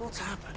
What's happened?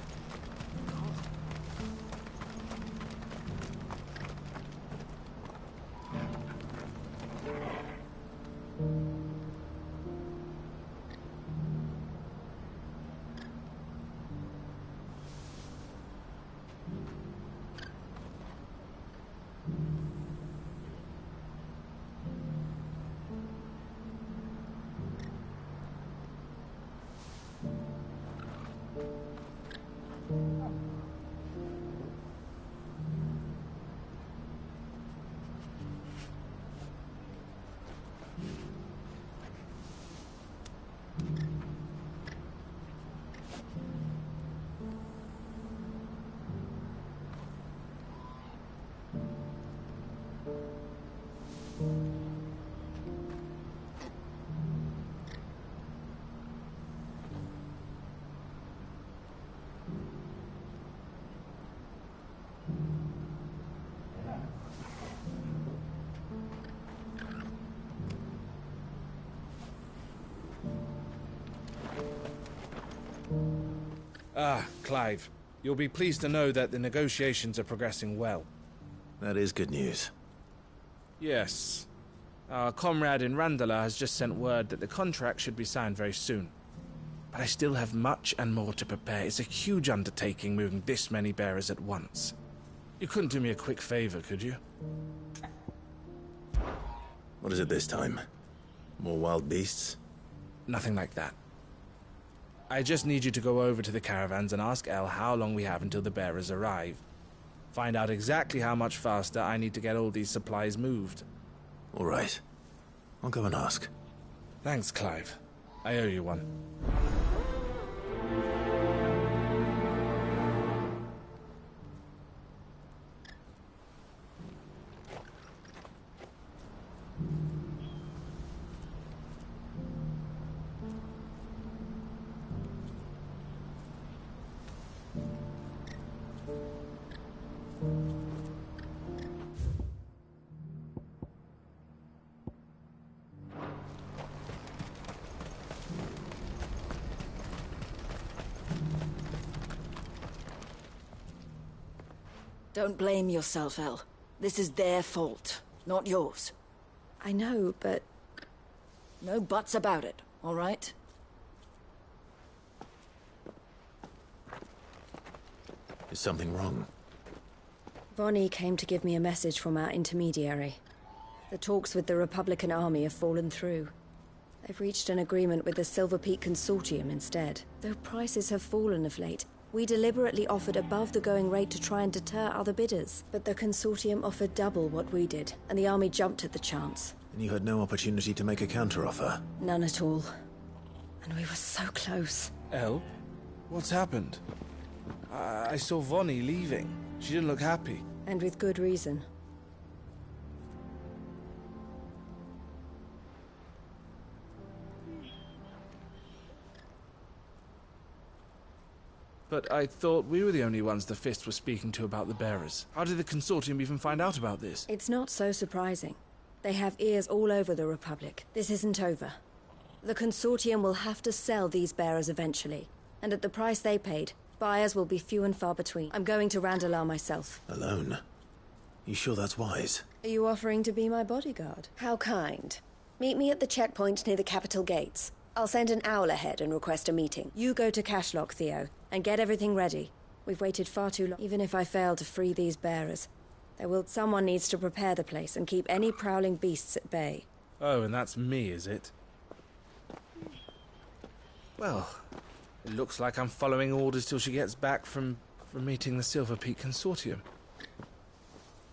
Ah, Clive. You'll be pleased to know that the negotiations are progressing well. That is good news. Yes. Our comrade in Randala has just sent word that the contract should be signed very soon. But I still have much and more to prepare. It's a huge undertaking moving this many bearers at once. You couldn't do me a quick favor, could you? What is it this time? More wild beasts? Nothing like that. I just need you to go over to the caravans and ask El how long we have until the bearers arrive. Find out exactly how much faster I need to get all these supplies moved. All right. I'll go and ask. Thanks, Clive. I owe you one. Don't blame yourself, El. This is their fault, not yours. I know, but... No buts about it, all right? Is something wrong? Vonnie came to give me a message from our intermediary. The talks with the Republican Army have fallen through. They've reached an agreement with the Silver Peak Consortium instead. Though prices have fallen of late, we deliberately offered above the going rate to try and deter other bidders. But the Consortium offered double what we did, and the Army jumped at the chance. And you had no opportunity to make a counteroffer? None at all. And we were so close. El? What's happened? I saw Vonnie leaving. She didn't look happy. And with good reason. But I thought we were the only ones the Fist was speaking to about the bearers. How did the Consortium even find out about this? It's not so surprising. They have ears all over the Republic. This isn't over. The Consortium will have to sell these bearers eventually. And at the price they paid, buyers will be few and far between. I'm going to Randalar myself. Alone? You sure that's wise? Are you offering to be my bodyguard? How kind. Meet me at the checkpoint near the capital gates. I'll send an owl ahead and request a meeting. You go to Cashlock, Theo, and get everything ready. We've waited far too long. Even if I fail to free these bearers, someone needs to prepare the place and keep any prowling beasts at bay. Oh, and that's me, is it? Well, it looks like I'm following orders till she gets back from meeting the Silver Peak Consortium,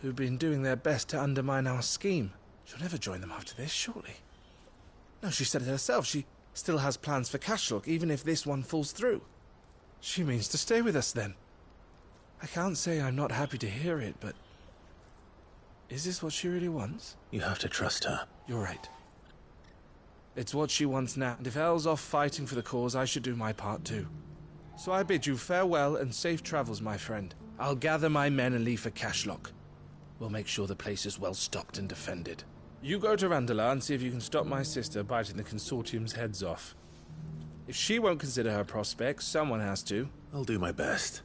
who've been doing their best to undermine our scheme. She'll never join them after this, surely. No, she said it herself. She still has plans for Cashlock, even if this one falls through. She means to stay with us, then. I can't say I'm not happy to hear it, but... is this what she really wants? You have to trust her. You're right. It's what she wants now, and if Elle's off fighting for the cause, I should do my part too. So I bid you farewell and safe travels, my friend. I'll gather my men and leave for Cashlock. We'll make sure the place is well stocked and defended. You go to Randalar and see if you can stop my sister biting the Consortium's heads off. If she won't consider her prospects, someone has to. I'll do my best.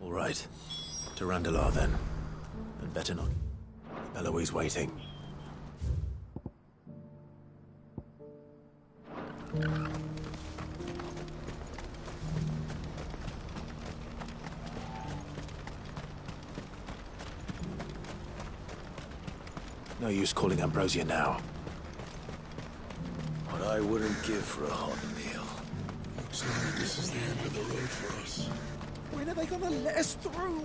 All right. To Randalar, then. And better not. Eloise waiting. No use calling Ambrosia now. What I wouldn't give for a hot meal. Looks like this is the end of the road for us. When are they gonna let us through?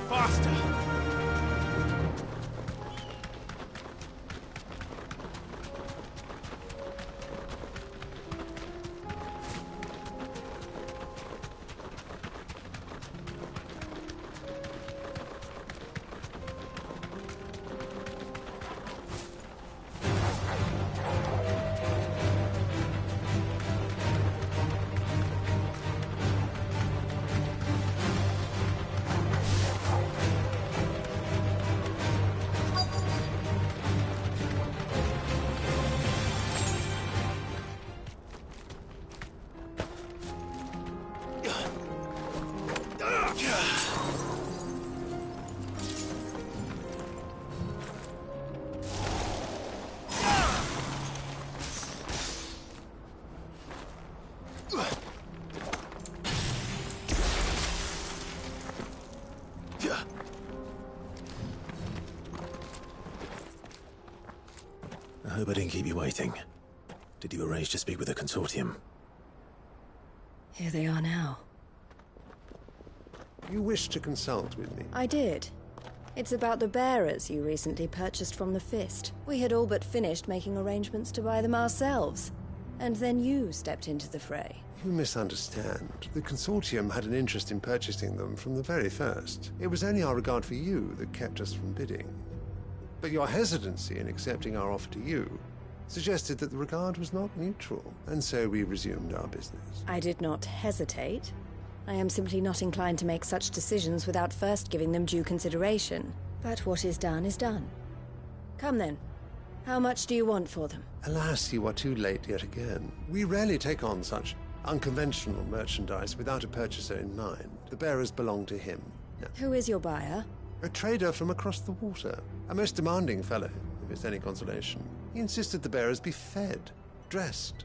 Faster! I hope I didn't keep you waiting. Did you arrange to speak with the consortium? Here they are now. You wish to consult with me? I did. It's about the bearers you recently purchased from the Fist. We had all but finished making arrangements to buy them ourselves. And then you stepped into the fray. You misunderstand. The consortium had an interest in purchasing them from the very first. It was only our regard for you that kept us from bidding. But your hesitancy in accepting our offer to you suggested that the regard was not mutual, and so we resumed our business. I did not hesitate. I am simply not inclined to make such decisions without first giving them due consideration. But what is done is done. Come then. How much do you want for them? Alas, you are too late yet again. We rarely take on such unconventional merchandise without a purchaser in mind. The bearers belong to him. Now, Who is your buyer? a trader from across the water. A most demanding fellow, if it's any consolation. He insisted the bearers be fed, dressed,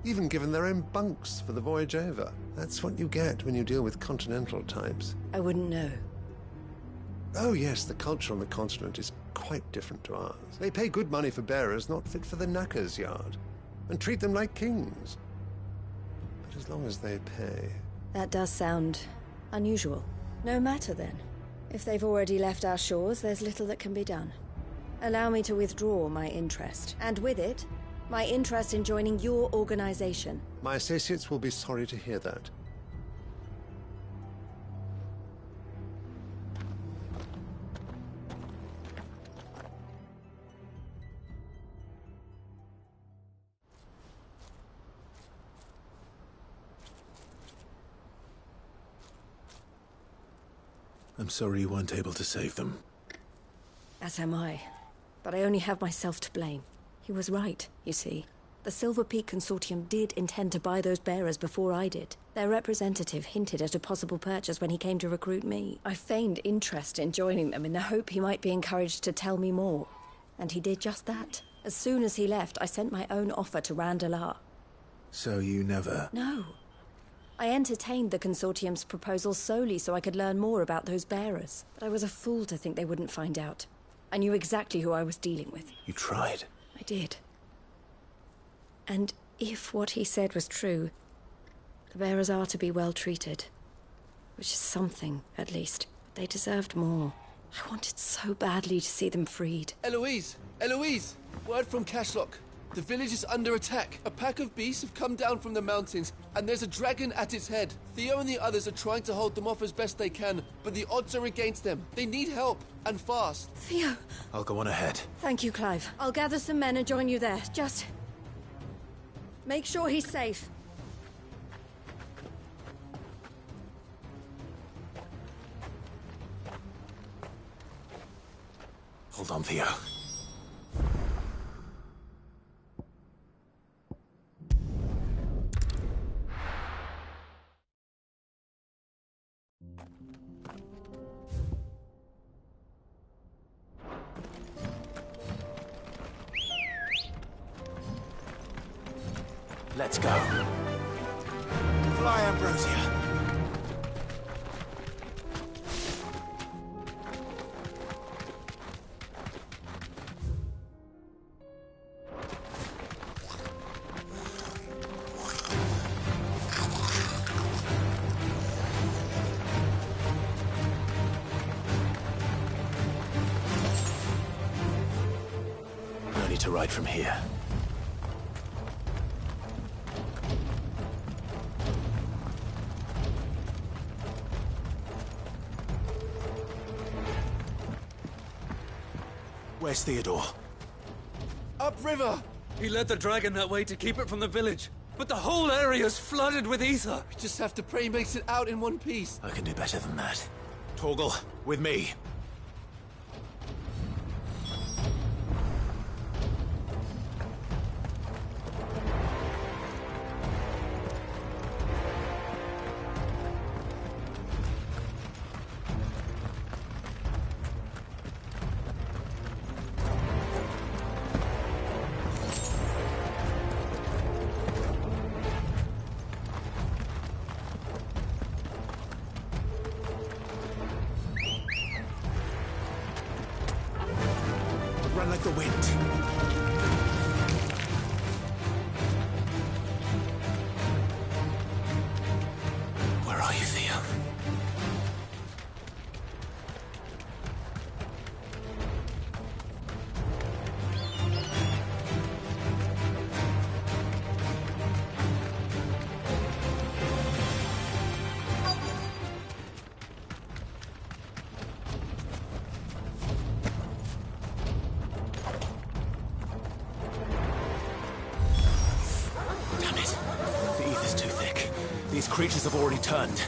even given their own bunks for the voyage over. That's what you get when you deal with continental types. I wouldn't know. Oh yes, the culture on the continent is quite different to ours. They pay good money for bearers not fit for the knacker's yard, and treat them like kings. But as long as they pay... That does sound unusual. No matter then. If they've already left our shores, there's little that can be done. Allow me to withdraw my interest. And with it, my interest in joining your organization. My associates will be sorry to hear that. I'm sorry you weren't able to save them. As am I. But I only have myself to blame. He was right, you see. The Silver Peak Consortium did intend to buy those bearers before I did. Their representative hinted at a possible purchase when he came to recruit me. I feigned interest in joining them in the hope he might be encouraged to tell me more. And he did just that. As soon as he left, I sent my own offer to Randalar. So you never... No. I entertained the Consortium's proposal solely so I could learn more about those bearers. But I was a fool to think they wouldn't find out. I knew exactly who I was dealing with. You tried. I did. And if what he said was true, the bearers are to be well treated. Which is something, at least. But they deserved more. I wanted so badly to see them freed. Eloise! Eloise! Word from Cashlock. The village is under attack. A pack of beasts have come down from the mountains, and there's a dragon at its head. Theo and the others are trying to hold them off as best they can, but the odds are against them. They need help, and fast. Theo! I'll go on ahead. Thank you, Clive. I'll gather some men and join you there. Just... make sure he's safe. Hold on, Theo. Let's go. Fly, Ambrosia. No need to ride from here. Where's Theodore? Upriver! He led the dragon that way to keep it from the village. But the whole area's flooded with ether. We just have to pray he makes it out in one piece. I can do better than that. Torgal, with me. Run like the wind. Where are you, Theo? Damn it. The ether's too thick. These creatures have already turned.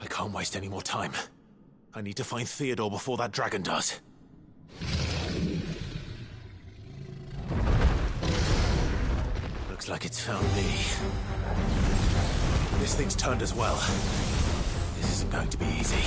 I can't waste any more time. I need to find Theodore before that dragon does. Looks like it's found me. This thing's turned as well. This isn't going to be easy.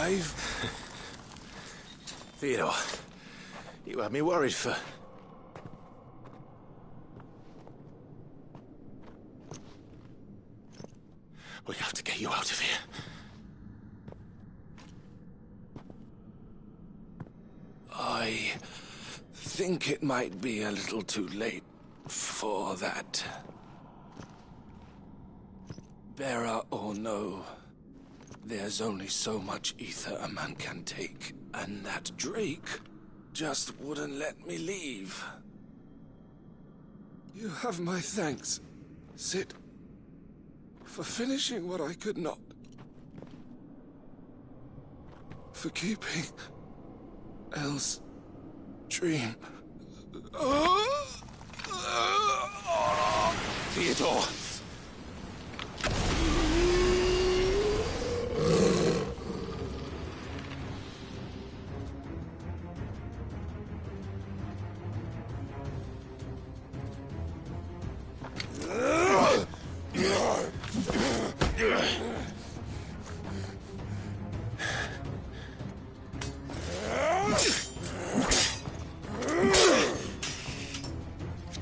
Clive? Theodore, you had me worried for... We have to get you out of here. I think it might be a little too late for that. Bearer or no, there's only so much ether a man can take, and that Drake just wouldn't let me leave. You have my thanks, Sid, for finishing what I could not. For keeping Elle's dream. Theodore!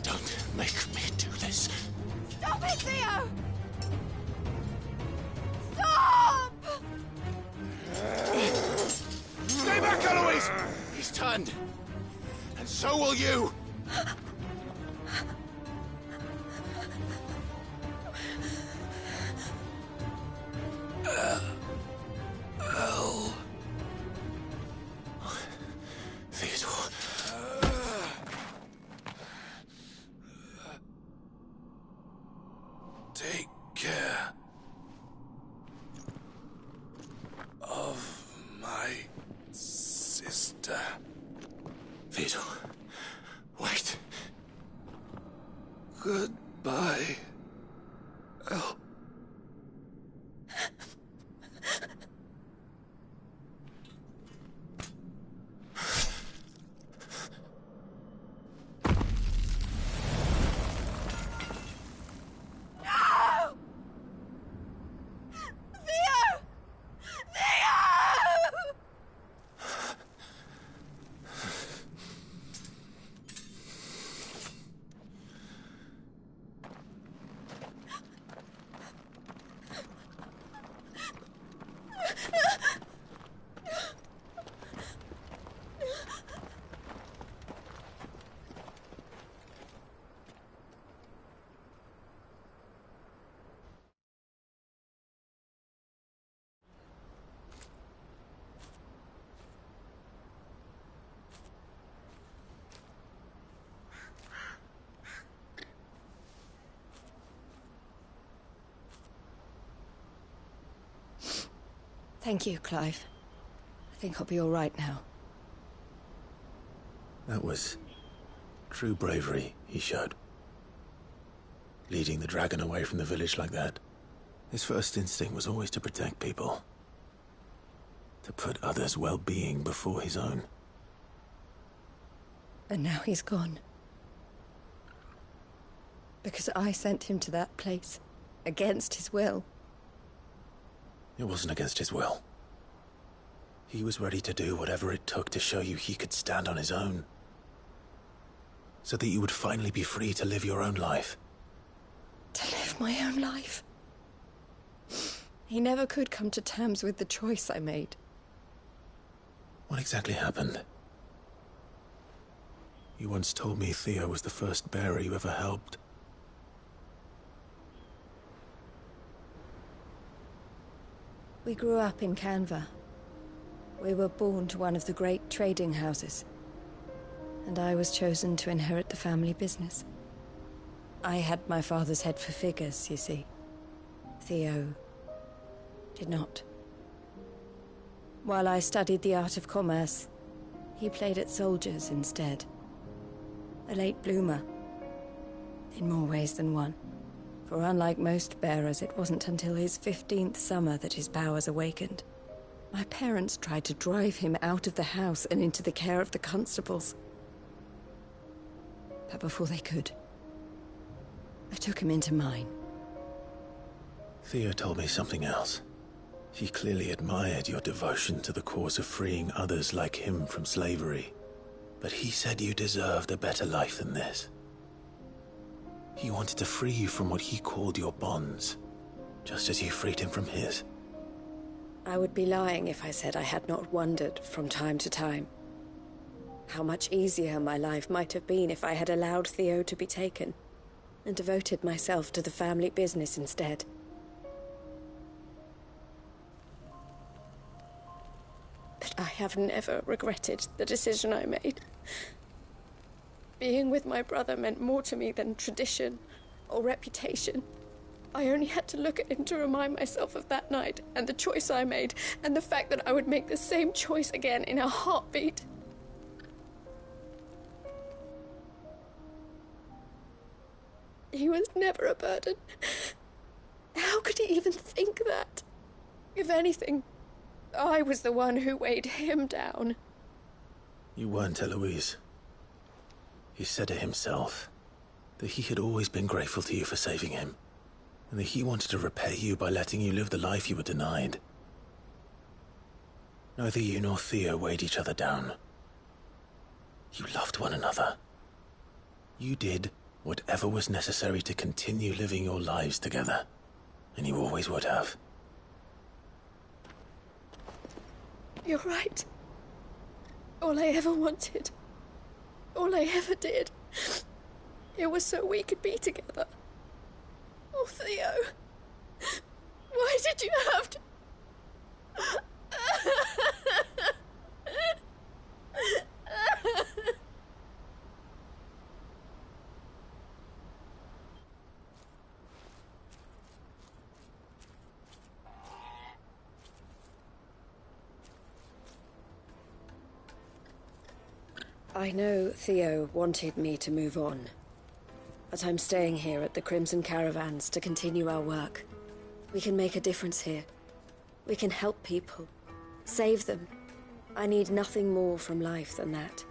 Don't make me do this. Stop it, Theo! Stop! Stay back, Eloise! He's turned. And so will you! Theodore. Take care of my sister. Theodore, wait. Goodbye, Elle. Thank you, Clive. I think I'll be all right now. That was true bravery he showed. Leading the dragon away from the village like that. His first instinct was always to protect people. To put others' well-being before his own. And now he's gone. Because I sent him to that place, against his will. It wasn't against his will. He was ready to do whatever it took to show you he could stand on his own. So that you would finally be free to live your own life. To live my own life? He never could come to terms with the choice I made. What exactly happened? You once told me Theo was the first bearer you ever helped. We grew up in Canva. We were born to one of the great trading houses. And I was chosen to inherit the family business. I had my father's head for figures, you see. Theo did not. While I studied the art of commerce, he played at soldiers instead. A late bloomer, in more ways than one. For unlike most bearers, it wasn't until his 15th summer that his powers awakened. My parents tried to drive him out of the house and into the care of the constables. But before they could, I took him into mine. Theo told me something else. He clearly admired your devotion to the cause of freeing others like him from slavery. But he said you deserved a better life than this. He wanted to free you from what he called your bonds, just as you freed him from his. I would be lying if I said I had not wondered from time to time how much easier my life might have been if I had allowed Theo to be taken and devoted myself to the family business instead. But I have never regretted the decision I made. Being with my brother meant more to me than tradition or reputation. I only had to look at him to remind myself of that night and the choice I made, and the fact that I would make the same choice again in a heartbeat. He was never a burden. How could he even think that? If anything, I was the one who weighed him down. You weren't, Eloise. He said it himself, that he had always been grateful to you for saving him, and that he wanted to repay you by letting you live the life you were denied. Neither you nor Theo weighed each other down. You loved one another. You did whatever was necessary to continue living your lives together, and you always would have. You're right. All I ever wanted, all I ever did, it was so we could be together. Oh, Theo, why did you have to... I know Theo wanted me to move on, but I'm staying here at the Crimson Caravans to continue our work. We can make a difference here. We can help people, save them. I need nothing more from life than that.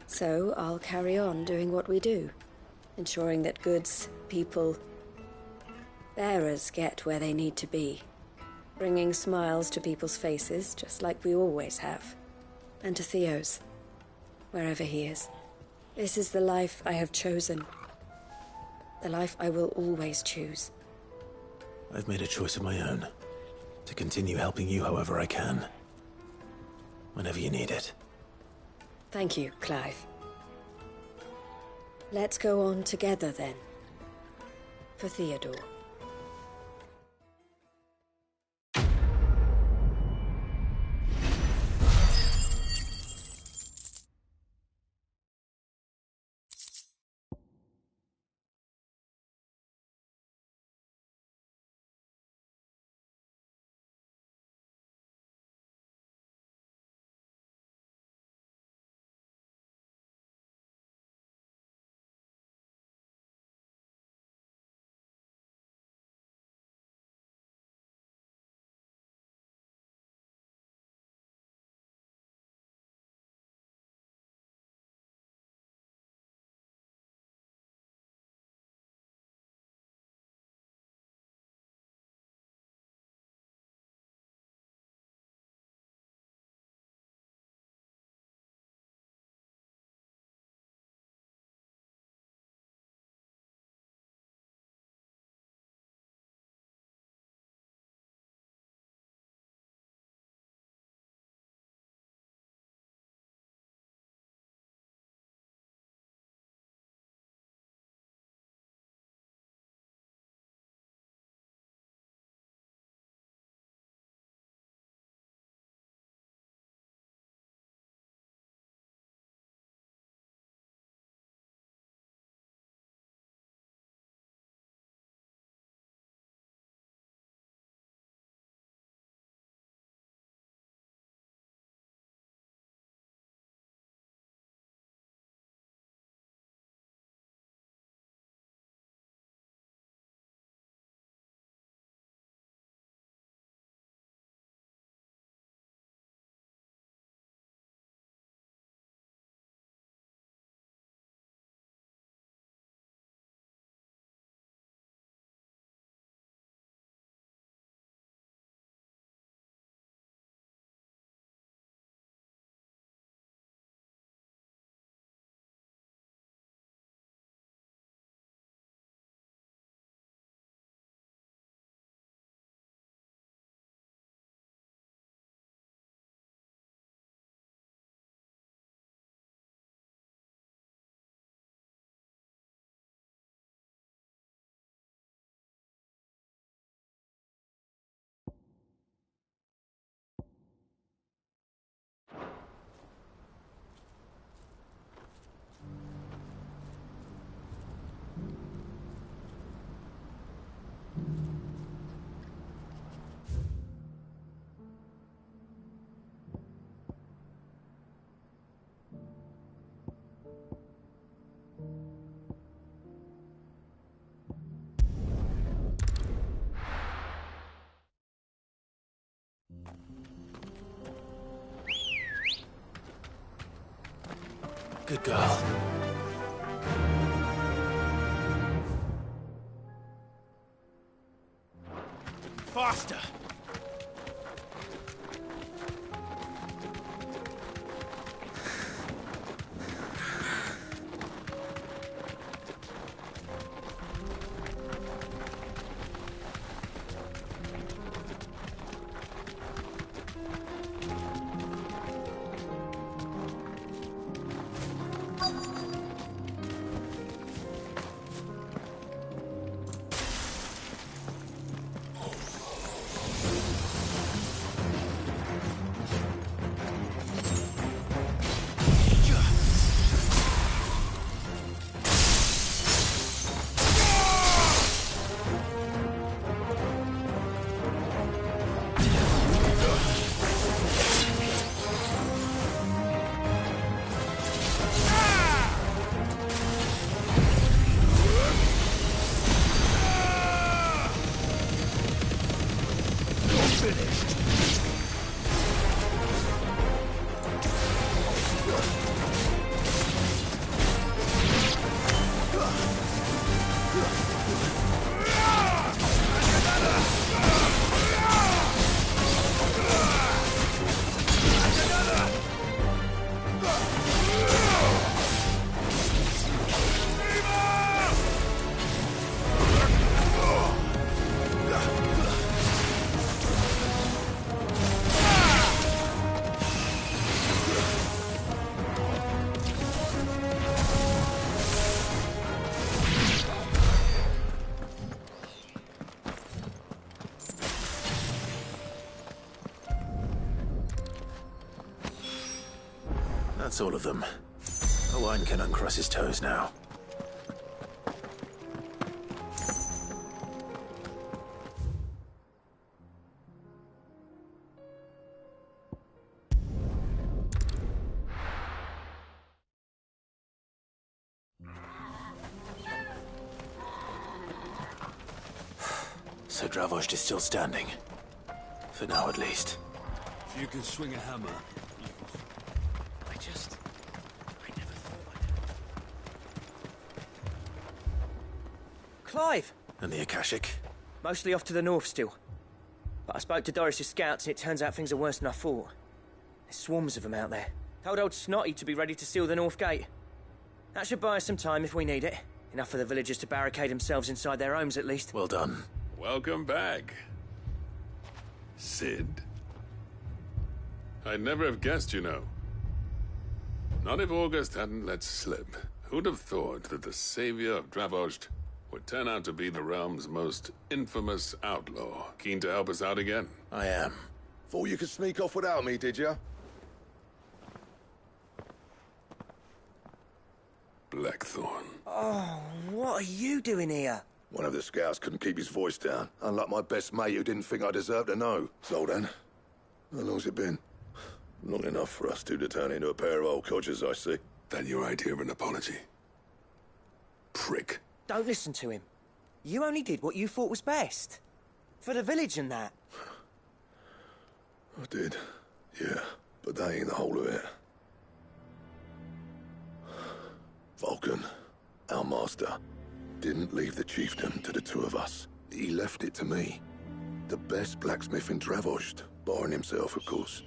So I'll carry on doing what we do, ensuring that goods, people, bearers get where they need to be, bringing smiles to people's faces just like we always have, and to Theo's, wherever he is. This is the life I have chosen. The life I will always choose. I've made a choice of my own, to continue helping you however I can, whenever you need it. Thank you, Clive. Let's go on together then, for Theodore. Good girl. Faster! That's all of them. Owain can uncross his toes now. So Dravost is still standing. For now, at least. If you can swing a hammer... I never thought I'd... Clive! And the Akashic? Mostly off to the north still. But I spoke to Doris's scouts and it turns out things are worse than I thought. There's swarms of them out there. Told old Snotty to be ready to seal the north gate. That should buy us some time if we need it. Enough for the villagers to barricade themselves inside their homes at least. Well done. Welcome back, Sid. I'd never have guessed, you know. Not if August hadn't let slip. Who'd have thought that the savior of Dravost would turn out to be the realm's most infamous outlaw? Keen to help us out again? I am. Thought you could sneak off without me, did you? Blackthorn. Oh, what are you doing here? One of the scouts couldn't keep his voice down, unlike my best mate who didn't think I deserved to know. So then, how long's it been? Long enough for us two to turn into a pair of old codgers, I see. That your idea of an apology? Prick. Don't listen to him. You only did what you thought was best. For the village and that. I did, yeah, but that ain't the whole of it. Vulcan, our master, didn't leave the chiefdom to the two of us. He left it to me. The best blacksmith in Dravost, barring himself, of course.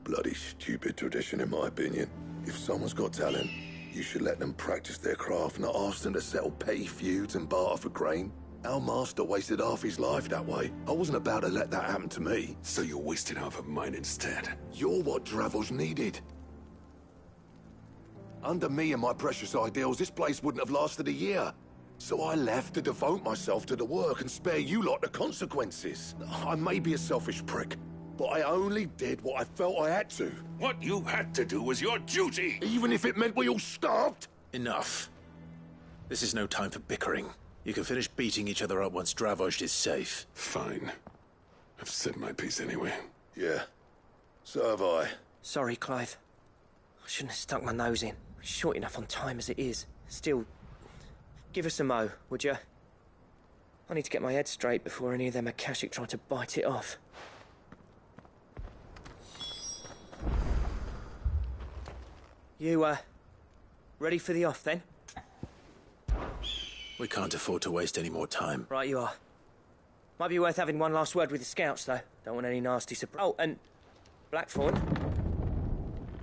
Bloody stupid tradition, in my opinion. If someone's got talent, you should let them practice their craft, not ask them to settle petty feuds and barter for grain. Our master wasted half his life that way. I wasn't about to let that happen to me. So you wasted half of mine instead. You're what Dravost needed. Under me and my precious ideals, this place wouldn't have lasted a year. So I left to devote myself to the work and spare you lot the consequences. I may be a selfish prick, but I only did what I felt I had to. What you had to do was your duty! Even if it meant we all starved? Enough. This is no time for bickering. You can finish beating each other up once Dravost is safe. Fine. I've said my piece anyway. Yeah. So have I. Sorry, Clive. I shouldn't have stuck my nose in. We're short enough on time as it is. Still, give us a mo, would you? I need to get my head straight before any of them Akashic try to bite it off. You, ready for the off, then? We can't afford to waste any more time. Right you are. Might be worth having one last word with the scouts, though. Don't want any nasty surprise. Oh, and Blackthorn,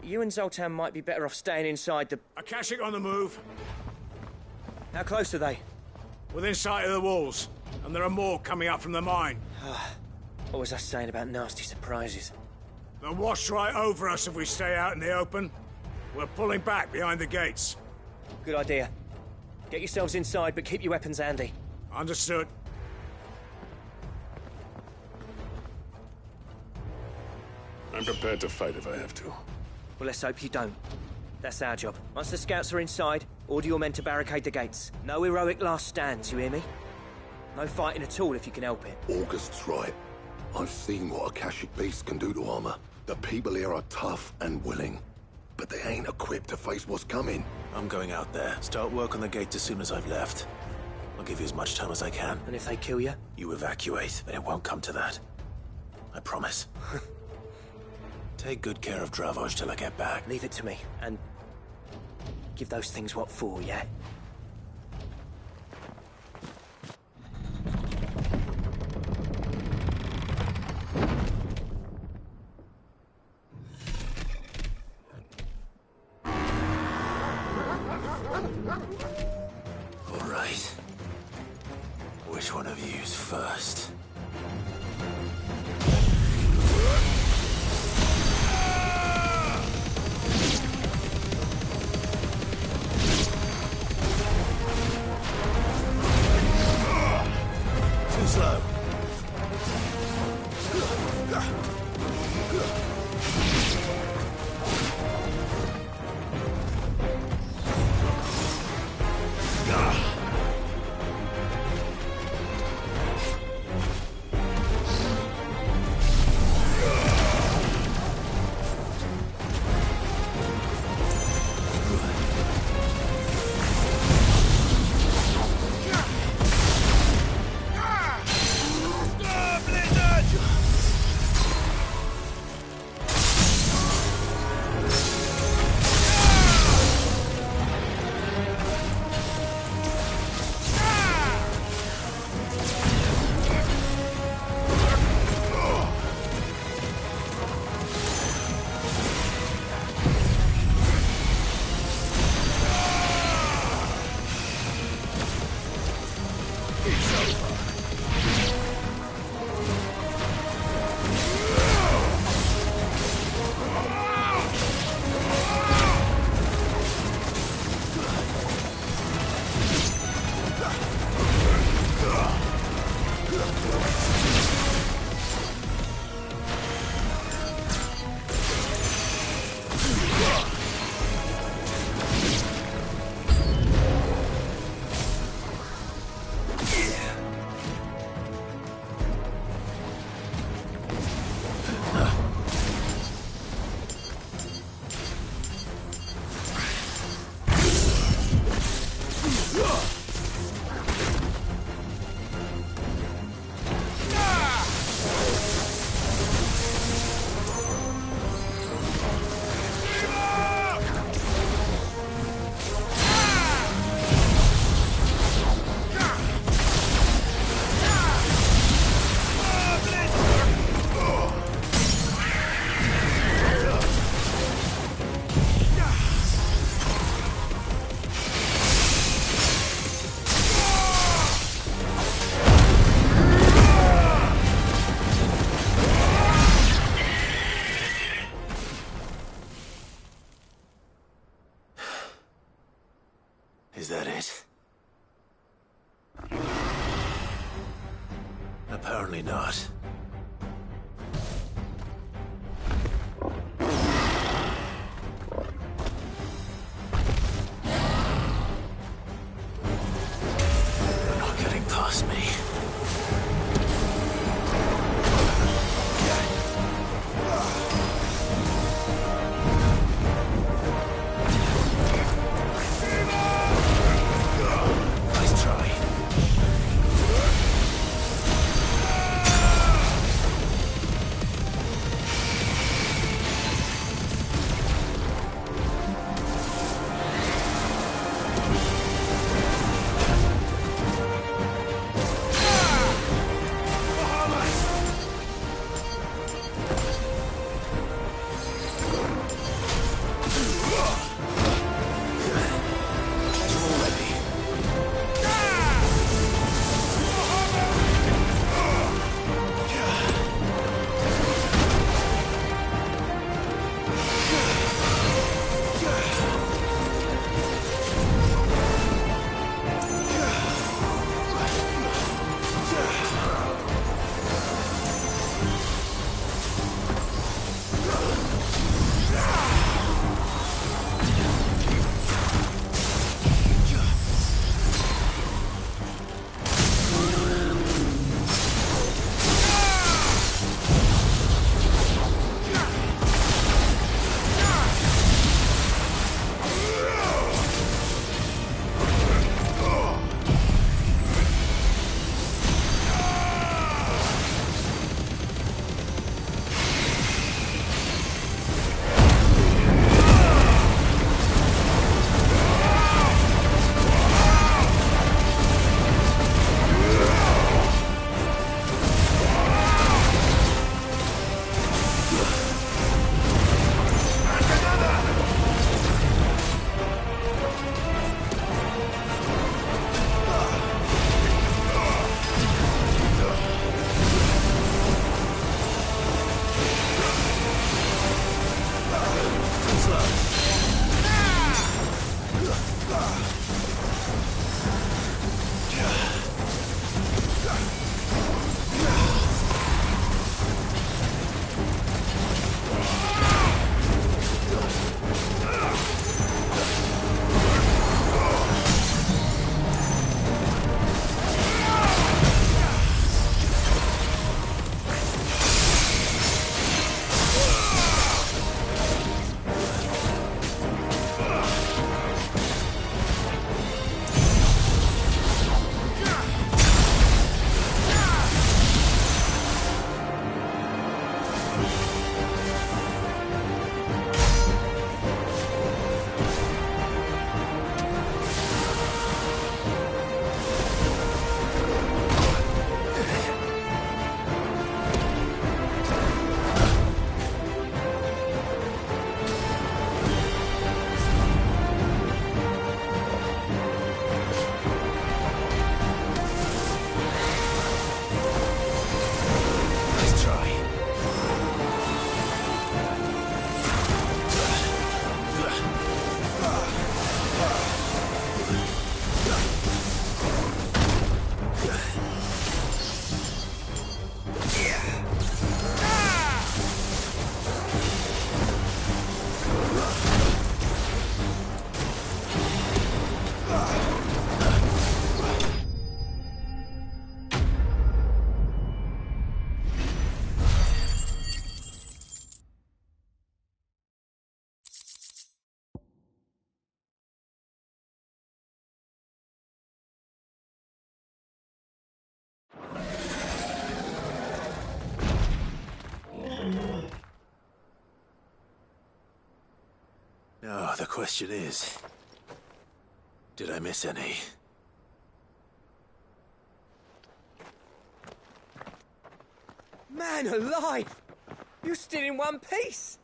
you and Zoltan might be better off staying inside the... Akashic on the move. How close are they? Within sight of the walls. And there are more coming up from the mine. What was I saying about nasty surprises? They'll wash right over us if we stay out in the open. We're pulling back behind the gates. Good idea. Get yourselves inside, but keep your weapons handy. Understood. I'm prepared to fight if I have to. Well, let's hope you don't. That's our job. Once the scouts are inside, order your men to barricade the gates. No heroic last stands, you hear me? No fighting at all if you can help it. August's right. I've seen what Akashic beasts can do to armor. The people here are tough and willing, but they ain't equipped to face what's coming. I'm going out there. Start work on the gate as soon as I've left. I'll give you as much time as I can. And if they kill you? You evacuate, but it won't come to that. I promise. Take good care of Dravoj till I get back. Leave it to me, and give those things what for, yeah? All right. Which one of you's first? Too slow. Is that it? Apparently not. You're not getting past me. Nice try. Now, the question is, did I miss any? Man alive! You're still in one piece!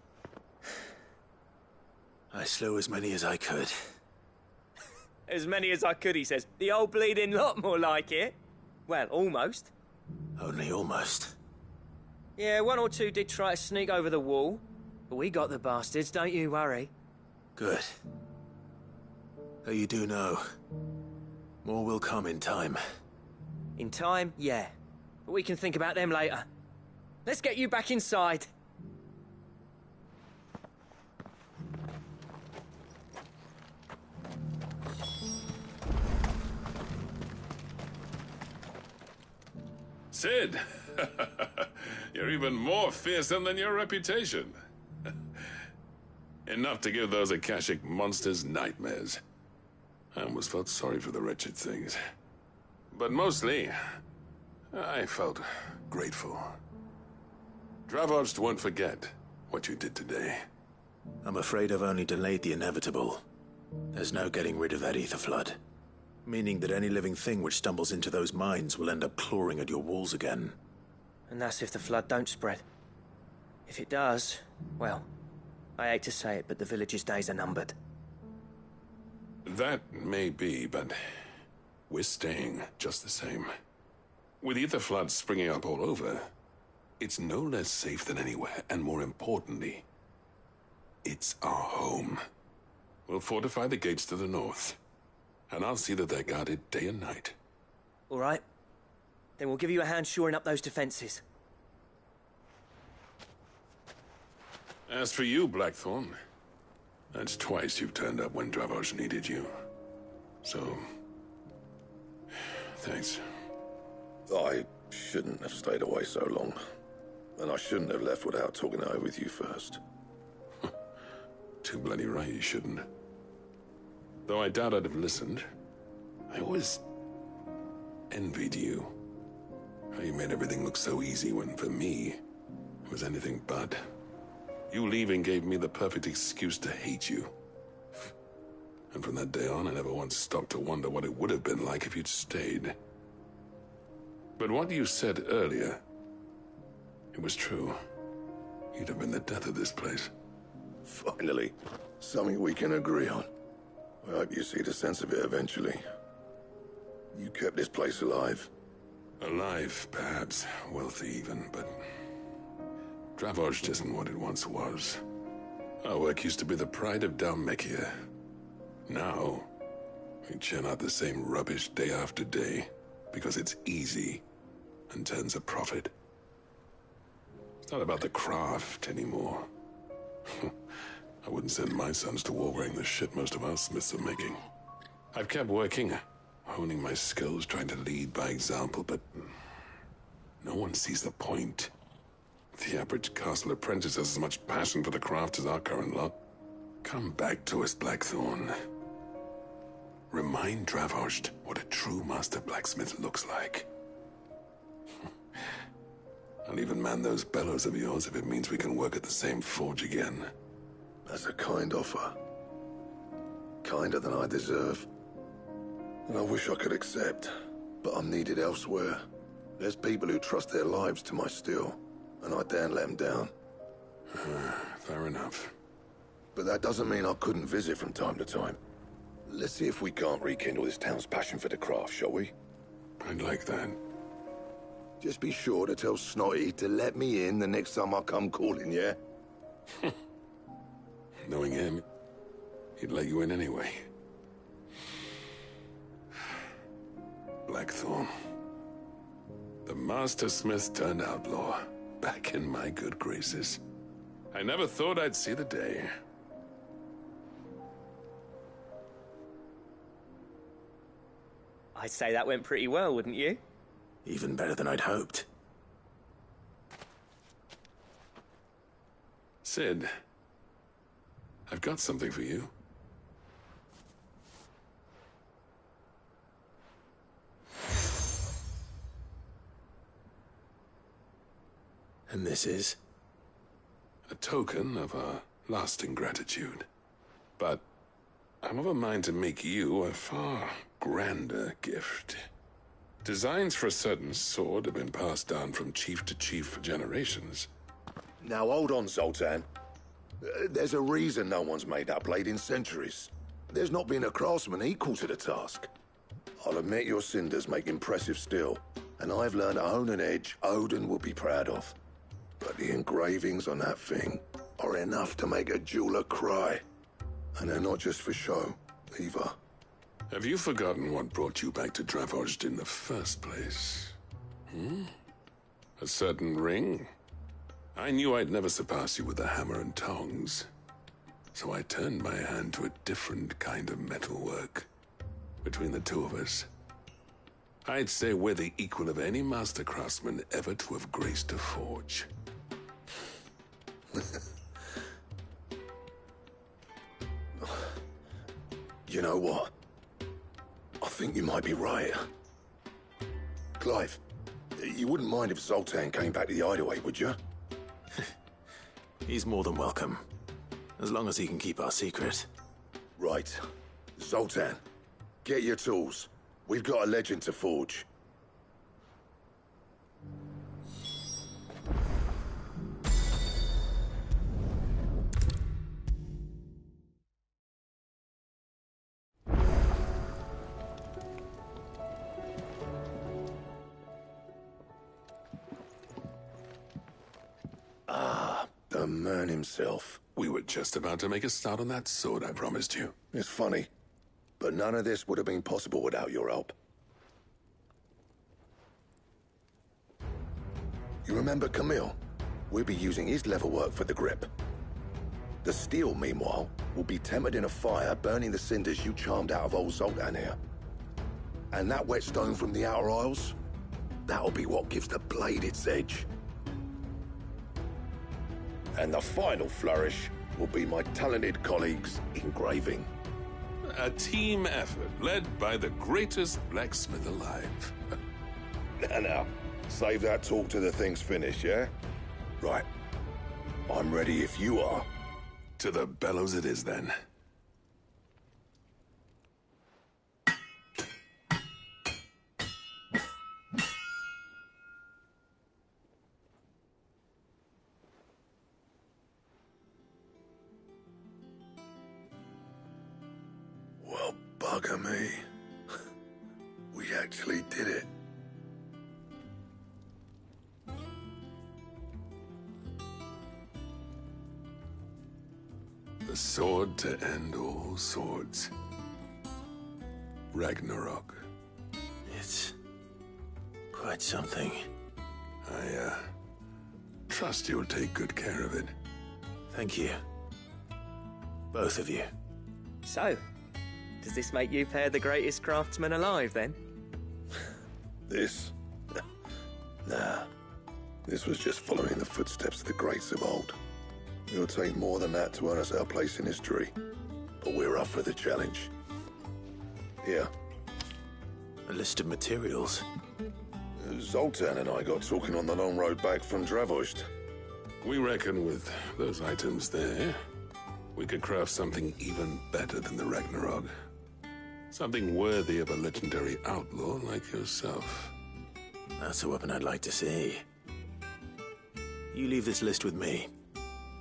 I slew as many as I could. As many as I could, he says. The old bleeding lot, more like it. Well, almost. Only almost. Yeah, one or two did try to sneak over the wall. But we got the bastards, don't you worry. Good. Though you do know, more will come in time. In time, yeah. But we can think about them later. Let's get you back inside. Sid! You're even more fearsome than your reputation. Enough to give those Akashic monsters nightmares. I almost felt sorry for the wretched things. But mostly, I felt grateful. Dravoged won't forget what you did today. I'm afraid I've only delayed the inevitable. There's no getting rid of that ether flood. Meaning that any living thing which stumbles into those mines will end up clawing at your walls again. And that's if the flood don't spread. If it does, well, I hate to say it, but the village's days are numbered. That may be, but we're staying just the same. With ether floods springing up all over, it's no less safe than anywhere, and more importantly, it's our home. We'll fortify the gates to the north, and I'll see that they're guarded day and night. All right. Then we'll give you a hand shoring up those defenses. As for you, Blackthorn, that's twice you've turned up when Dravos needed you. So, thanks. I shouldn't have stayed away so long. And I shouldn't have left without talking it over with you first. Too bloody right you shouldn't. Though I doubt I'd have listened. I always envied you. How you made everything look so easy when, for me, it was anything but. You leaving gave me the perfect excuse to hate you. And from that day on, I never once stopped to wonder what it would have been like if you'd stayed. But what you said earlier, it was true. You'd have been the death of this place. Finally, something we can agree on. I hope you see the sense of it eventually. You kept this place alive. Alive, perhaps. Wealthy even, but Dravos isn't what it once was. Our work used to be the pride of Dalmekia. Now, we churn out the same rubbish day after day because it's easy and turns a profit. It's not about the craft anymore. I wouldn't send my sons to war wearing the shit most of our smiths are making. I've kept working, honing my skills, trying to lead by example, but no one sees the point. The average castle apprentice has as much passion for the craft as our current lot. Come back to us, Blackthorn. Remind Dravosht what a true master blacksmith looks like. I'll even man those bellows of yours if it means we can work at the same forge again. That's a kind offer. Kinder than I deserve. And I wish I could accept, but I'm needed elsewhere. There's people who trust their lives to my steel, and I daren't let them down. Fair enough. But that doesn't mean I couldn't visit from time to time. Let's see if we can't rekindle this town's passion for the craft, shall we? I'd like that. Just be sure to tell Snotty to let me in the next time I come calling, yeah? Knowing him, he'd let you in anyway. Blackthorn. The Master Smith turned outlaw, back in my good graces. I never thought I'd see the day. I'd say that went pretty well, wouldn't you? Even better than I'd hoped. Sid, I've got something for you. And this is? A token of our lasting gratitude. But I'm of a mind to make you a far grander gift. Designs for a certain sword have been passed down from chief to chief for generations. Now hold on, Zoltan. There's a reason no one's made that blade in centuries. There's not been a craftsman equal to the task. I'll admit your cinders make impressive steel, and I've learned to own an edge Odin will be proud of. But the engravings on that thing are enough to make a jeweler cry. And they're not just for show, either. Have you forgotten what brought you back to Dravozd in the first place? A certain ring? I knew I'd never surpass you with the hammer and tongs. So I turned my hand to a different kind of metalwork. Between the two of us, I'd say we're the equal of any master craftsman ever to have graced a forge. You know what? I think you might be right. Clive, you wouldn't mind if Zoltan came back to the hideaway, would you? He's more than welcome. As long as he can keep our secret. Right. Zoltan, get your tools. We've got a legend to forge. The man himself. We were just about to make a start on that sword I promised you. It's funny, but none of this would have been possible without your help. You remember Camille? We'll be using his leather work for the grip. The steel, meanwhile, will be tempered in a fire, burning the cinders you charmed out of old Zoltan here. And that whetstone from the Outer Isles, that'll be what gives the blade its edge. And the final flourish will be my talented colleagues' engraving. A team effort led by the greatest blacksmith alive. Now, save that talk till the thing's finished, yeah? Right. I'm ready if you are. To the bellows it is, then. Well, bugger me. We actually did it. The sword to end all swords. Ragnarok. It's quite something. I trust you'll take good care of it. Thank you. Both of you. So, does this make you pair the greatest craftsman alive, then? This? Nah. This was just following the footsteps of the greats of old. It'll take more than that to earn us our place in history. But we're up for the challenge. Here. A list of materials. Zoltan and I got talking on the long road back from Dravozd. We reckon with those items there, we could craft something even better than the Ragnarok. Something worthy of a legendary outlaw like yourself. That's a weapon I'd like to see. You leave this list with me.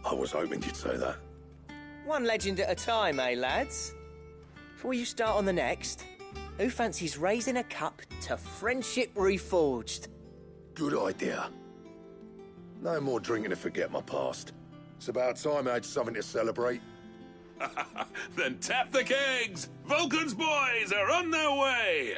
I was hoping you'd say that. One legend at a time, eh, lads? Before you start on the next, who fancies raising a cup to Friendship Reforged? Good idea. No more drinking to forget my past. It's about time I had something to celebrate. Then tap the kegs! Vulcan's boys are on their way!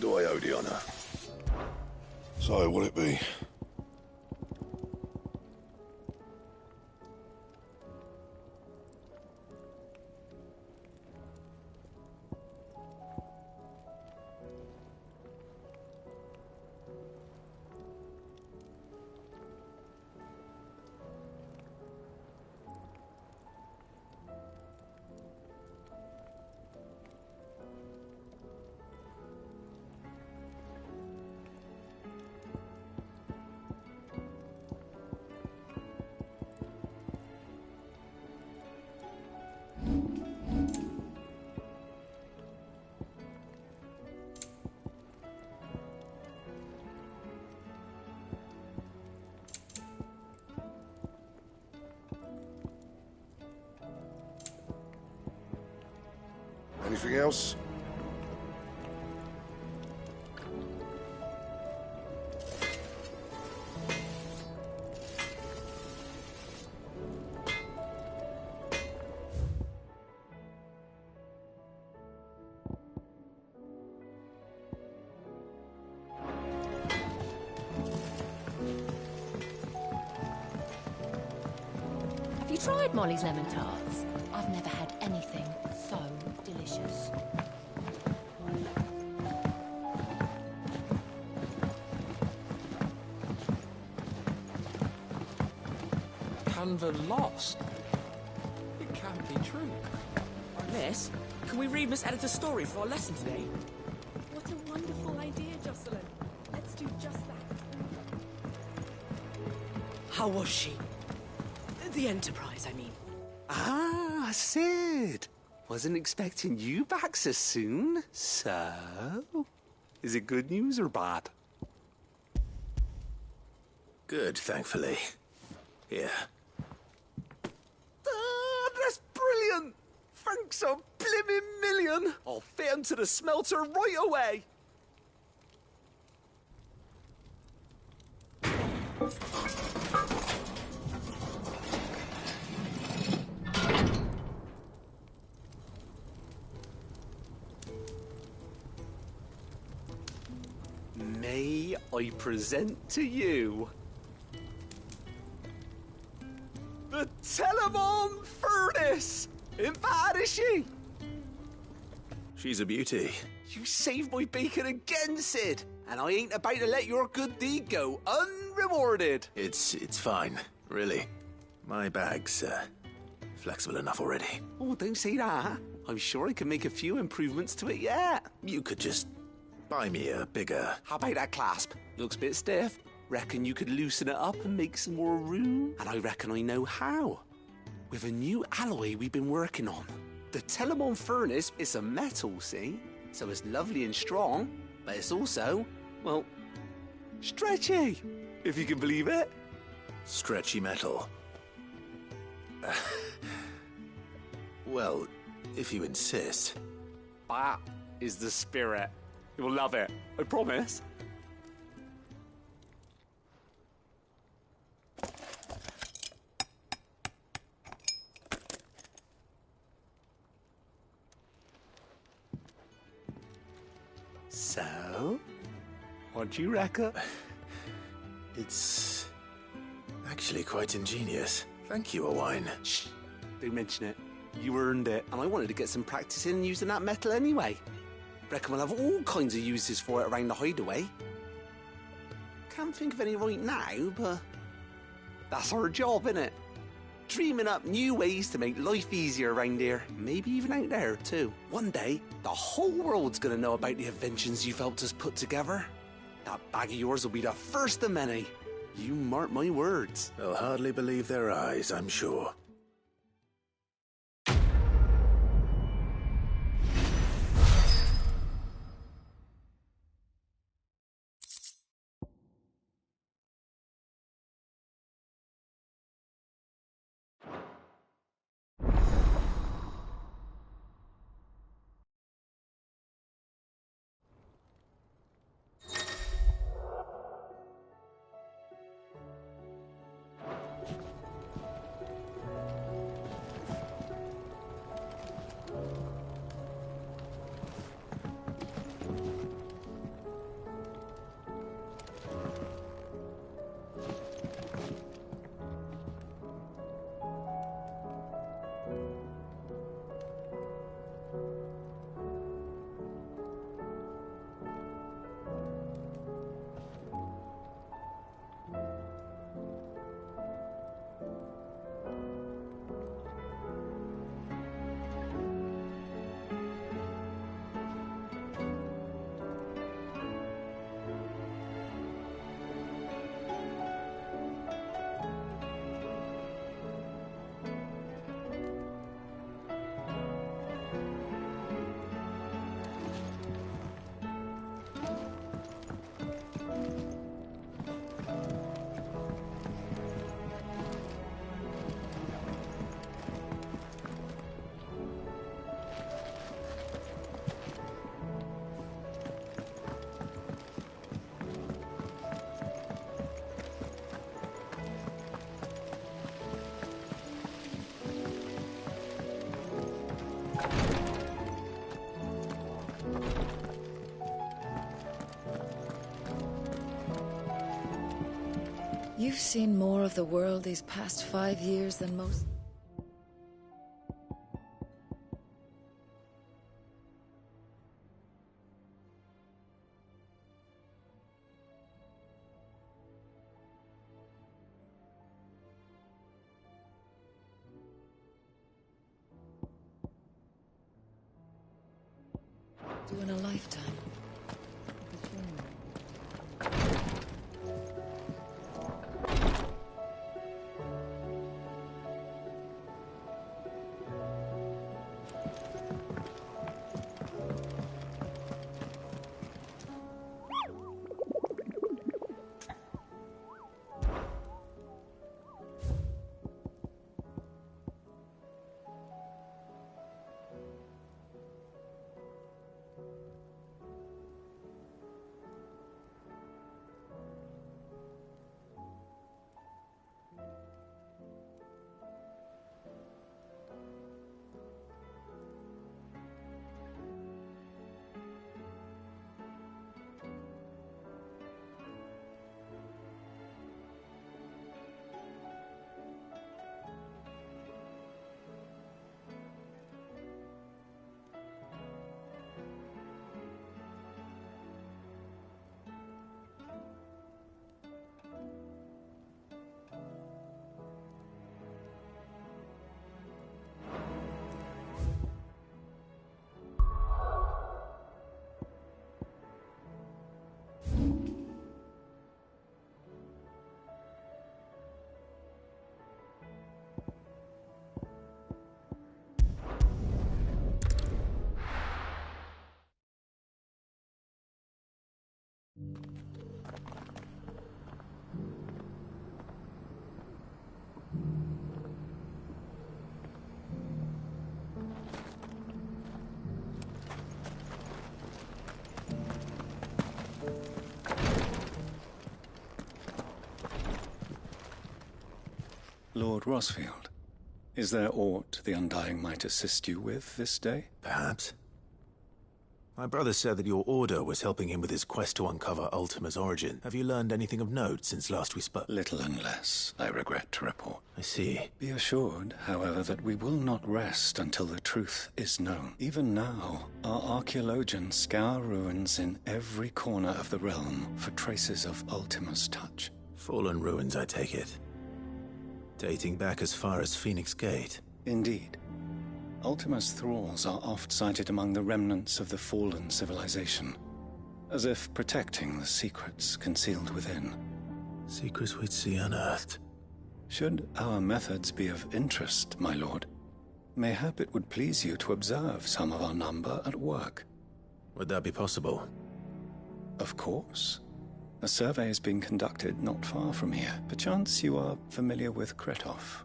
do I owe the honour? So, will it be? Anything else? Have you tried Molly's lemon tarts? I've never had anything so delicious. Canva lost. It can't be true. Miss, can we read Miss Editor's story for our lesson today? What a wonderful idea, Jocelyn. Let's do just that. How was she? The Enterprise, I mean. Ah, Sid. Wasn't expecting you back so soon. So, is it good news or bad? Good, thankfully. Here. Ah, that's brilliant. Thanks a blimmin' million. I'll fit 'em to the smelter right away. May I present to you the Telemon Furnace? Ain't bad, is she? She's a beauty. You saved my bacon again, Sid, and I ain't about to let your good deed go unrewarded. It's fine, really. My bag's flexible enough already. Oh, don't say that. I'm sure I can make a few improvements to it yet. You could just buy me a bigger... How about that clasp? Looks a bit stiff. Reckon you could loosen it up and make some more room? And I reckon I know how. With a new alloy we've been working on. The Telemon Furnace is a metal, see? So it's lovely and strong, but it's also, well, stretchy, if you can believe it. Stretchy metal. Well, if you insist. That is the spirit. You'll love it, I promise. So, what do you reckon? It's actually quite ingenious. Thank you, Owain. Shh, don't mention it. You earned it, and I wanted to get some practice in using that metal anyway. Reckon we'll have all kinds of uses for it around the hideaway. Can't think of any right now, but that's our job, innit? Dreaming up new ways to make life easier around here. Maybe even out there, too. One day, the whole world's gonna know about the inventions you've helped us put together. That bag of yours will be the first of many. You mark my words. They'll hardly believe their eyes, I'm sure. You've seen more of the world these past 5 years than most. Do in a lifetime. Lord Rosfield, is there aught the Undying might assist you with this day? Perhaps. My brother said that your order was helping him with his quest to uncover Ultima's origin. Have you learned anything of note since last we spoke? Little and less, I regret to report. I see. Be assured, however, that we will not rest until the truth is known. Even now, our archaeologians scour ruins in every corner of the realm for traces of Ultima's touch. Fallen ruins, I take it. Dating back as far as Phoenix Gate. Indeed. Ultima's thralls are oft sighted among the remnants of the fallen civilization, as if protecting the secrets concealed within. Secrets we'd see unearthed. Should our methods be of interest, my lord, mayhap it would please you to observe some of our number at work. Would that be possible? Of course. A survey is being conducted not far from here. Perchance you are familiar with Kretov,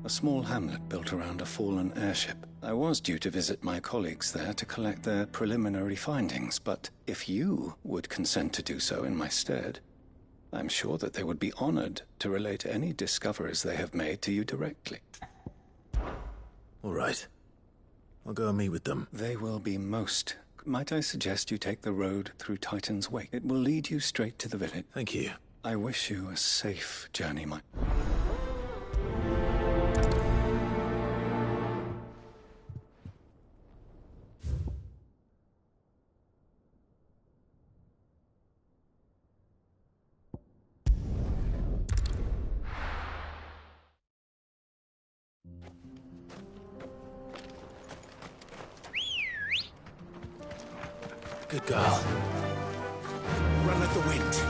a small hamlet built around a fallen airship. I was due to visit my colleagues there to collect their preliminary findings, but if you would consent to do so in my stead, I'm sure that they would be honored to relate any discoveries they have made to you directly. All right. I'll go and meet with them. They will be most. Might I suggest you take the road through Titan's Wake? It will lead you straight to the village. Thank you. I wish you a safe journey, my... Good girl. Run like the wind.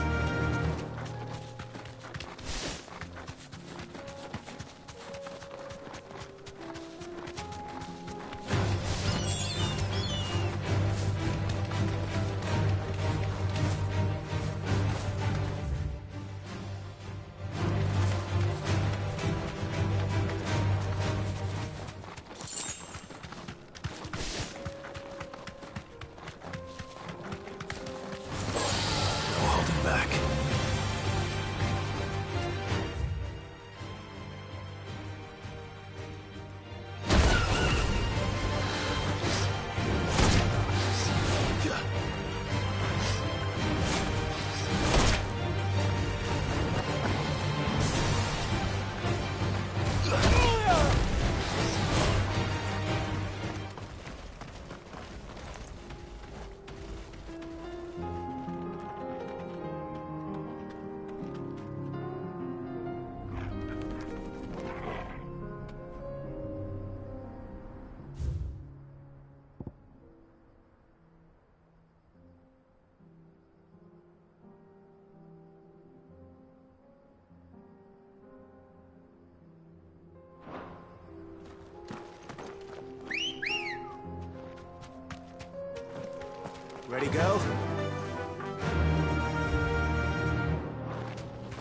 Ready, girl?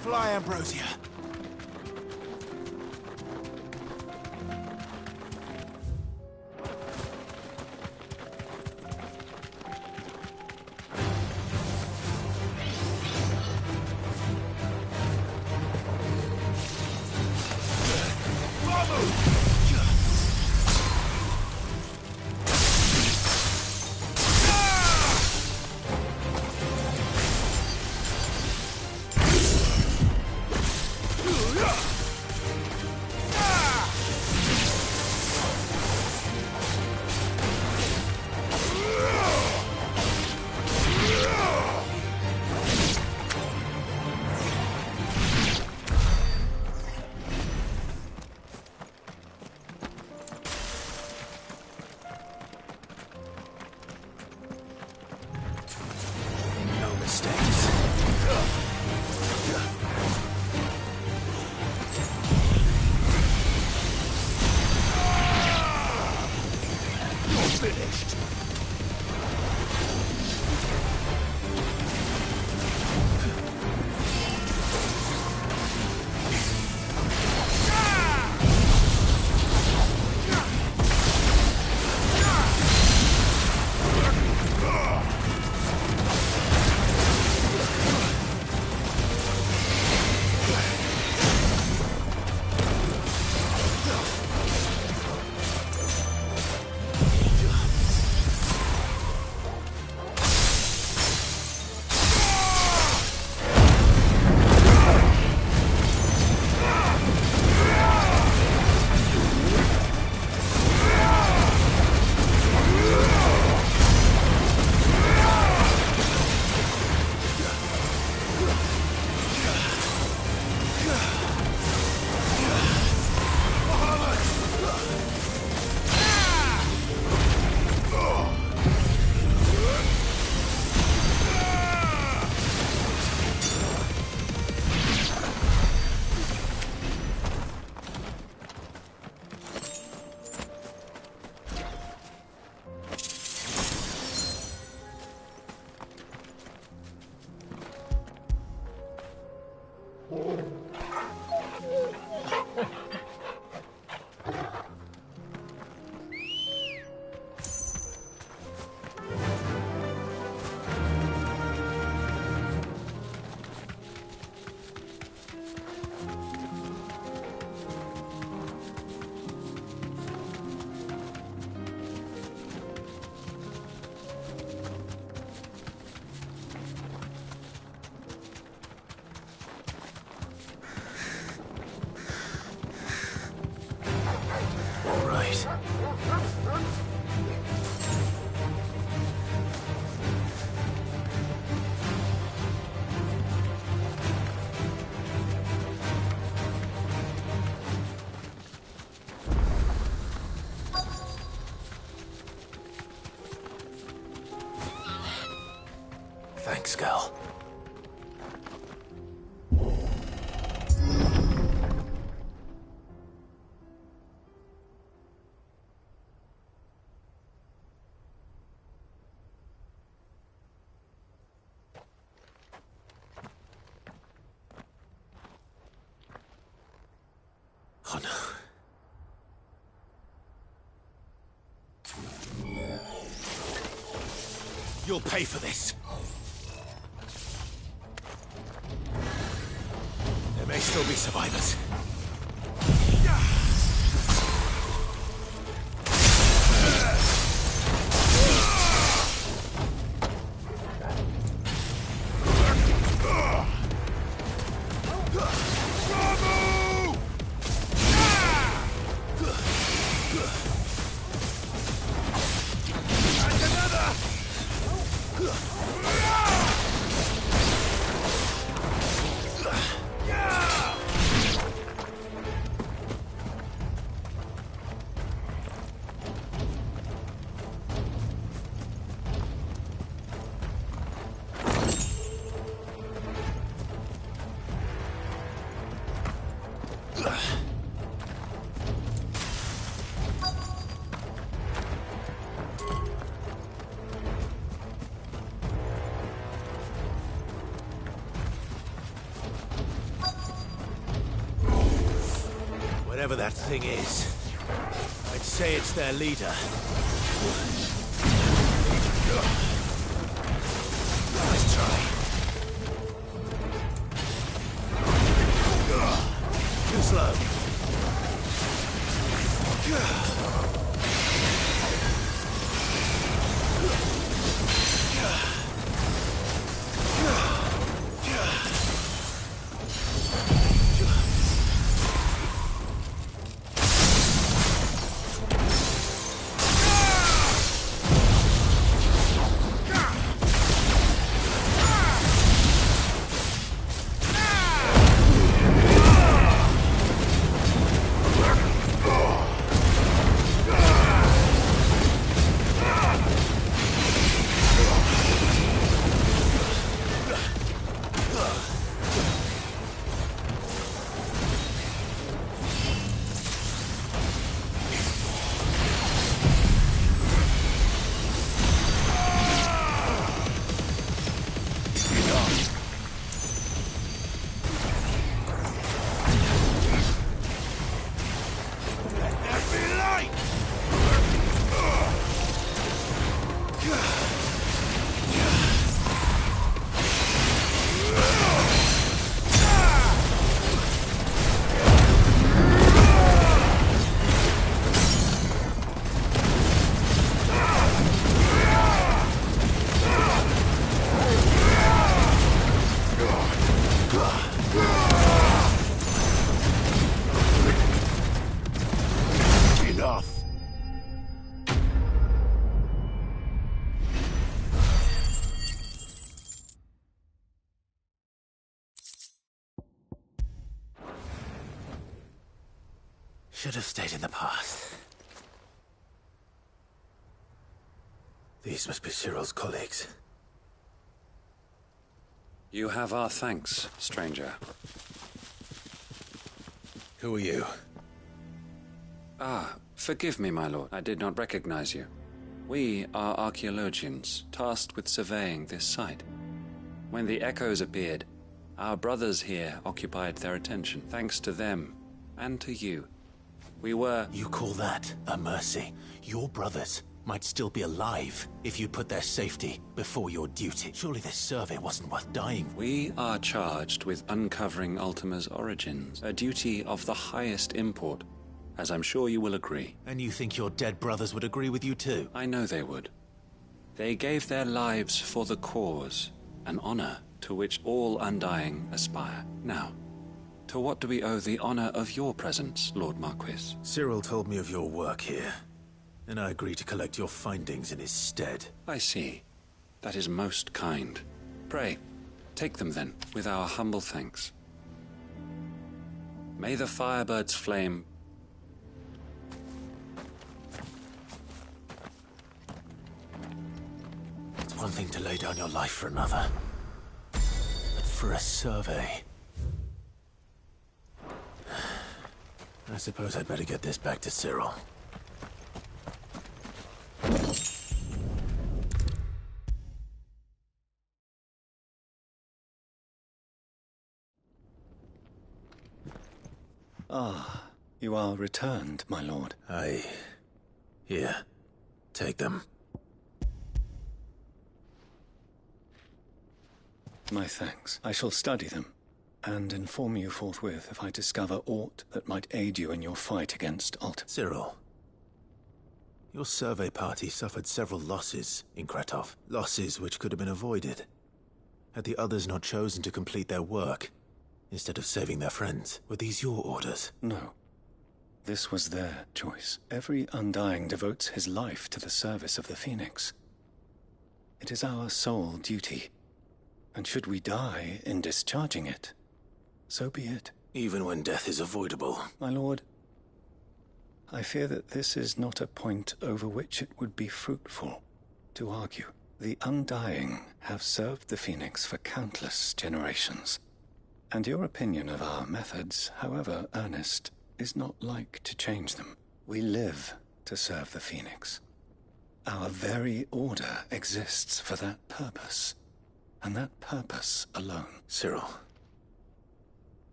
Fly, Ambrosia. No mistakes. You're finished. All right. Thanks, girl. Oh no. You'll pay for this. There may still be survivors. Whatever that thing is, I'd say it's their leader. Let's try. Too slow. Should have stayed in the past. These must be Cyril's colleagues. You have our thanks, stranger. Who are you? Ah, forgive me, my lord. I did not recognize you. We are archaeologians, tasked with surveying this site. When the echoes appeared, our brothers here occupied their attention. Thanks to them, and to you, we were... You call that a mercy? Your brothers might still be alive if you put their safety before your duty. Surely this survey wasn't worth dying. We are charged with uncovering Ultima's origins, a duty of the highest import, as I'm sure you will agree. And you think your dead brothers would agree with you too? I know they would. They gave their lives for the cause, an honor to which all Undying aspire. Now, to what do we owe the honor of your presence, Lord Marquis? Cyril told me of your work here, and I agreed to collect your findings in his stead. I see. That is most kind. Pray, take them then, with our humble thanks. May the Firebird's flame... It's one thing to lay down your life for another, but for a survey... I suppose I'd better get this back to Cyril. Ah, you are returned, my lord. Here, take them. My thanks. I shall study them, and inform you forthwith if I discover aught that might aid you in your fight against Ultima. Cyril, your survey party suffered several losses in Kretov. Losses which could have been avoided, had the others not chosen to complete their work, instead of saving their friends. Were these your orders? No. This was their choice. Every Undying devotes his life to the service of the Phoenix. It is our sole duty, and should we die in discharging it, so be it. Even when death is avoidable. My lord, I fear that this is not a point over which it would be fruitful to argue. The Undying have served the Phoenix for countless generations, and your opinion of our methods, however earnest, is not like to change them. We live to serve the Phoenix. Our very order exists for that purpose, and that purpose alone. Cyril,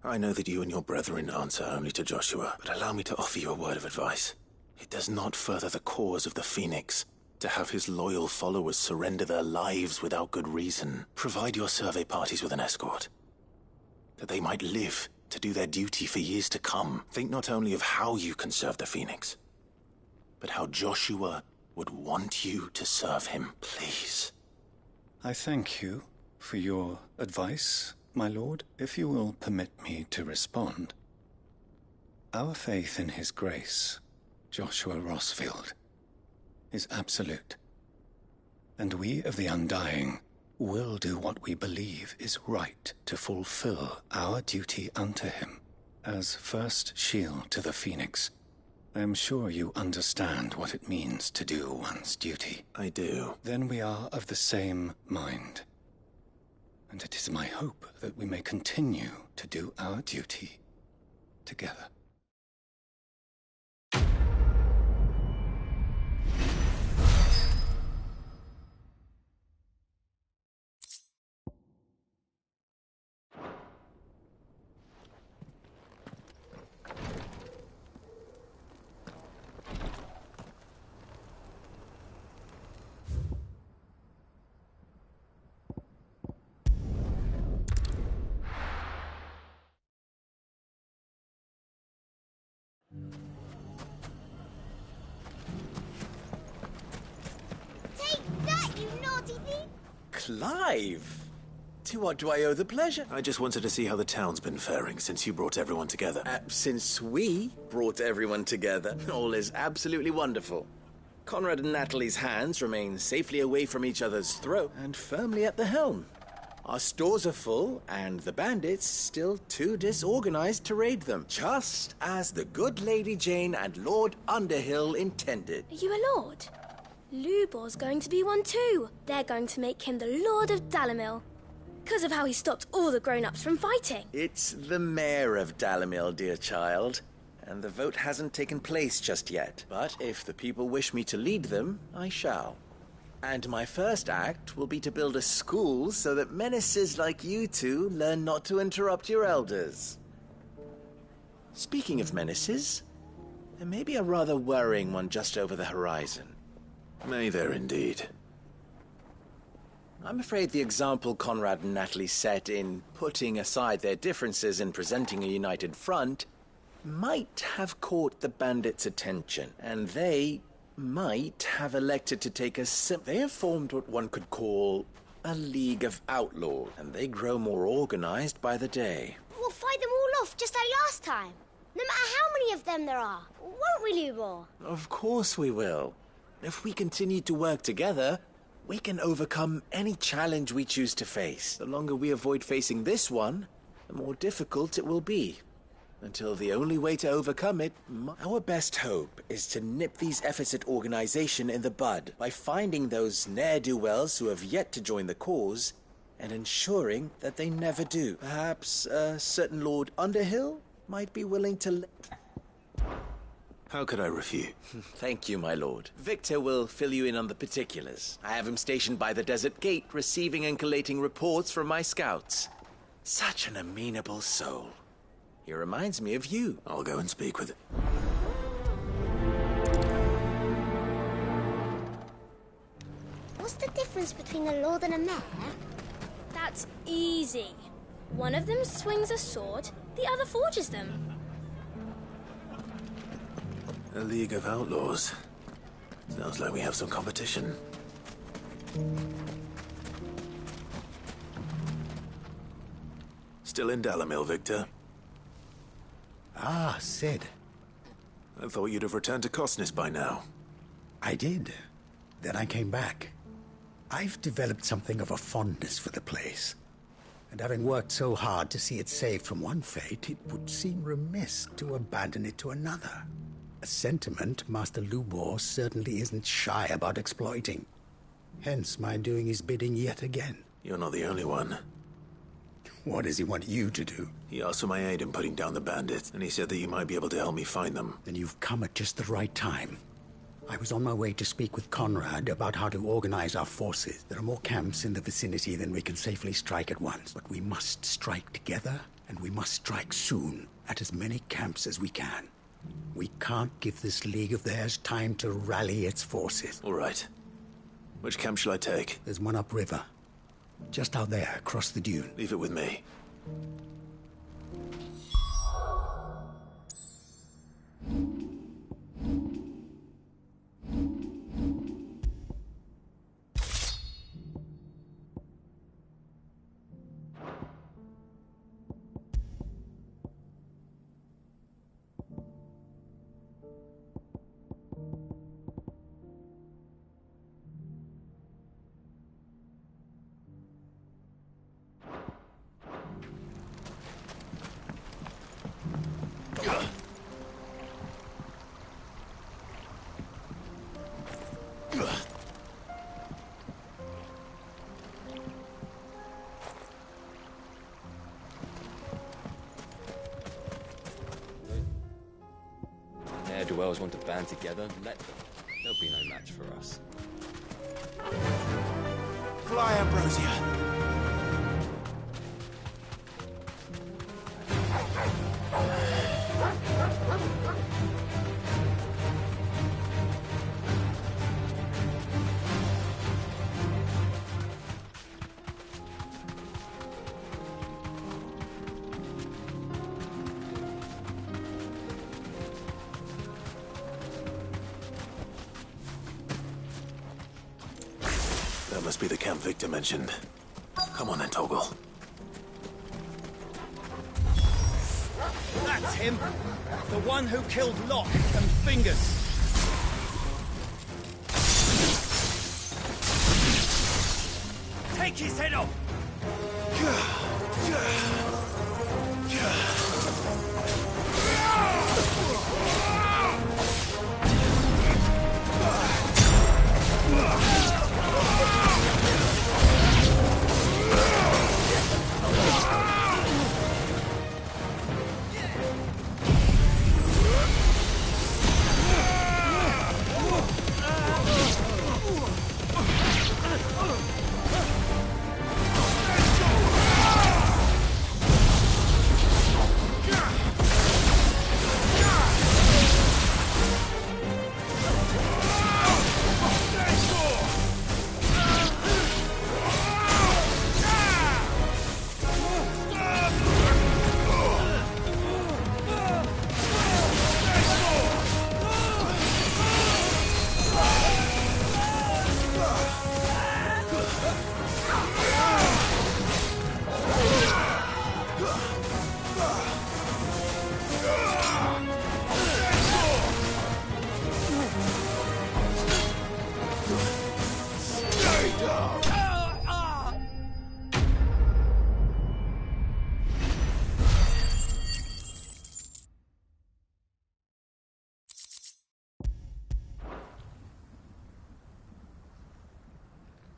I know that you and your brethren answer only to Joshua, but allow me to offer you a word of advice. It does not further the cause of the Phoenix to have his loyal followers surrender their lives without good reason. Provide your survey parties with an escort, that they might live to do their duty for years to come. Think not only of how you can serve the Phoenix, but how Joshua would want you to serve him, please. I thank you for your advice, my lord. If you will permit me to respond. Our faith in his grace, Joshua Rossfield, is absolute. And we of the Undying will do what we believe is right to fulfill our duty unto him. As first shield to the Phoenix, I am sure you understand what it means to do one's duty. I do. Then we are of the same mind. And it is my hope that we may continue to do our duty together. Clive! To what do I owe the pleasure? I just wanted to see how the town's been faring since you brought everyone together. Since we brought everyone together, all is absolutely wonderful. Conrad and Natalie's hands remain safely away from each other's throat and firmly at the helm. Our stores are full, and the bandits still too disorganized to raid them, just as the good Lady Jane and Lord Underhill intended. Are you a lord? Lubor's going to be one too. They're going to make him the Lord of Dalimil, because of how he stopped all the grown-ups from fighting. It's the mayor of Dalimil, dear child, and the vote hasn't taken place just yet. But if the people wish me to lead them, I shall. And my first act will be to build a school so that menaces like you two learn not to interrupt your elders. Speaking of menaces, there may be a rather worrying one just over the horizon. May there indeed. I'm afraid the example Conrad and Natalie set in putting aside their differences and presenting a united front might have caught the bandits' attention, and they might have elected to take a They have formed what one could call a League of Outlaws, and they grow more organized by the day. We'll fight them all off just like last time. No matter how many of them there are, won't we, Lubor? Of course we will. If we continue to work together, we can overcome any challenge we choose to face. The longer we avoid facing this one, the more difficult it will be. Until the only way to overcome it, our best hope is to nip these efforts at organization in the bud by finding those ne'er-do-wells who have yet to join the cause and ensuring that they never do. Perhaps a certain Lord Underhill might be willing to... How could I refuse? Thank you, my lord. Victor will fill you in on the particulars. I have him stationed by the desert gate, receiving and collating reports from my scouts. Such an amenable soul. He reminds me of you. I'll go and speak with him. What's the difference between a lord and a mayor? That's easy. One of them swings a sword, the other forges them. A League of Outlaws. Sounds like we have some competition. Still in Dalimil, Victor? Ah, Sid. I thought you'd have returned to Cosnis by now. I did. Then I came back. I've developed something of a fondness for the place. And having worked so hard to see it saved from one fate, it would seem remiss to abandon it to another. A sentiment Master Lubor certainly isn't shy about exploiting. Hence my doing his bidding yet again. You're not the only one. What does he want you to do? He asked for my aid in putting down the bandits, and he said that you might be able to help me find them. Then you've come at just the right time. I was on my way to speak with Conrad about how to organize our forces. There are more camps in the vicinity than we can safely strike at once, but we must strike together And we must strike soon at as many camps as we can. We can't give this league of theirs time to rally its forces. All right. Which camp shall I take? There's one upriver. Just out there, across the dune. Leave it with me. Ne'er-do-wells want to band together, let them. There'll be no match for us. Fly, Ambrosia. That must be the camp Victor mentioned. Come on then, Toggle. That's him! The one who killed Locke and Fingers! Take his head off!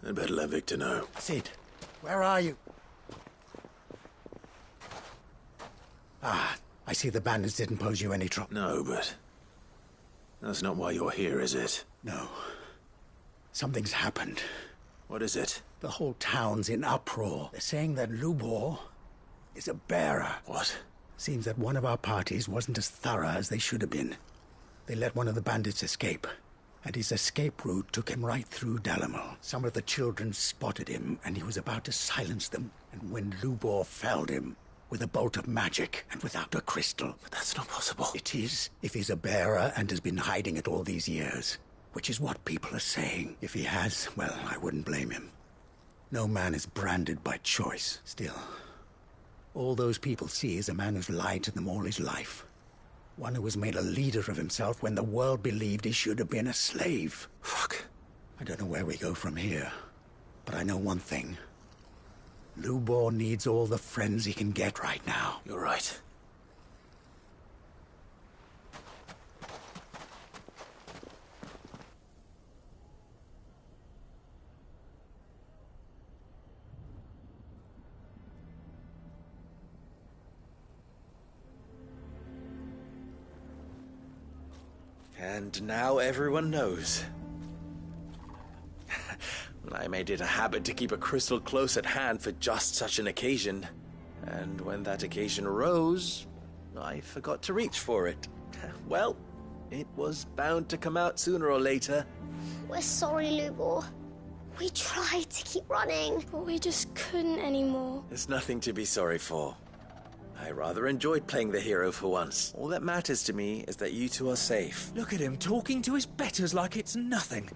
I'd better let Victor know. Sid, where are you? Ah, I see the bandits didn't pose you any trouble. No, but that's not why you're here, is it? No. Something's happened. What is it? The whole town's in uproar. They're saying that Lubor is a bearer. What? Seems that one of our parties wasn't as thorough as they should have been. They let one of the bandits escape, and his escape route took him right through Dalamil. Some of the children spotted him, and he was about to silence them. And when Lubor felled him with a bolt of magic and without a crystal. But that's not possible. It is, if he's a bearer and has been hiding it all these years. Which is what people are saying. If he has, well, I wouldn't blame him. No man is branded by choice. Still, all those people see is a man who's lied to them all his life. One who was made a leader of himself when the world believed he should have been a slave. Fuck. I don't know where we go from here, but I know one thing. Lubor needs all the friends he can get right now. You're right. And now everyone knows. I made it a habit to keep a crystal close at hand for just such an occasion. And when that occasion arose, I forgot to reach for it. Well, it was bound to come out sooner or later. We're sorry, Lubor. We tried to keep running, but we just couldn't anymore. There's nothing to be sorry for. I rather enjoyed playing the hero for once. All that matters to me is that you two are safe. Look at him talking to his betters like it's nothing.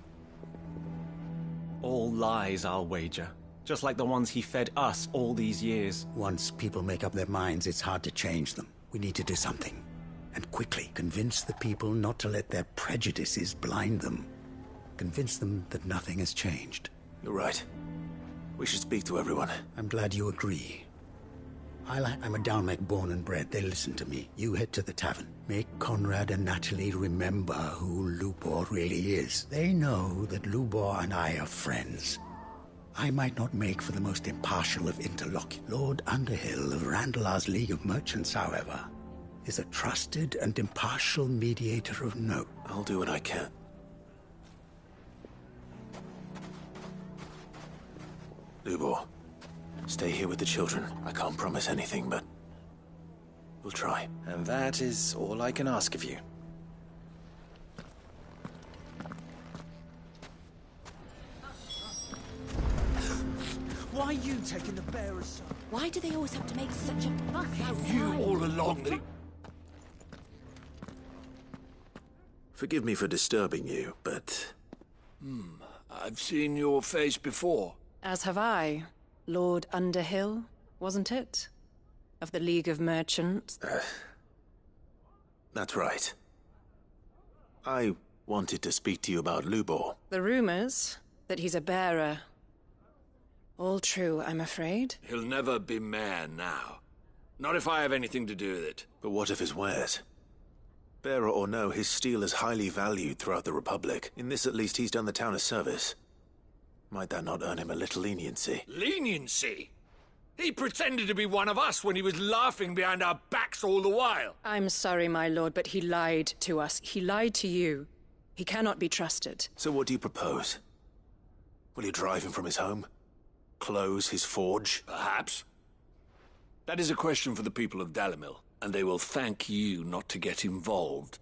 All lies, I'll wager. Just like the ones he fed us all these years. Once people make up their minds, it's hard to change them. We need to do something. And quickly convince the people not to let their prejudices blind them. Convince them that nothing has changed. You're right. We should speak to everyone. I'm glad you agree. I'm a Dalmec born and bred. They listen to me. You head to the tavern. Make Conrad and Natalie remember who Lubor really is. They know that Lubor and I are friends. I might not make for the most impartial of interlocutors. Lord Underhill of Randalar's League of Merchants, however, is a trusted and impartial mediator of note. I'll do what I can. Lubor, stay here with the children. I can't promise anything, but we'll try. And that is all I can ask of you. Why are you taking the bearer's side? Why do they always have to make such a fuss outside? You all along the... Forgive me for disturbing you, but... I've seen your face before. As have I. Lord Underhill, wasn't it? Of the League of Merchants. That's right. I wanted to speak to you about Lubor. The rumors that he's a bearer. All true, I'm afraid. He'll never be mayor now. Not if I have anything to do with it. But what of his wares? Bearer or no, his steel is highly valued throughout the Republic. In this, at least, he's done the town a service. Might that not earn him a little leniency? Leniency? He pretended to be one of us when he was laughing behind our backs all the while. I'm sorry, my lord, but he lied to us. He lied to you. He cannot be trusted. So what do you propose? Will you drive him from his home? Close his forge? Perhaps. That is a question for the people of Dalimil, and they will thank you not to get involved.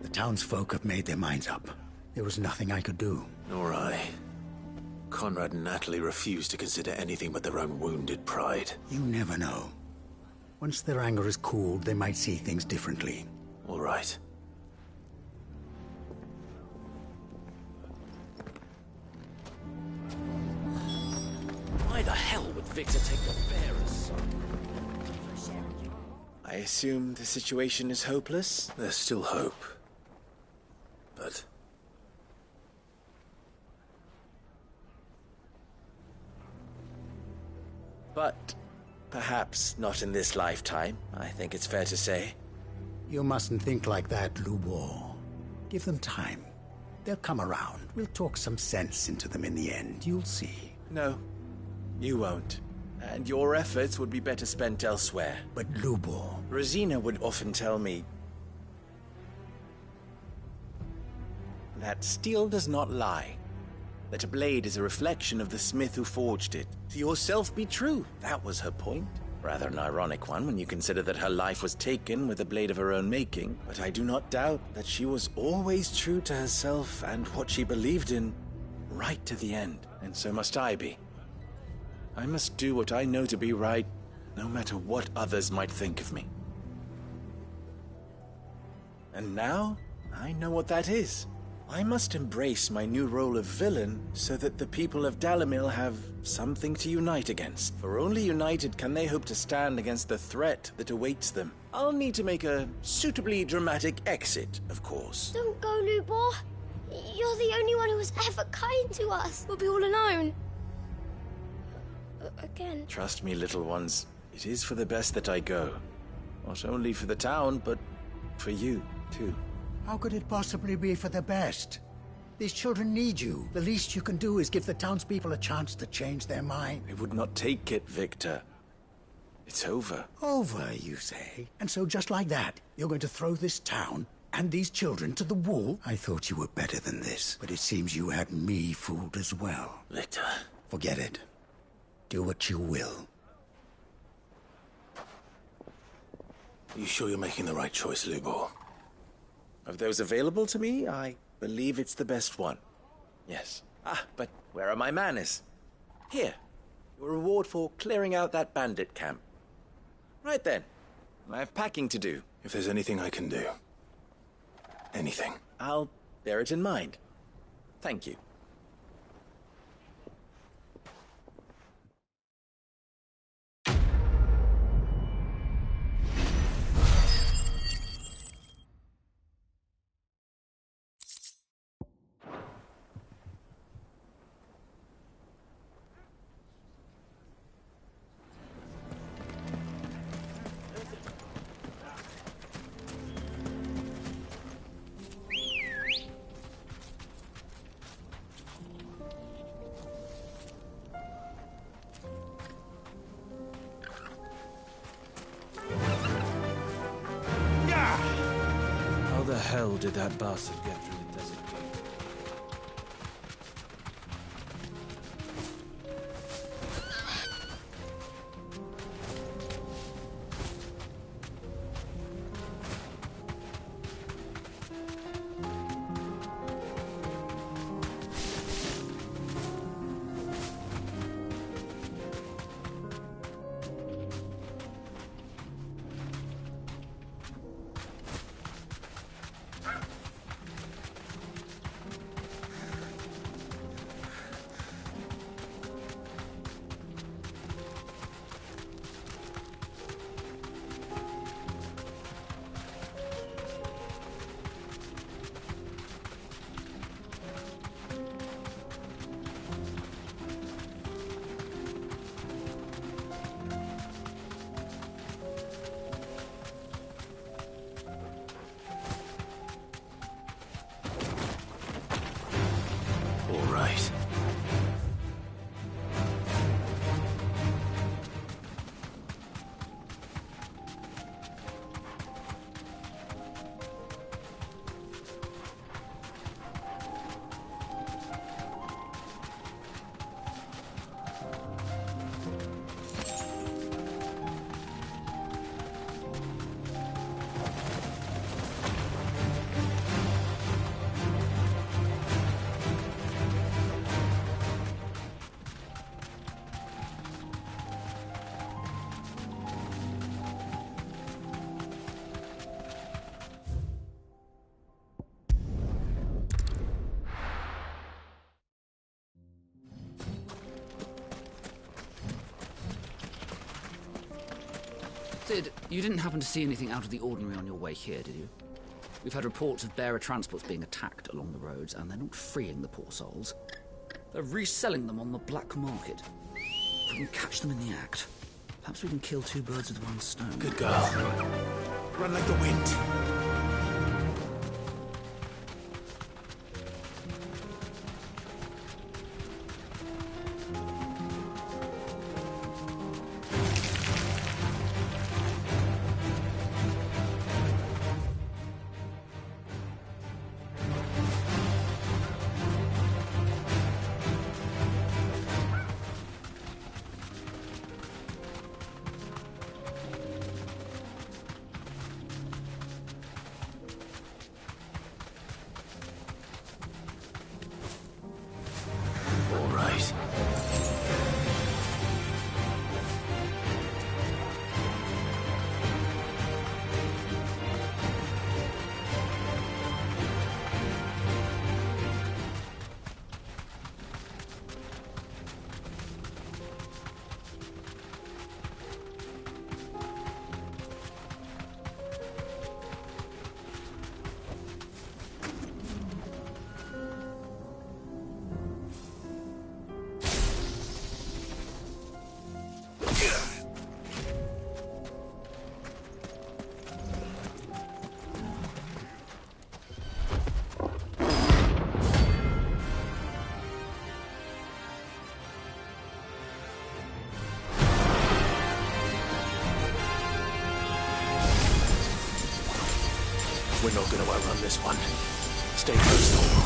The townsfolk have made their minds up. There was nothing I could do. Nor I. Conrad and Natalie refuse to consider anything but their own wounded pride. You never know. Once their anger is cooled, they might see things differently. All right. Why the hell would Victor take the bearer's side? I assume the situation is hopeless? There's still hope. But... perhaps not in this lifetime, I think it's fair to say. You mustn't think like that, Lubor. Give them time. They'll come around. We'll talk some sense into them in the end. You'll see. No, you won't. And your efforts would be better spent elsewhere. But Lubor... Rosina would often tell me that steel does not lie. That a blade is a reflection of the smith who forged it. To yourself be true. That was her point. Rather an ironic one when you consider that her life was taken with a blade of her own making. But I do not doubt that she was always true to herself and what she believed in, right to the end. And so must I be. I must do what I know to be right, no matter what others might think of me. And now, I know what that is. I must embrace my new role of villain so that the people of Dalimil have something to unite against. For only united can they hope to stand against the threat that awaits them. I'll need to make a suitably dramatic exit, of course. Don't go, Lubor. You're the only one who was ever kind to us. We'll be all alone. Again. Trust me, little ones. It is for the best that I go. Not only for the town, but for you, too. How could it possibly be for the best? These children need you. The least you can do is give the townspeople a chance to change their mind. They would not take it, Victor. It's over. Over, you say? And so just like that, you're going to throw this town and these children to the wall? I thought you were better than this, but it seems you had me fooled as well. Victor. Forget it. Do what you will. You sure you're making the right choice, Lubor? Of those available to me, I believe it's the best one. Yes. But where are my manners? Here. Your reward for clearing out that bandit camp. Right then. I have packing to do. If there's anything I can do. Anything. I'll bear it in mind. Thank you. How the hell did that bastard get through the desert gate? Sid, you didn't happen to see anything out of the ordinary on your way here, did you? We've had reports of bearer transports being attacked along the roads, and they're not freeing the poor souls. They're reselling them on the black market. If we can catch them in the act, perhaps we can kill two birds with one stone. Good girl. Run like the wind. not going to outrun this one. Stay close, Thor.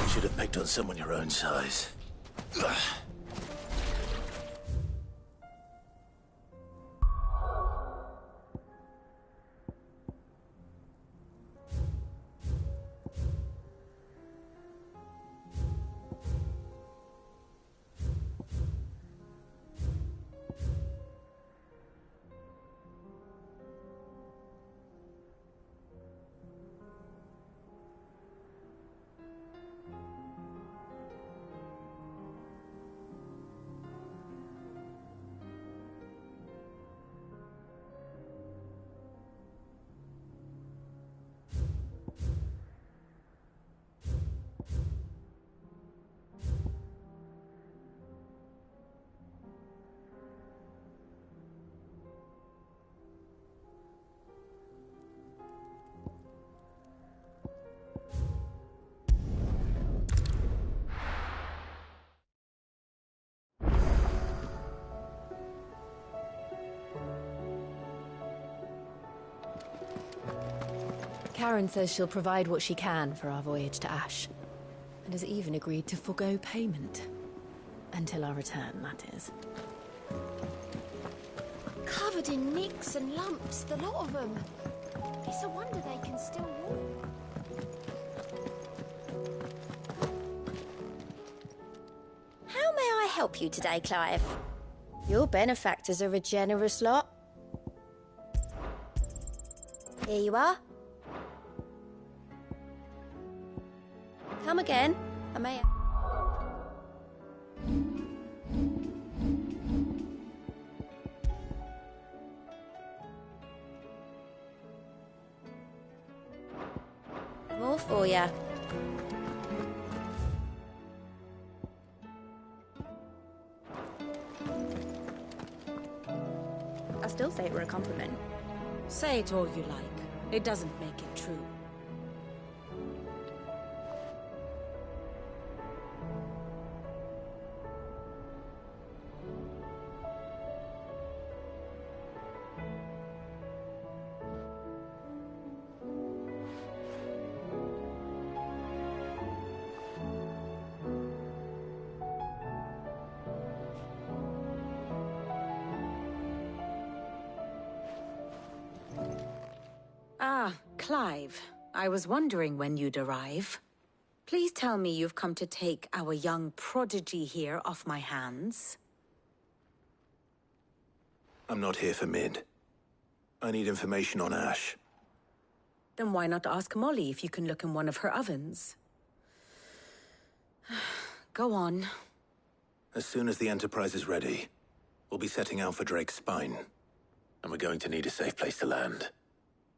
Should have picked on someone your own size. Karen says she'll provide what she can for our voyage to Ash, and has even agreed to forgo payment. Until our return, that is. Covered in nicks and lumps, the lot of them. It's a wonder they can still walk. How may I help you today, Clive? Your benefactors are a generous lot. Here you are. Come again. I may... More for ya. I still say it were a compliment. Say it all you like. It doesn't make it true. Ah, Clive. I was wondering when you'd arrive. Please tell me you've come to take our young prodigy here off my hands. I'm not here for Mid. I need information on Ash. Then why not ask Molly if you can look in one of her ovens? Go on. As soon as the Enterprise is ready, we'll be setting out for Drake's Spine. And we're going to need a safe place to land.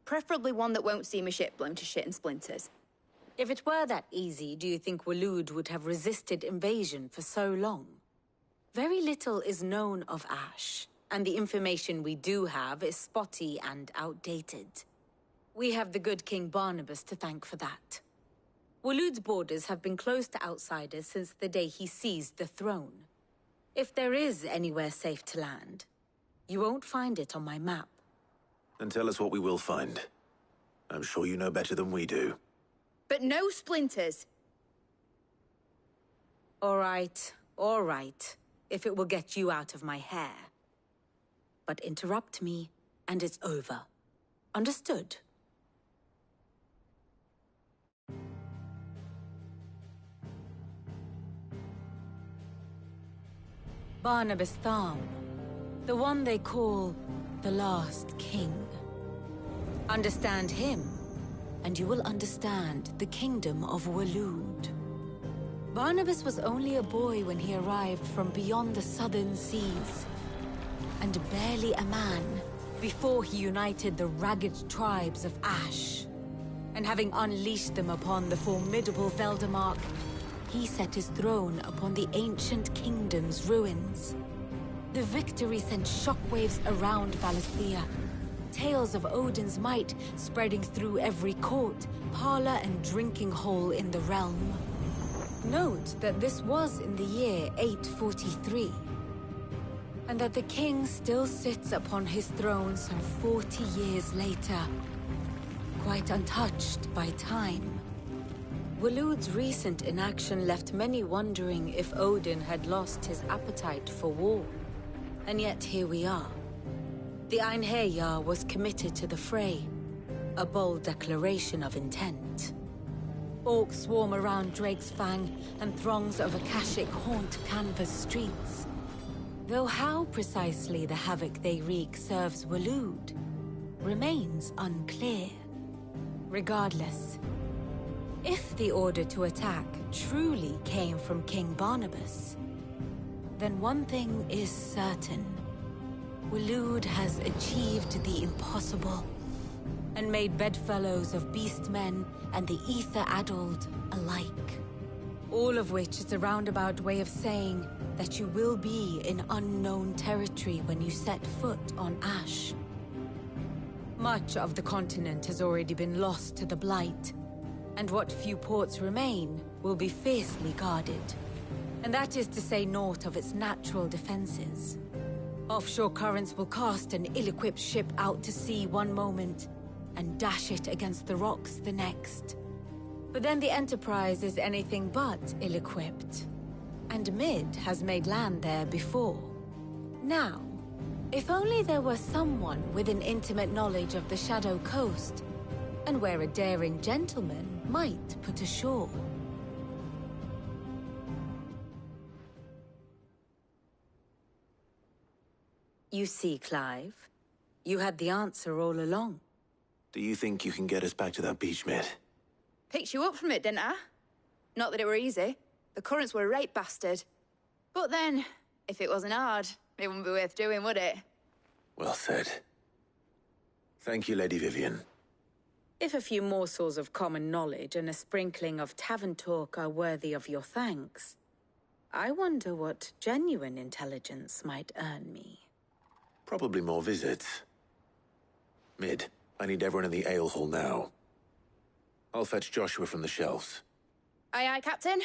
Preferably one that won't see my ship blown to shit and splinters. If it were that easy, do you think Waloed would have resisted invasion for so long? Very little is known of Ash, and the information we do have is spotty and outdated. We have the good King Barnabas to thank for that. Waloed's borders have been closed to outsiders since the day he seized the throne. If there is anywhere safe to land, you won't find it on my map. Then tell us what we will find. I'm sure you know better than we do. But no splinters! All right, if it will get you out of my hair. But interrupt me, and it's over. Understood? Barnabas Tharm, the one they call the Last King. Understand him, and you will understand the kingdom of Waloed. Barnabas was only a boy when he arrived from beyond the southern seas, and barely a man before he united the ragged tribes of Ash. And having unleashed them upon the formidable Veldamark, he set his throne upon the ancient kingdom's ruins. The victory sent shockwaves around Valisthea. Tales of Odin's might spreading through every court, parlor, and drinking hole in the realm. Note that this was in the year 843, and that the king still sits upon his throne some 40 years later, quite untouched by time. Waloed's recent inaction left many wondering if Odin had lost his appetite for war. And yet here we are. The Einherjar was committed to the fray, a bold declaration of intent. Orcs swarm around Drake's Fang, and throngs of Akashic haunt Canvas streets. Though how precisely the havoc they wreak serves Waloed remains unclear. Regardless, if the order to attack truly came from King Barnabas, then one thing is certain. Waloed has achieved the impossible, and made bedfellows of beastmen and the ether-addled alike. All of which is a roundabout way of saying that you will be in unknown territory when you set foot on Ash. Much of the continent has already been lost to the Blight, and what few ports remain will be fiercely guarded. And that is to say naught of its natural defenses. Offshore currents will cast an ill-equipped ship out to sea one moment, and dash it against the rocks the next. But then the Enterprise is anything but ill-equipped. And Mid has made land there before. Now, if only there were someone with an intimate knowledge of the Shadow Coast, and where a daring gentleman might put ashore. You see, Clive, you had the answer all along. Do you think you can get us back to that beach, Mid? Picked you up from it, didn't I? Not that it were easy. The currents were a right bastard. But then, if it wasn't hard, it wouldn't be worth doing, would it? Well said. Thank you, Lady Vivian. If a few morsels of common knowledge and a sprinkling of tavern talk are worthy of your thanks, I wonder what genuine intelligence might earn me. Probably more visits. Mid, I need everyone in the ale hall now. I'll fetch Joshua from the shelves. Aye, aye, Captain.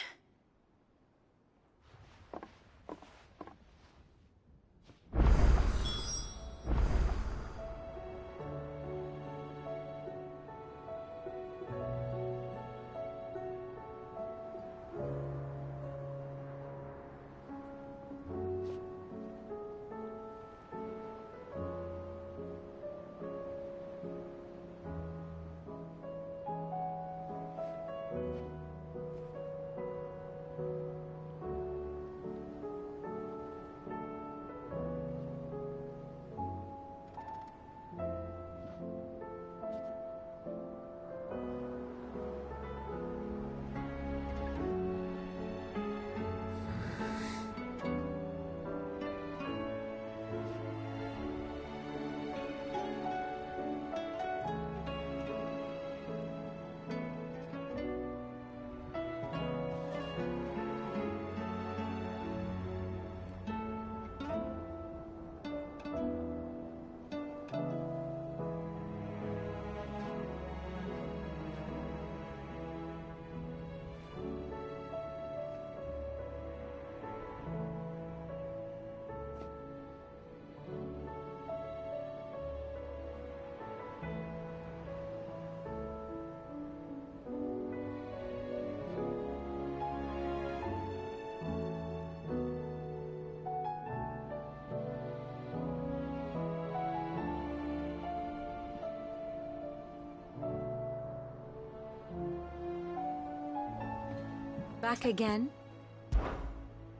Back again?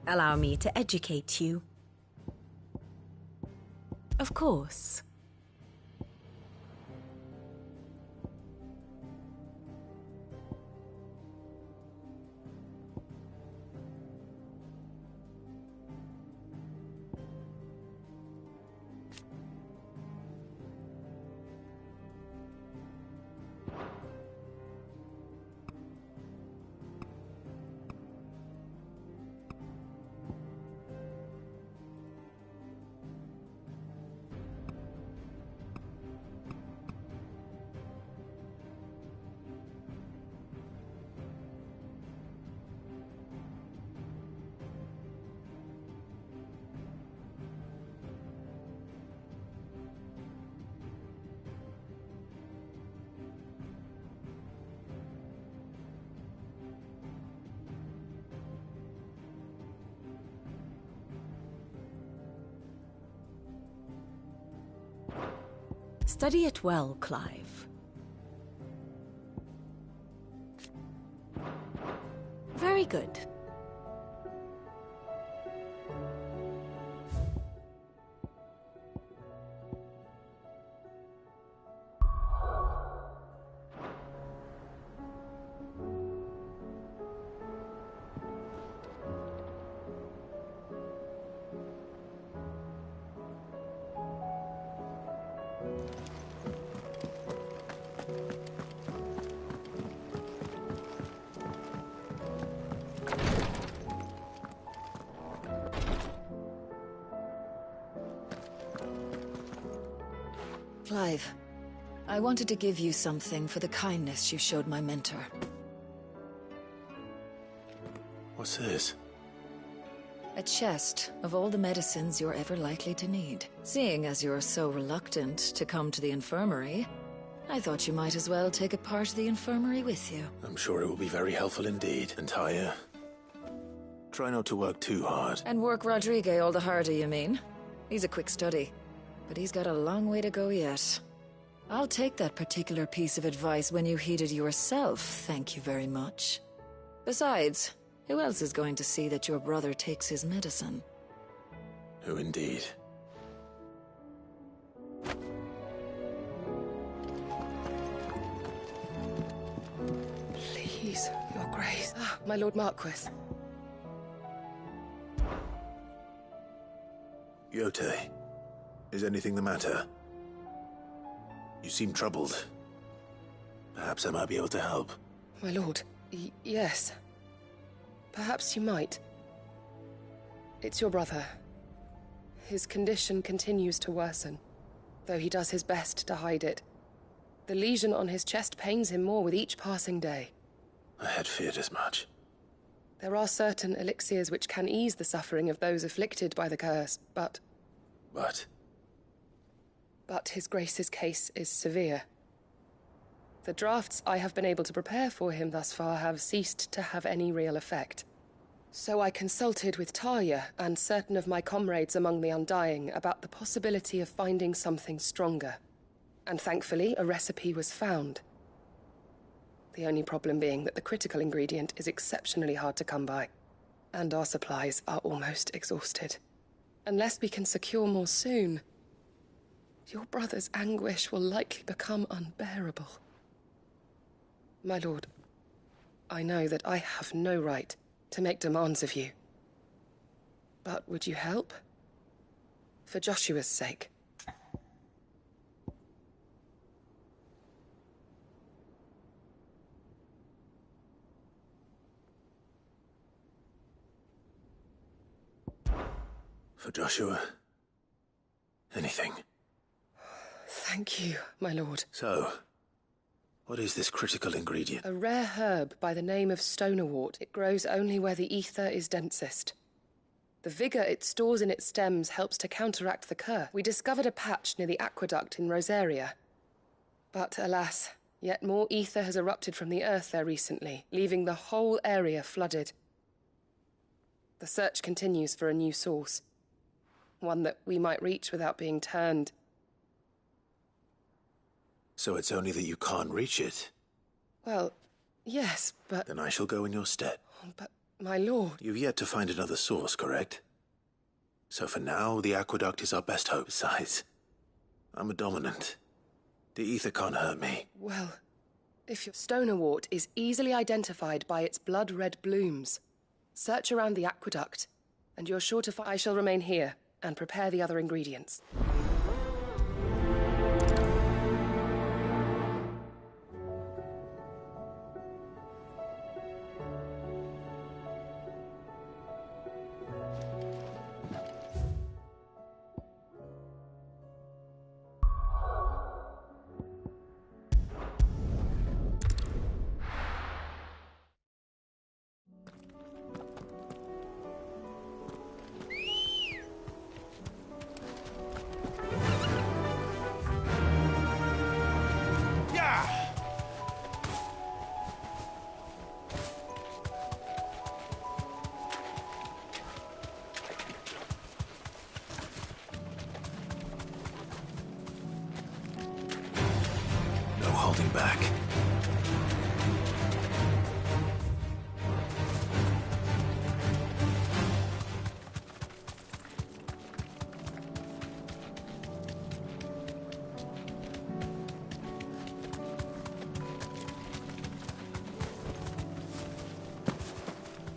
Allow me to educate you. Of course. Study it well, Clive. Very good. Clive, I wanted to give you something for the kindness you showed my mentor. What's this? A chest of all the medicines you're ever likely to need. Seeing as you're so reluctant to come to the infirmary, I thought you might as well take a part of the infirmary with you. I'm sure it will be very helpful indeed. And Taya, try not to work too hard. And work Rodrigue all the harder, you mean? He's a quick study, but he's got a long way to go yet. I'll take that particular piece of advice when you heed it yourself, thank you very much. Besides, who else is going to see that your brother takes his medicine? Who indeed? Please, Your Grace. Ah, my Lord Marquis. Yote, is anything the matter? You seem troubled. Perhaps I might be able to help. My lord, yes. Perhaps you might. It's your brother. His condition continues to worsen, though he does his best to hide it. The lesion on his chest pains him more with each passing day. I had feared as much. There are certain elixirs which can ease the suffering of those afflicted by the curse, but... But His Grace's case is severe. The drafts I have been able to prepare for him thus far have ceased to have any real effect. So I consulted with Talia and certain of my comrades among the Undying about the possibility of finding something stronger. And thankfully, a recipe was found. The only problem being that the critical ingredient is exceptionally hard to come by, and our supplies are almost exhausted. Unless we can secure more soon, your brother's anguish will likely become unbearable. My lord, I know that I have no right to make demands of you. But would you help? For Joshua's sake. For Joshua, anything. Thank you, my lord. So, what is this critical ingredient? A rare herb by the name of stonerwort. It grows only where the ether is densest. The vigor it stores in its stems helps to counteract the curse. We discovered a patch near the aqueduct in Rosaria. But alas, yet more ether has erupted from the earth there recently, leaving the whole area flooded. The search continues for a new source. One that we might reach without being turned. So it's only that you can't reach it? Well, yes, but... Then I shall go in your stead. But, my lord... You've yet to find another source, correct? So for now, the aqueduct is our best hope. Besides, I'm a dominant. The ether can't hurt me. Well, if your stonerwort is easily identified by its blood-red blooms, search around the aqueduct, and you're sure to find... I shall remain here and prepare the other ingredients. Holding back.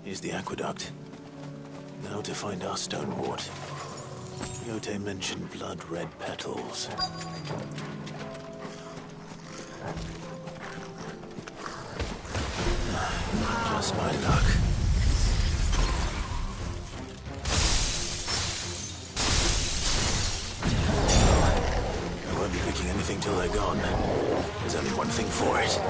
Here's the aqueduct. Now to find our stonewort. Yote mentioned blood-red petals. Just my luck. I won't be picking anything till they're gone. There's only one thing for it.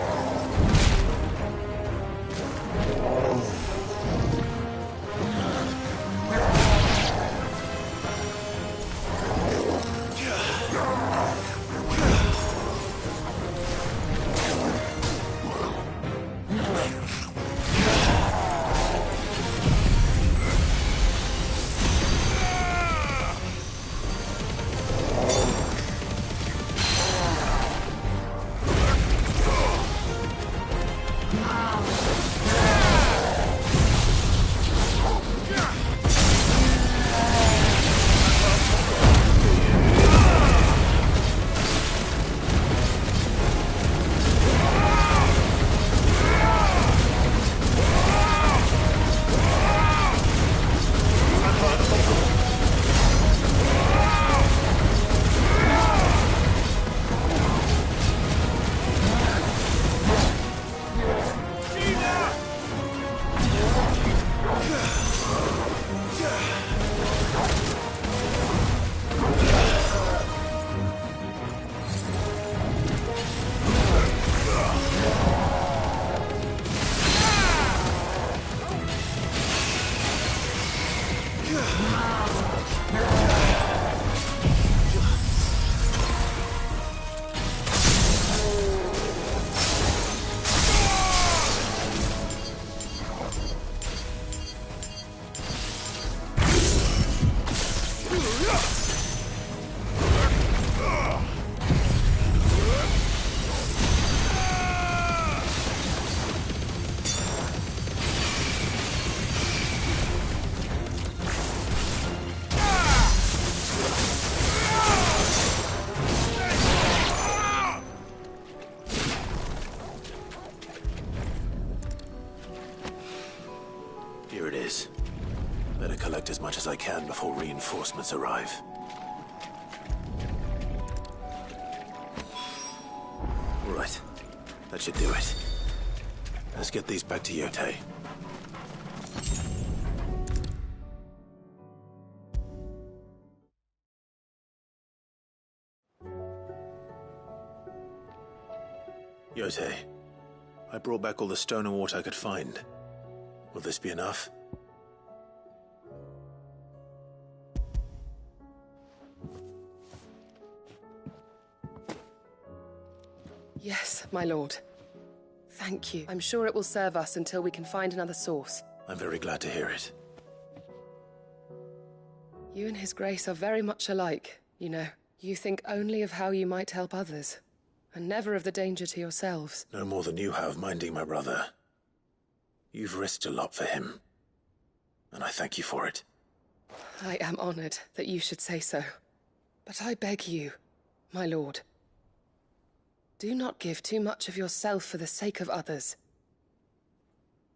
Here it is. Better collect as much as I can before reinforcements arrive. Right. That should do it. Let's get these back to Yotei. Yotei, I brought back all the stone and water I could find. Will this be enough? Yes, my lord. Thank you. I'm sure it will serve us until we can find another source. I'm very glad to hear it. You and His Grace are very much alike, you know. You think only of how you might help others, and never of the danger to yourselves. No more than you have minding my brother. You've risked a lot for him, and I thank you for it. I am honored that you should say so. But I beg you, my lord, do not give too much of yourself for the sake of others.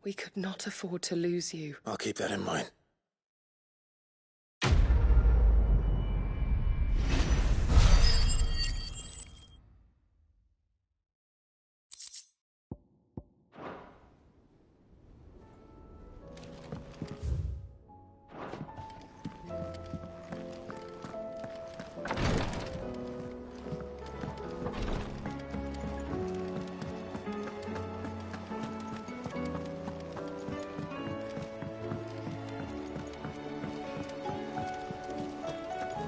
We could not afford to lose you. I'll keep that in mind.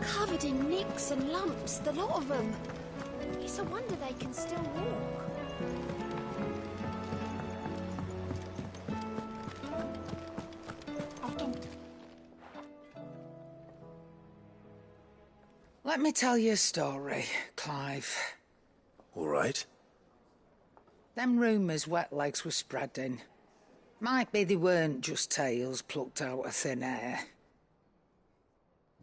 Covered in nicks and lumps, the lot of them. It's a wonder they can still walk. Let me tell you a story, Clive. All right. Them rumours Wetlegs were spreading. Might be they weren't just tales plucked out of thin air.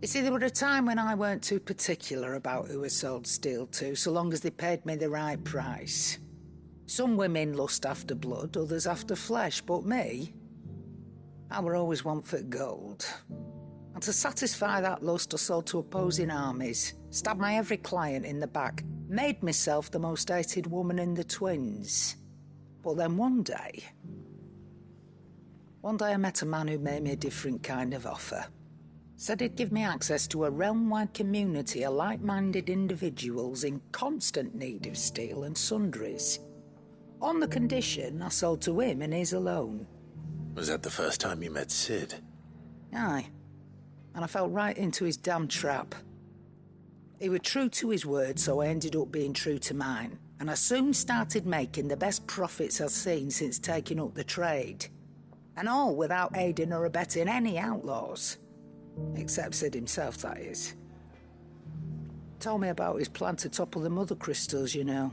You see, there were a time when I weren't too particular about who I sold steel to, so long as they paid me the right price. Some women lust after blood, others after flesh, but me, I were always one for gold. And to satisfy that lust, I sold to opposing armies, stabbed my every client in the back, made myself the most hated woman in the twins. But then one day I met a man who made me a different kind of offer. Said he'd give me access to a realm-wide community of like-minded individuals in constant need of steel and sundries. On the condition I sold to him and his alone. Was that the first time you met Sid? Aye. And I fell right into his damn trap. He was true to his word, so I ended up being true to mine. And I soon started making the best profits I've seen since taking up the trade. And all without aiding or abetting any outlaws. Except Sid himself, that is. Told me about his plan to topple the mother crystals, you know.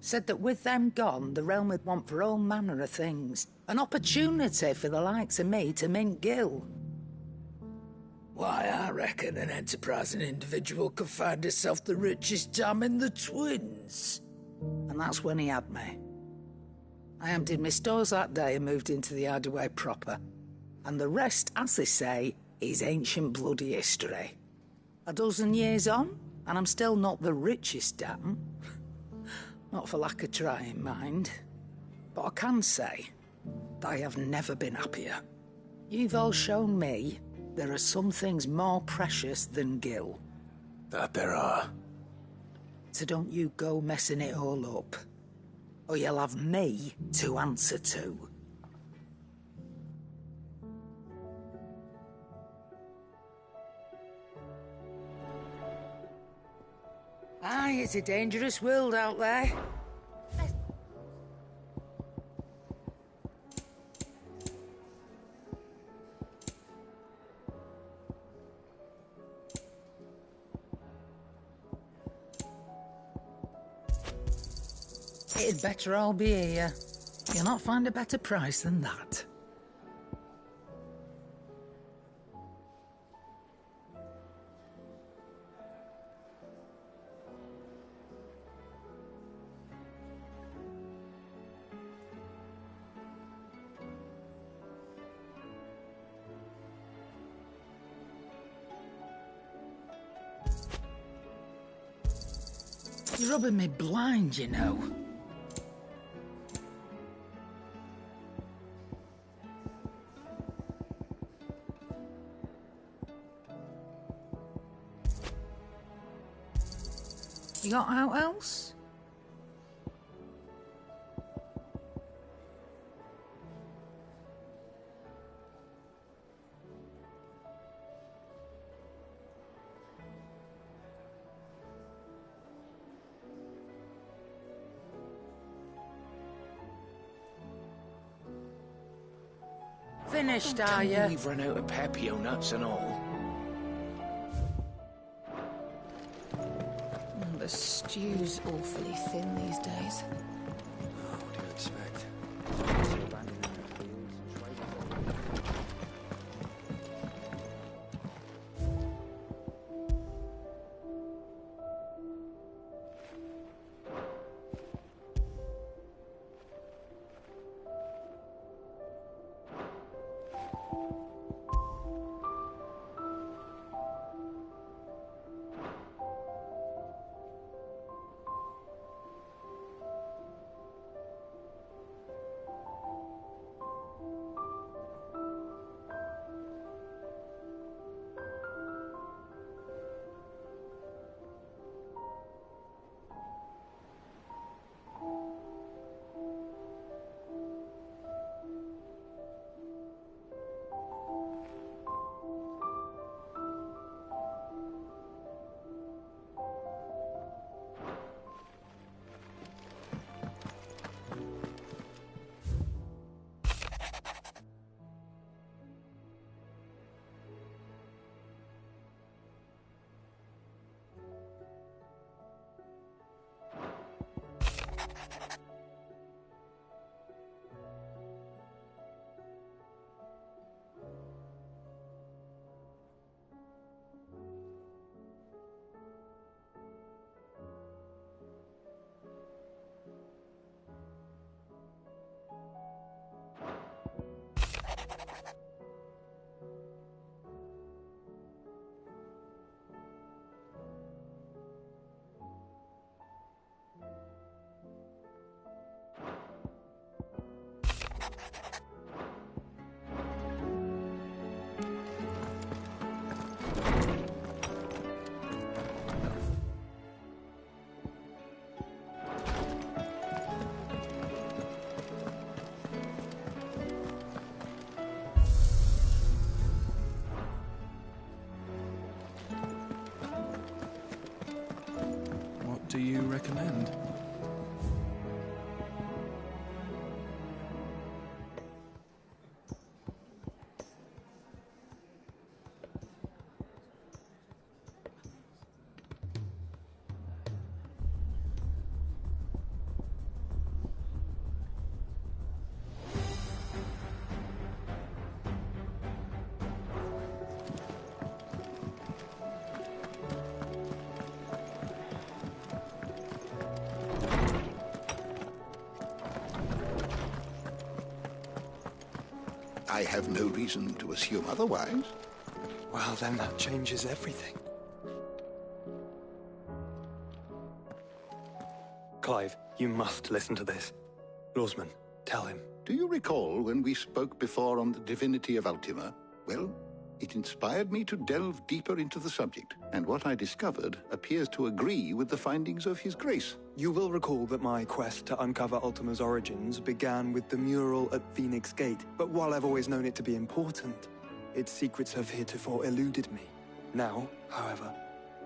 Said that with them gone, the realm would want for all manner of things. An opportunity for the likes of me to mint gil. Why, I reckon an enterprising individual could find himself the richest dam in the twins. And that's when he had me. I emptied my stores that day and moved into the Hideaway proper. And the rest, as they say, is ancient bloody history. A dozen years on, and I'm still not the richest dam. Not for lack of trying, mind. But I can say that I have never been happier. You've all shown me there are some things more precious than gil. That there are. So don't you go messing it all up, or you'll have me to answer to. Aye, it's a dangerous world out there. It'd better all be here. You'll not find a better price than that. You're rubbing me blind, you know. You got out else? Finished, are you? We've run out of Pepio nuts and all. The stew's awfully thin these days. What do you expect? What do you recommend? I have no reason to assume otherwise. Well, then that changes everything. Clive, you must listen to this. Lawsman, tell him. Do you recall when we spoke before on the divinity of Ultima? Well, it inspired me to delve deeper into the subject, and what I discovered appears to agree with the findings of His Grace. You will recall that my quest to uncover Ultima's origins began with the mural at Phoenix Gate, but while I've always known it to be important, its secrets have heretofore eluded me. Now, however,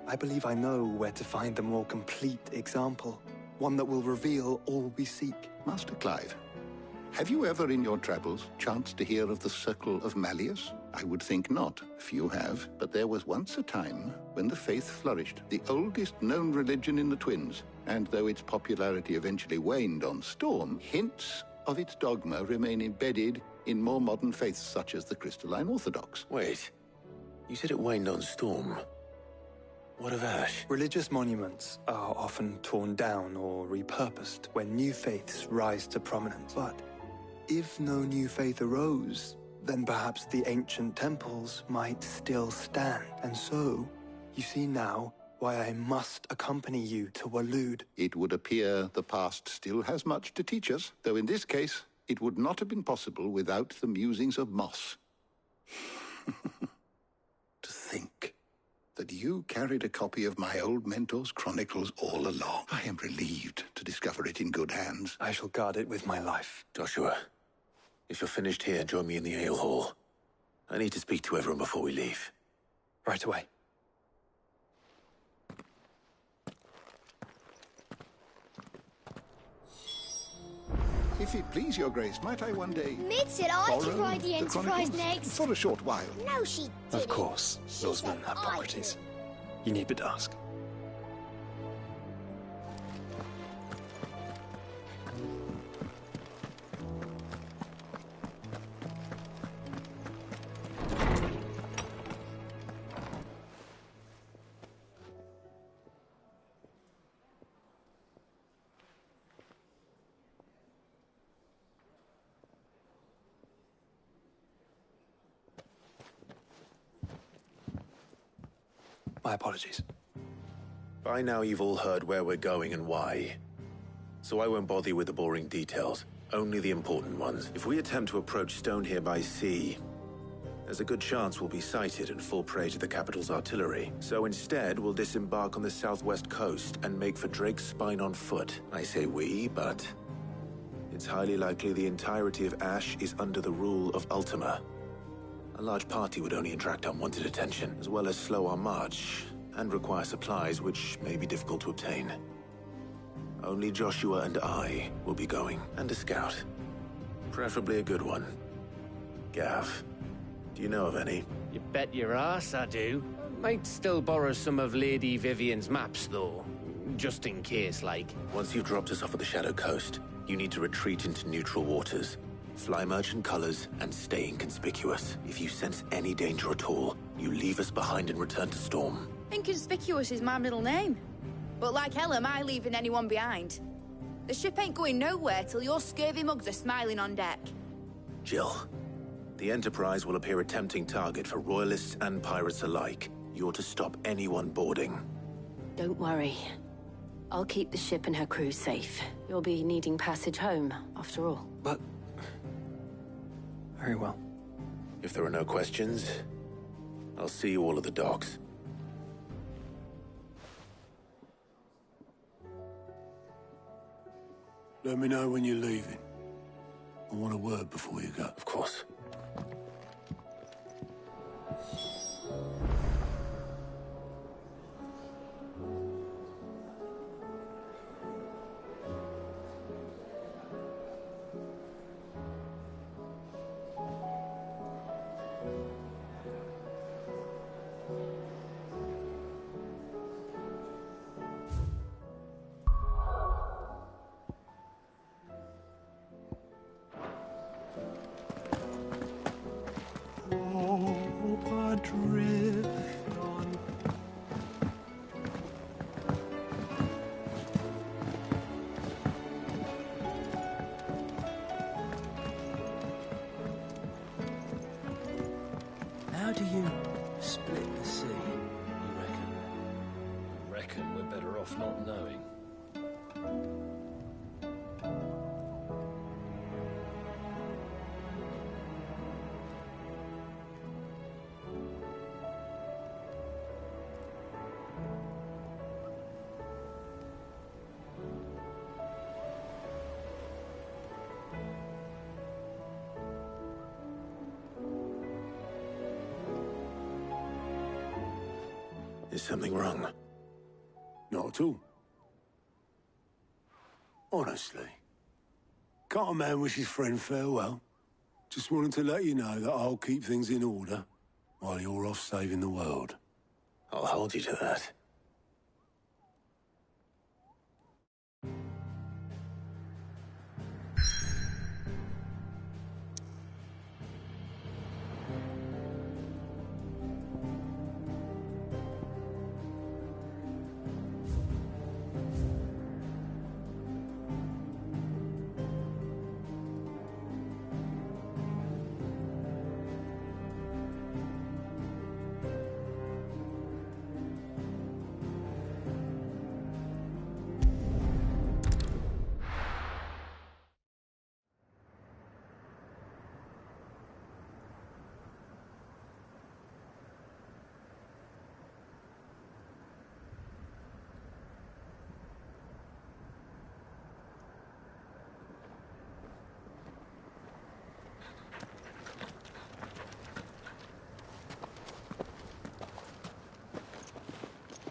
I believe I know where to find the more complete example. One that will reveal all we seek. Master Clive, have you ever in your travels chanced to hear of the Circle of Malleus? I would think not. Few have. But there was once a time when the faith flourished, the oldest known religion in the Twins. And though its popularity eventually waned on Storm, hints of its dogma remain embedded in more modern faiths such as the Crystalline Orthodox. Wait, you said it waned on Storm. What of Ash? Religious monuments are often torn down or repurposed when new faiths rise to prominence. But if no new faith arose, then perhaps the ancient temples might still stand. And so, you see now why I must accompany you to Waloed. It would appear the past still has much to teach us, though in this case, it would not have been possible without the musings of Moss. To think that you carried a copy of my old mentor's chronicles all along. I am relieved to discover it in good hands. I shall guard it with my life. Joshua, if you're finished here, join me in the ale hall. I need to speak to everyone before we leave. Right away. If it please your grace, might I one day... Mid said I could borrow ride the Enterprise Chronicles? next. For a short while. No, she didn't. Of course, She those said men I Hippocrates. You need but ask. My apologies. By now you've all heard where we're going and why. So I won't bother you with the boring details, only the important ones. If we attempt to approach Stone here by sea, there's a good chance we'll be sighted and fall prey to the capital's artillery. So instead, we'll disembark on the southwest coast and make for Drake's Spine on foot. I say we, but it's highly likely the entirety of Ash is under the rule of Ultima. A large party would only attract unwanted attention, as well as slow our march, and require supplies which may be difficult to obtain. Only Joshua and I will be going, and a scout. Preferably a good one. Gav, do you know of any? You bet your ass I do. Might still borrow some of Lady Vivian's maps, though. Just in case, like. Once you've dropped us off of the Shadow Coast, you need to retreat into neutral waters. Fly merchant colors and stay inconspicuous. If you sense any danger at all, you leave us behind and return to Storm. Inconspicuous is my middle name. But like hell am I leaving anyone behind. The ship ain't going nowhere till your scurvy mugs are smiling on deck. Jill, the Enterprise will appear a tempting target for royalists and pirates alike. You're to stop anyone boarding. Don't worry. I'll keep the ship and her crew safe. You'll be needing passage home, after all. But... very well. If there are no questions, I'll see you all at the docks. Let me know when you're leaving. I want a word before you go. Of course. How do you split the sea, you reckon? I reckon we're better off not knowing. Is something wrong? Not at all. Honestly. Can't a man wish his friend farewell? Just wanted to let you know that I'll keep things in order while you're off saving the world. I'll hold you to that.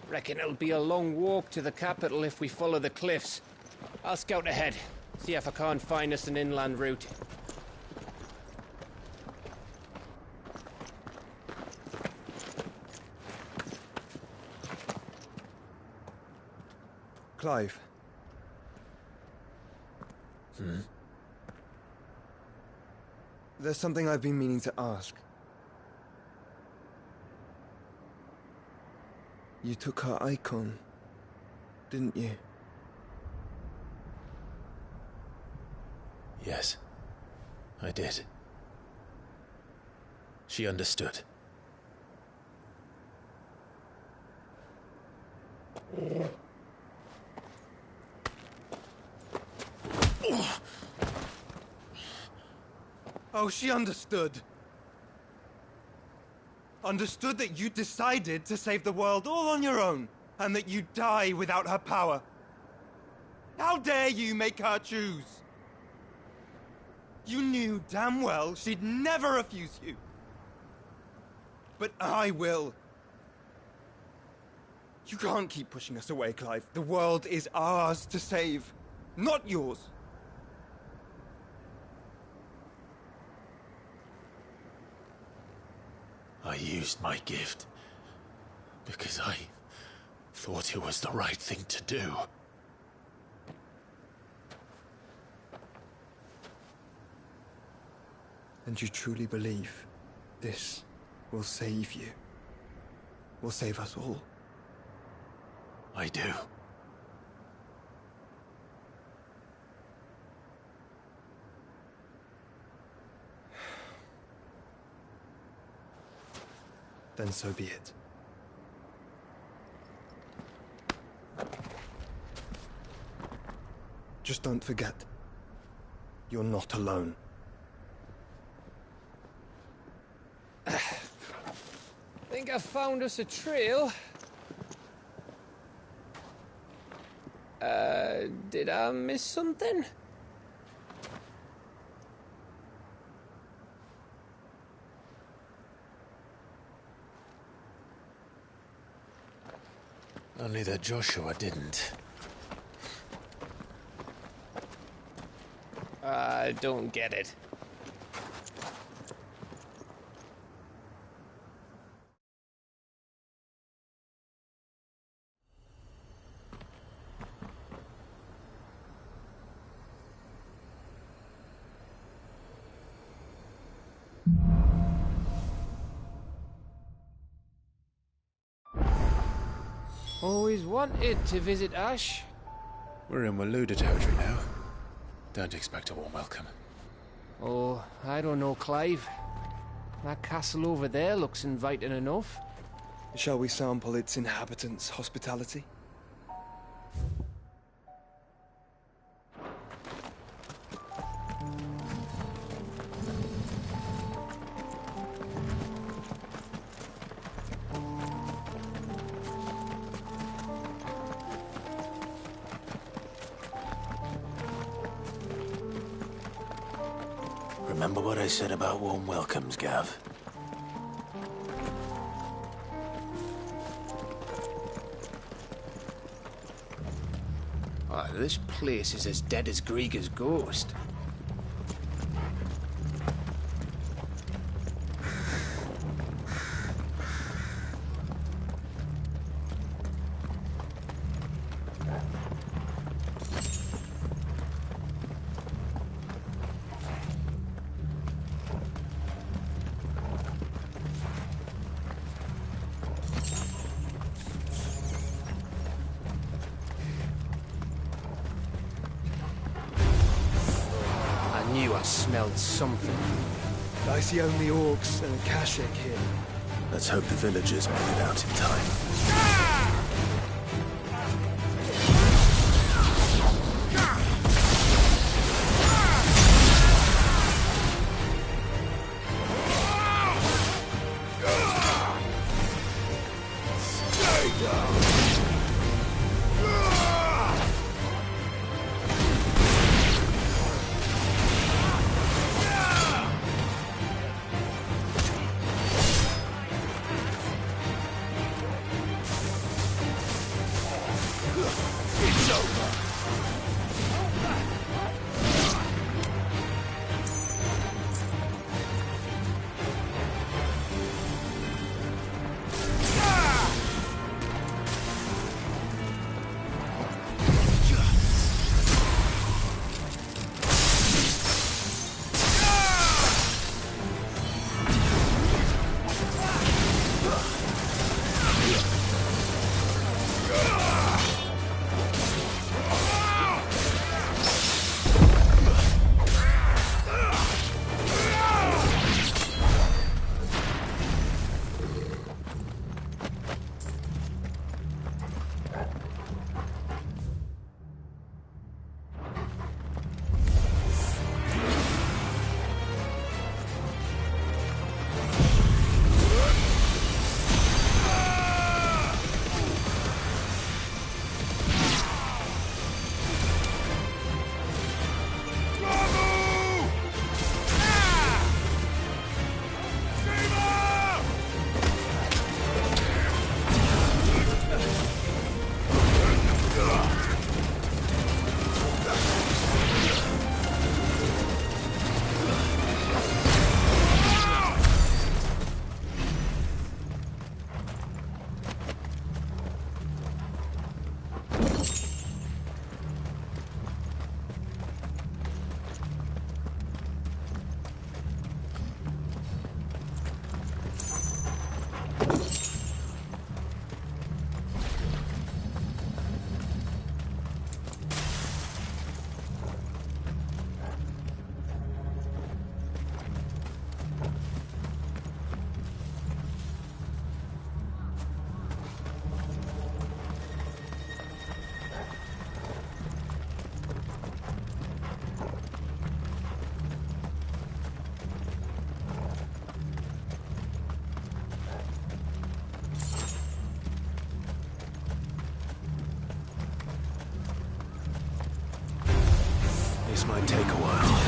Reckon it'll be a long walk to the capital if we follow the cliffs. I'll scout ahead, see if I can't find us an inland route. Clive. There's something I've been meaning to ask. You took her icon, didn't you? Yes, I did. She understood. Oh, she understood. Understood that you decided to save the world all on your own, and that you'd die without her power. How dare you make her choose? You knew damn well she'd never refuse you. But I will. You can't keep pushing us away, Clive. The world is ours to save, not yours. I used my gift because I thought it was the right thing to do. And you truly believe this will save you? Will save us all? I do. Then so be it. Just don't forget, you're not alone. Think I found us a trail. Did I miss something? Only that Joshua didn't. I don't get it. Always wanted to visit Ash. We're in Waluda territory now. Don't expect a warm welcome. Oh, I don't know, Clive. That castle over there looks inviting enough. Shall we sample its inhabitants' hospitality? Remember what I said about warm welcomes, Gav? Oh, this place is as dead as Grieger's ghost. I knew I smelled something. I see only orcs and a Kashik here. Let's hope the villagers made it out in time. This might take a while.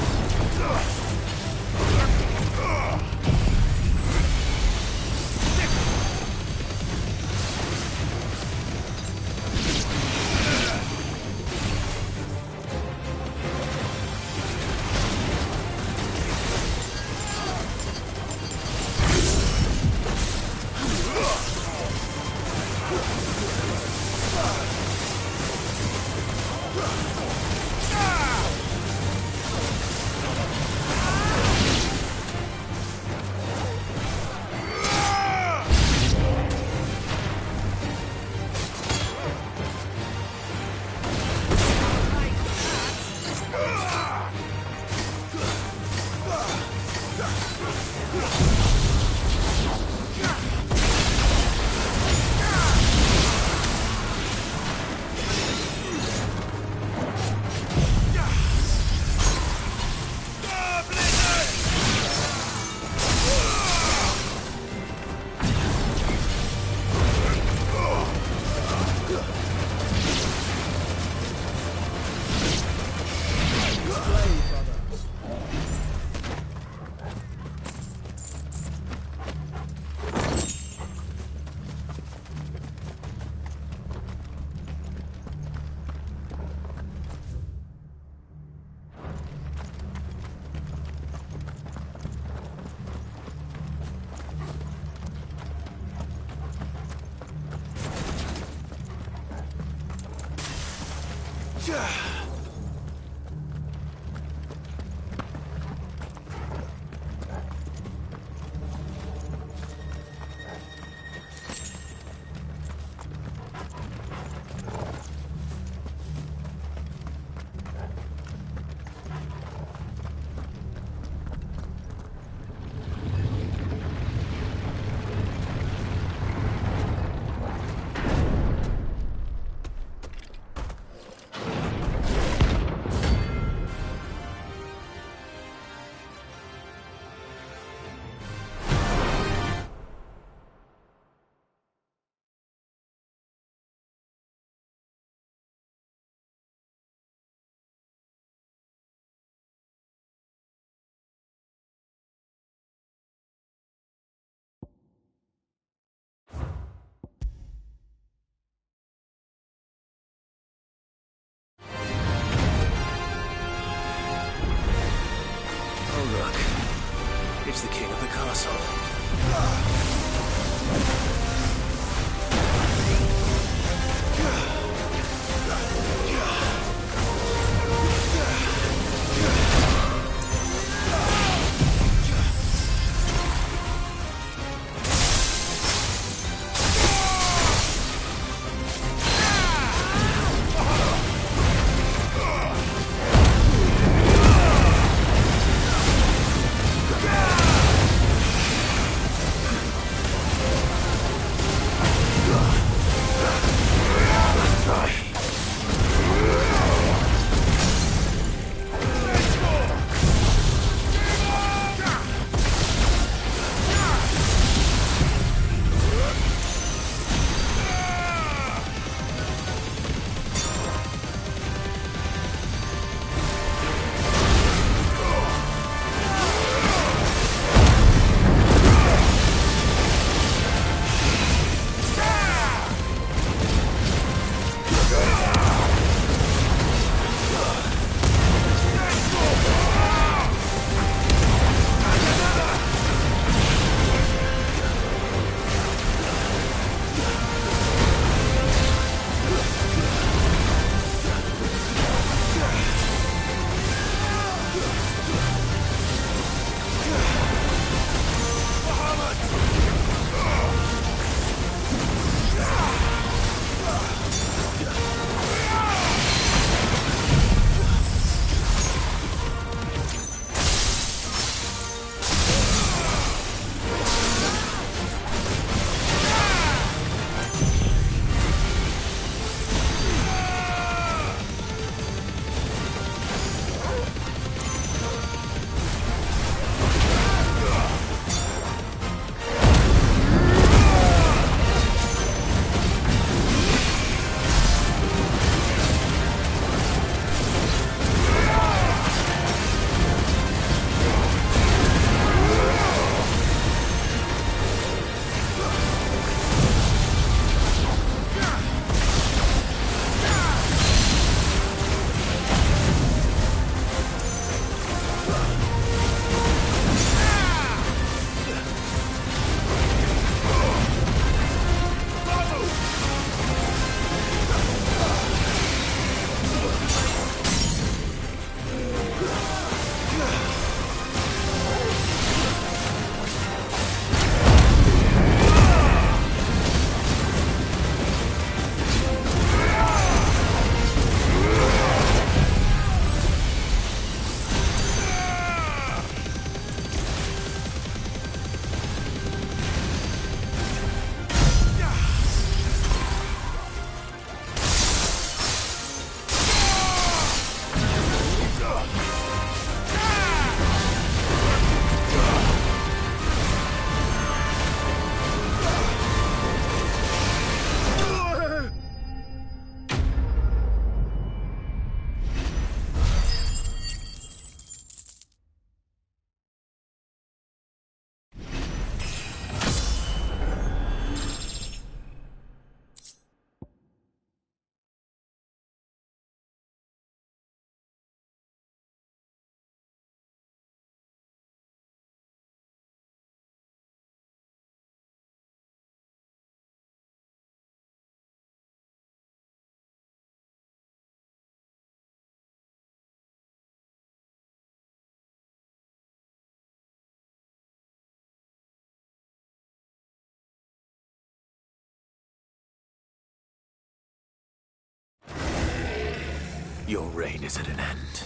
Your reign is at an end.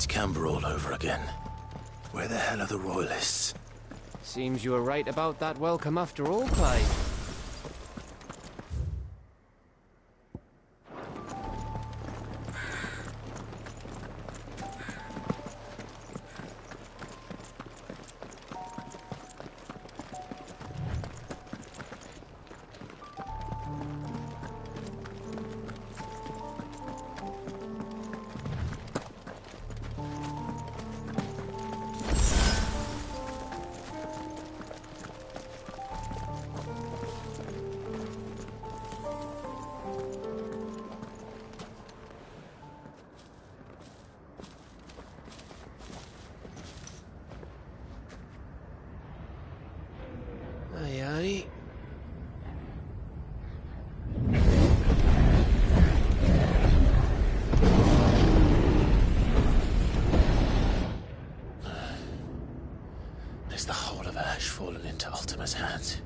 Camber all over again. Where the hell are the Royalists? Seems you were right about that welcome after all, Clive. Aye, aye. Is the whole of Ash fallen into Ultima's hands?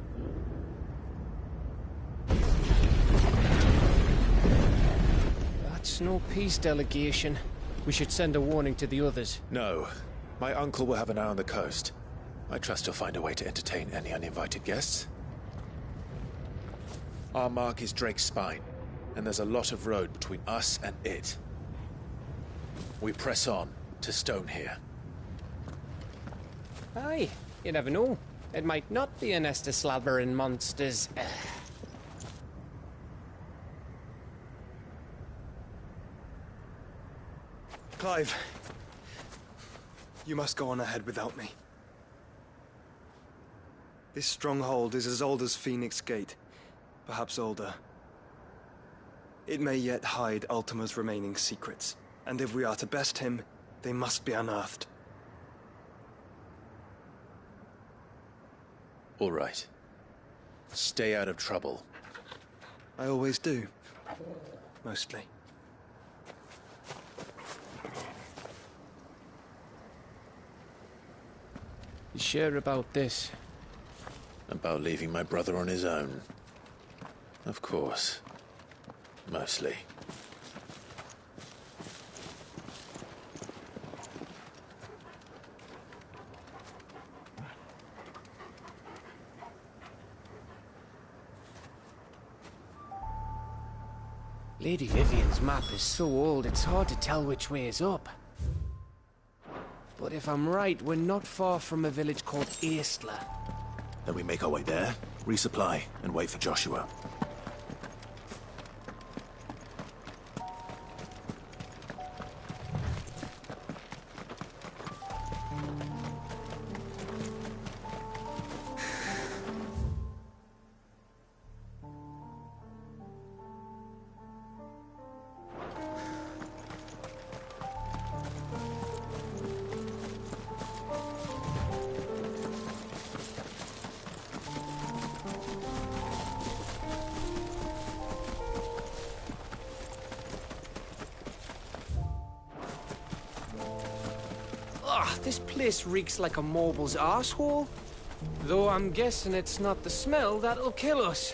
That's no peace delegation. We should send a warning to the others. No. My uncle will have an eye on the coast. I trust he'll find a way to entertain any uninvited guests. Our mark is Drake's Spine, and there's a lot of road between us and it. We press on to Stone here. Aye, you never know. It might not be a nest of slabbering monsters. Clive, you must go on ahead without me. This stronghold is as old as Phoenix Gate, perhaps older. It may yet hide Ultima's remaining secrets, and if we are to best him, they must be unearthed. All right. Stay out of trouble. I always do. Mostly. You sure about this? About leaving my brother on his own? Of course. Mostly. Lady Vivian's map is so old it's hard to tell which way is up. But if I'm right, we're not far from a village called Aistla. Then we make our way there, resupply, and wait for Joshua. This place reeks like a mobile's arsehole. Though I'm guessing it's not the smell that'll kill us.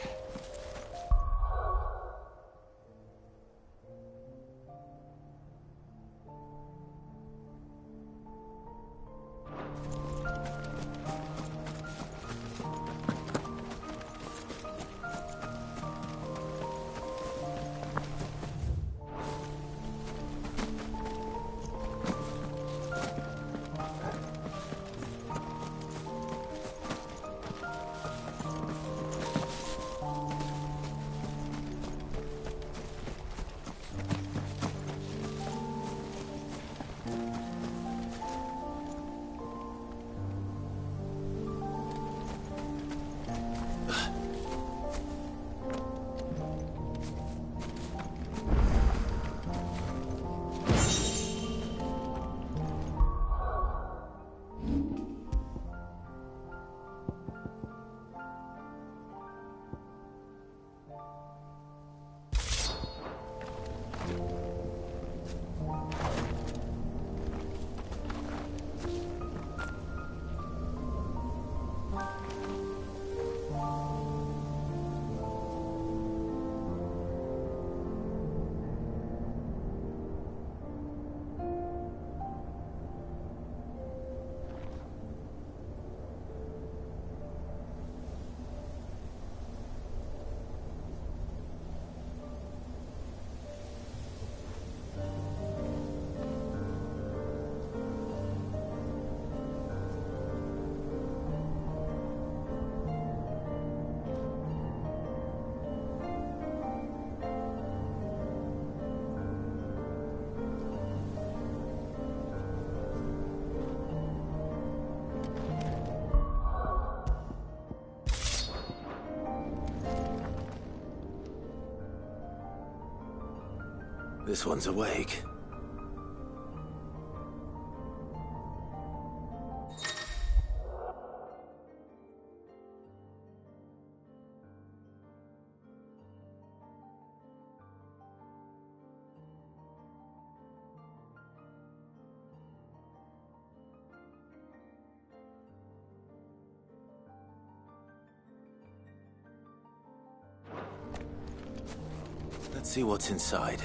This one's awake. Let's see what's inside.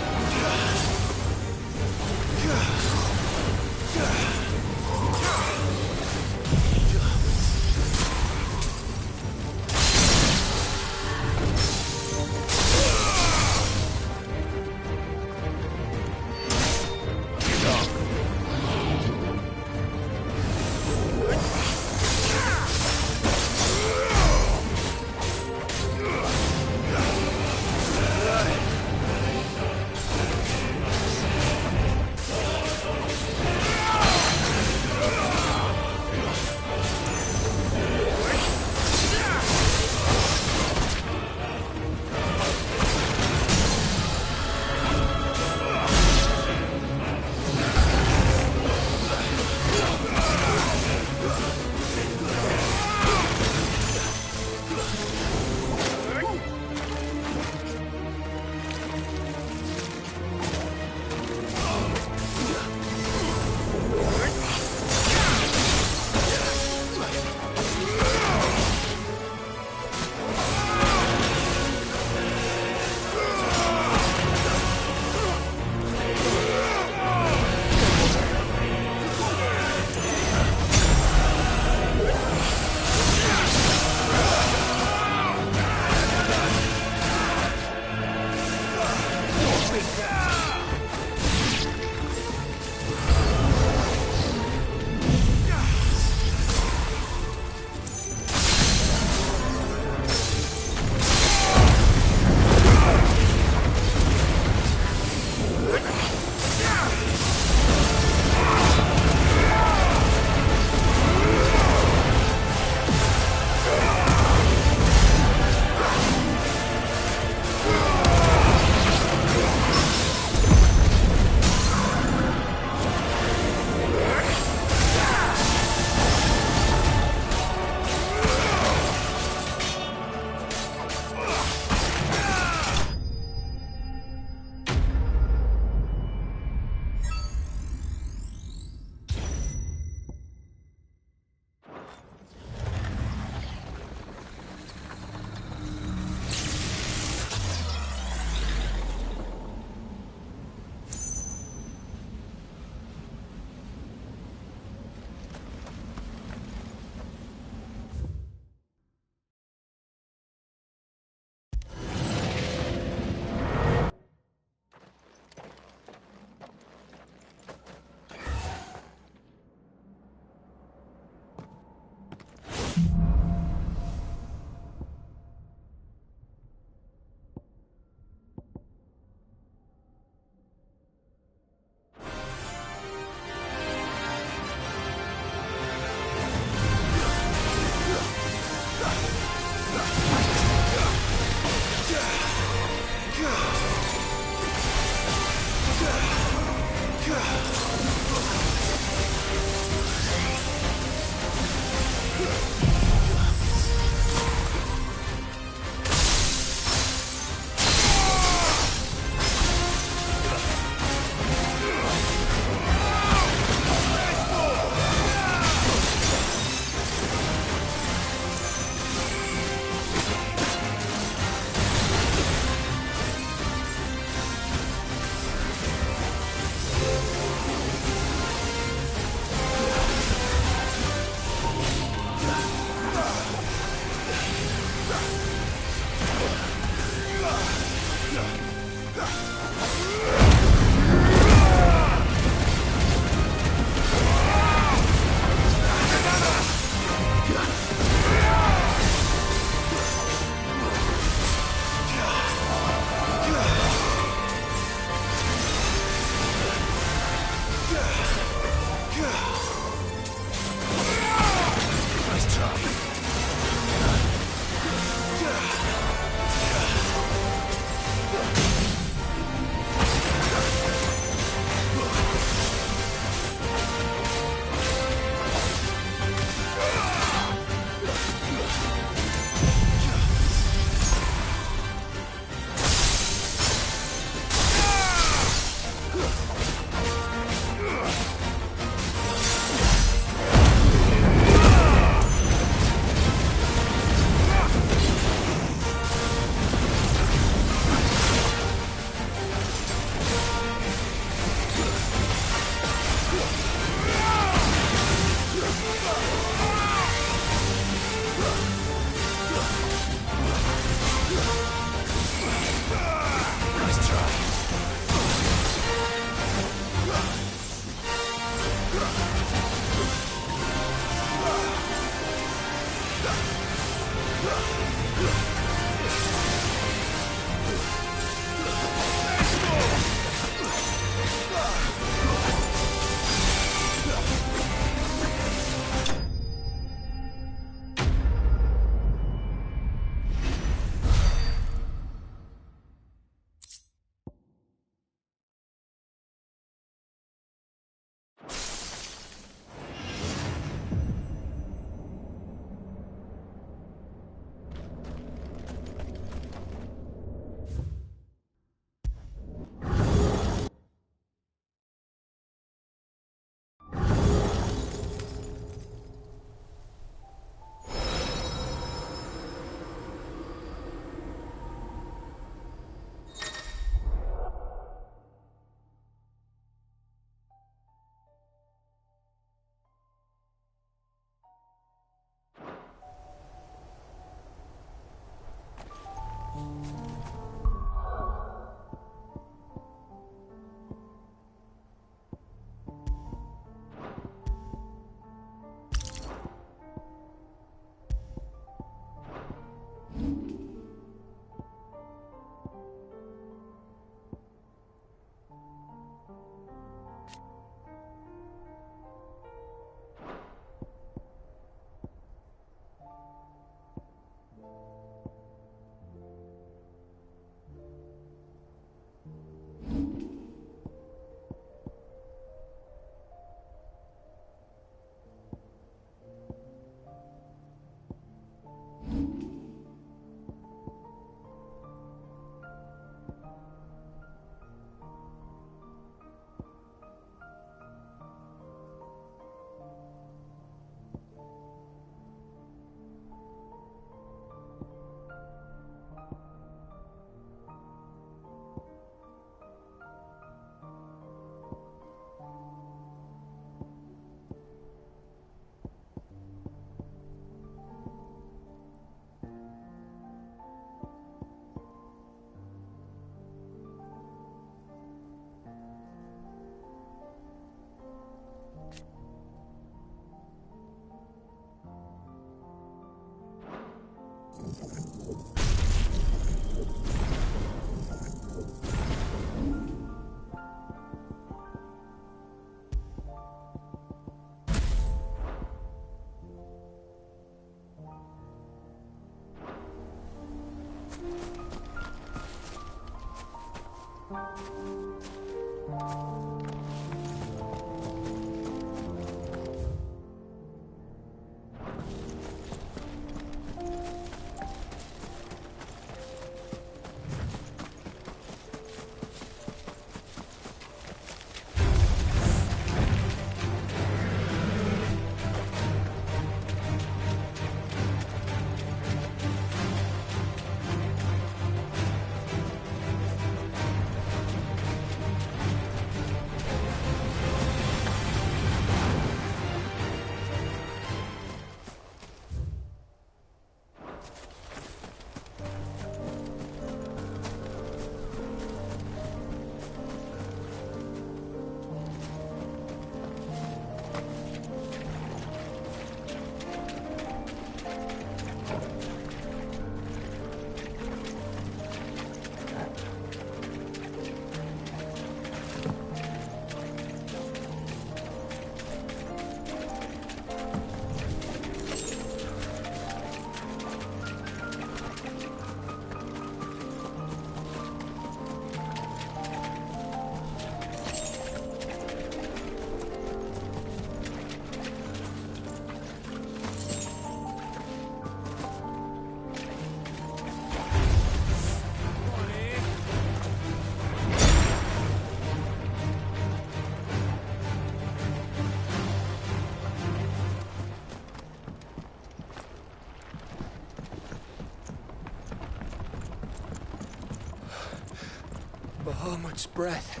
so much breath.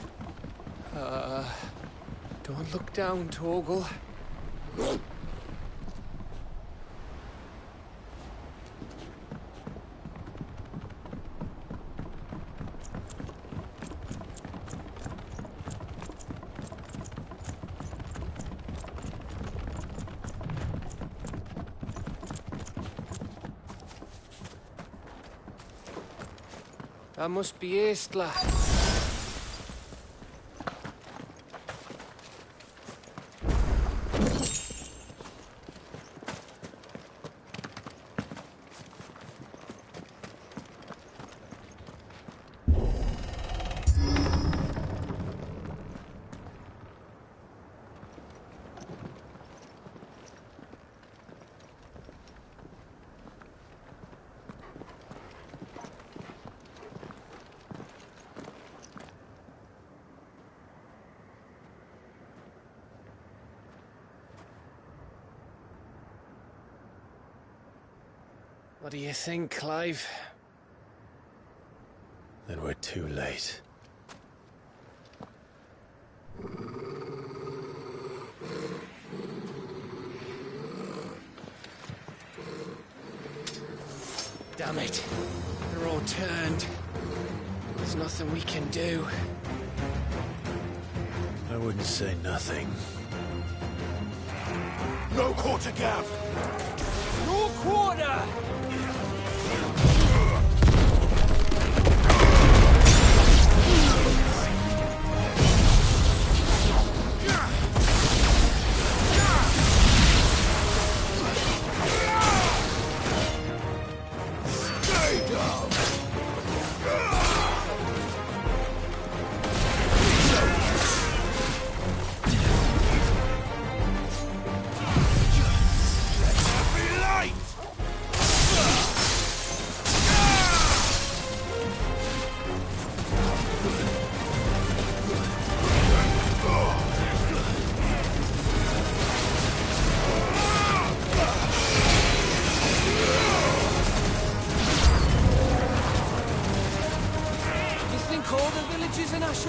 Don't look down, Torgal. That must be Aistla. What do you think, Clive? Then we're too late. Damn it. They're all turned. There's nothing we can do. I wouldn't say nothing. No quarter, Gav! No quarter!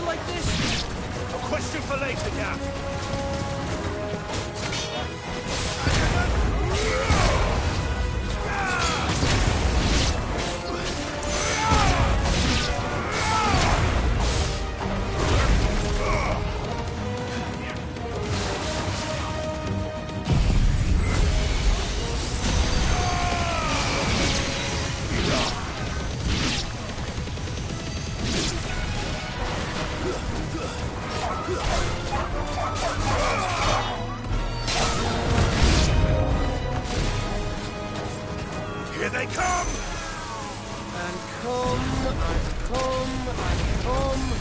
Like this? A question for later, Gav. Here they come! And come, and come, and come.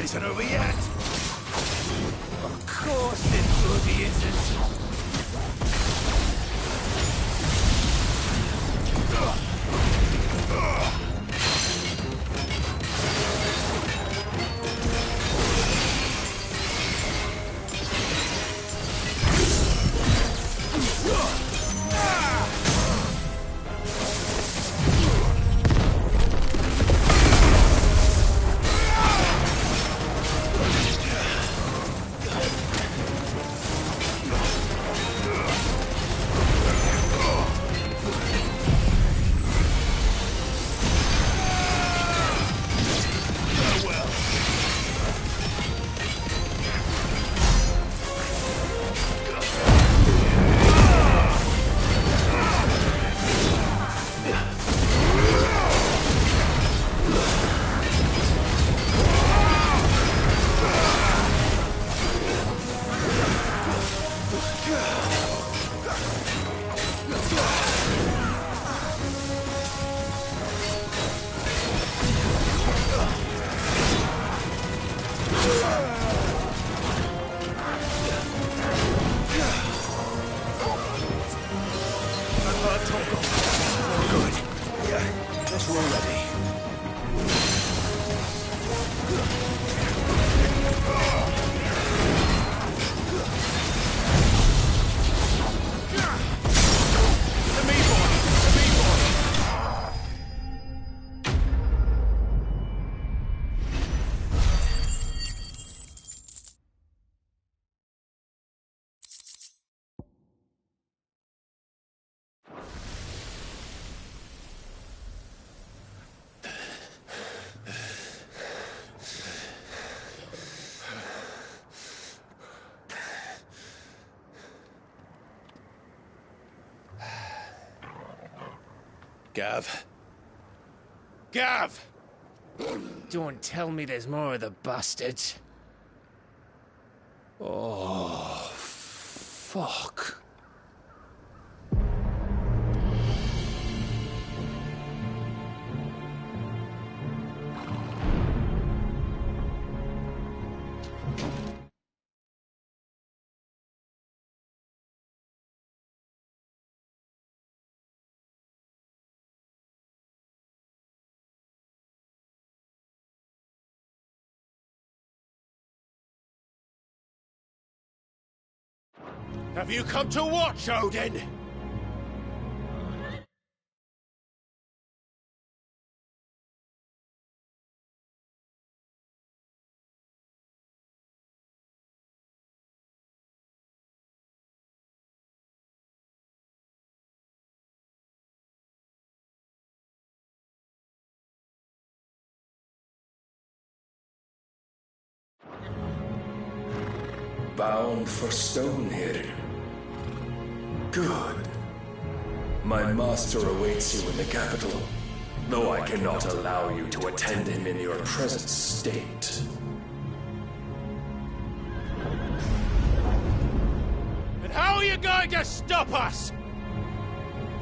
isn't over yet. Of course it bloody isn't. Gav. Gav! Don't tell me there's more of the bastards. Oh, fuck. Have you come to watch, Odin? Bound for Stonehill. Good. My master awaits you in the capital, though I cannot allow you to attend him in your present state. And how are you going to stop us?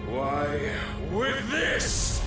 Why, with this!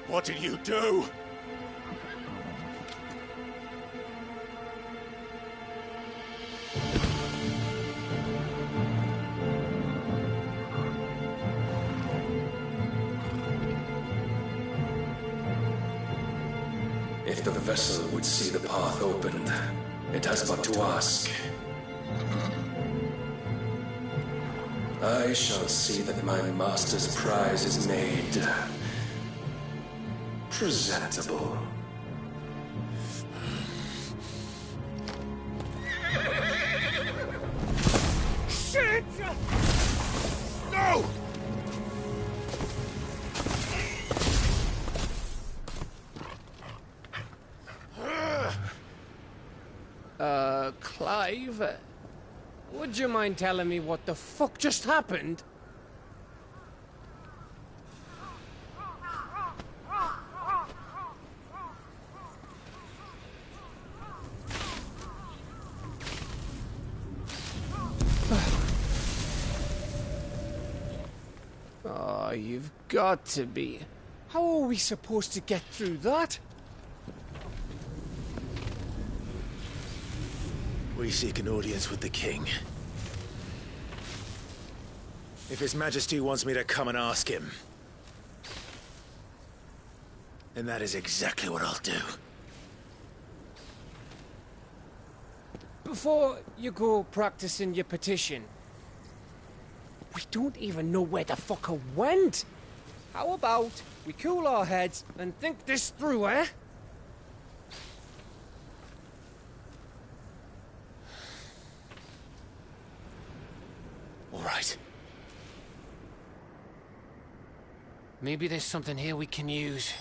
What did you do? If the vessel would see the path opened, it has but to ask. I shall see that my master's prize is made presentable. Shit! No! Clive, would you mind telling me what the fuck just happened? Oh, you've got to be. How are we supposed to get through that? We seek an audience with the king. If His Majesty wants me to come and ask him, then that is exactly what I'll do. Before you go practicing your petition, we don't even know where the fucker went. How about we cool our heads and think this through, eh? All right. Maybe there's something here we can use.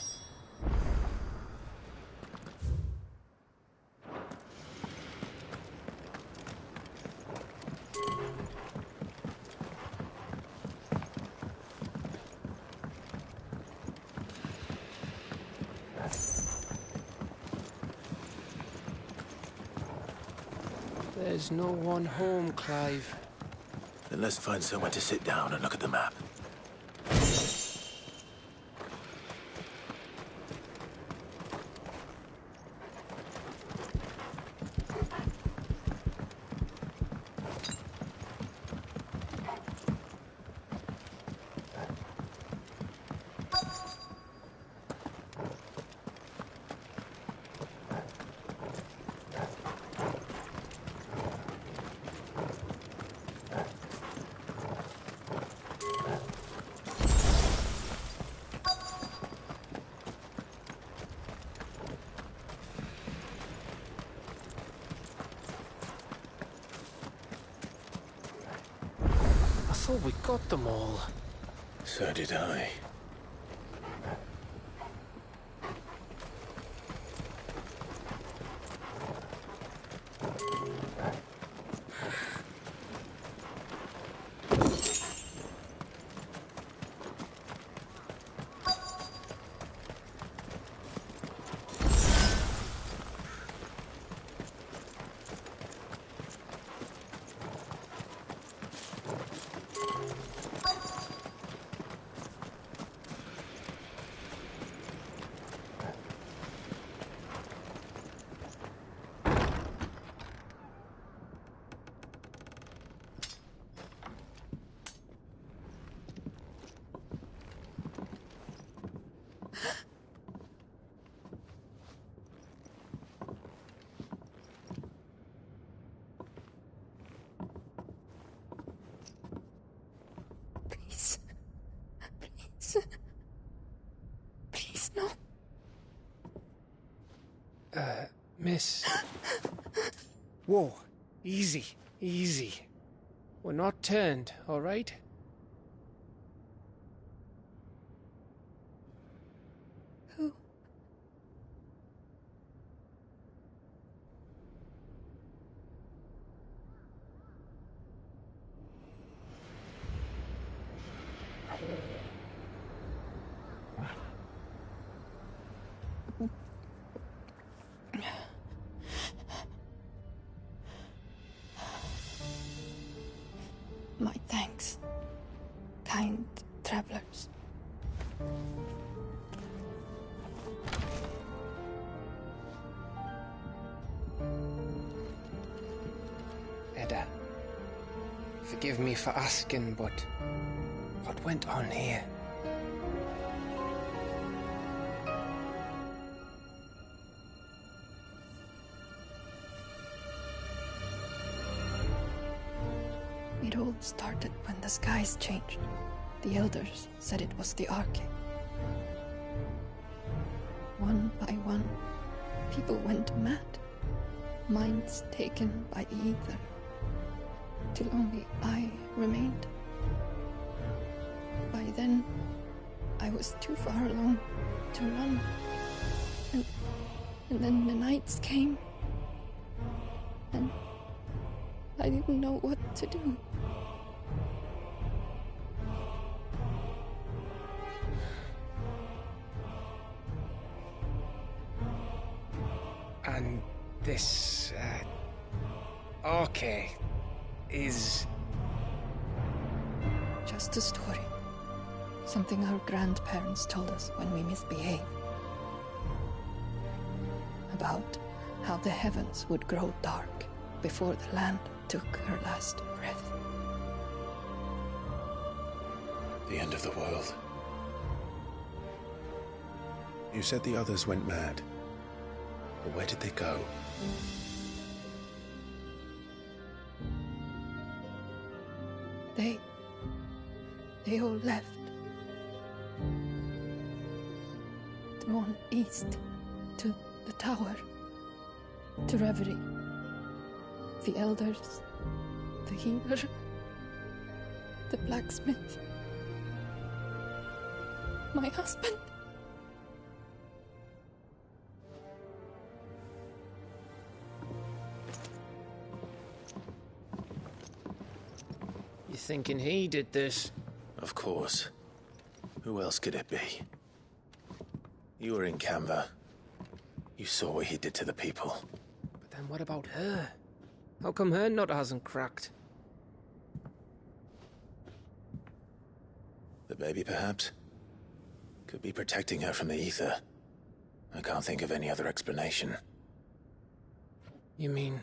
There's no one home, Clive. Then let's find somewhere to sit down and look at the map. I thought we got them all. So did I. Please, no. Miss. Whoa, easy, easy. We're not turned, all right? Who? My thanks, kind travelers. Edda, forgive me for asking, but what went on here? It all started when the skies changed. The elders said it was the Arche. One by one, people went mad. Minds taken by the ether. Till only I remained. By then, I was too far along to run. And then the nights came. And I didn't know what to do. And this, Arche is... Just a story. Something our grandparents told us when we misbehaved. About how the heavens would grow dark before the land took her last breath. The end of the world. You said the others went mad. But where did they go? They all left. Drawn east to the tower, to reverie. The elders, the healer, the blacksmith, my husband. You thinking he did this? Of course. Who else could it be? You were in Canva. You saw what he did to the people. But then what about her? How come her nut hasn't cracked? The baby, perhaps? Could be protecting her from the ether. I can't think of any other explanation. You mean...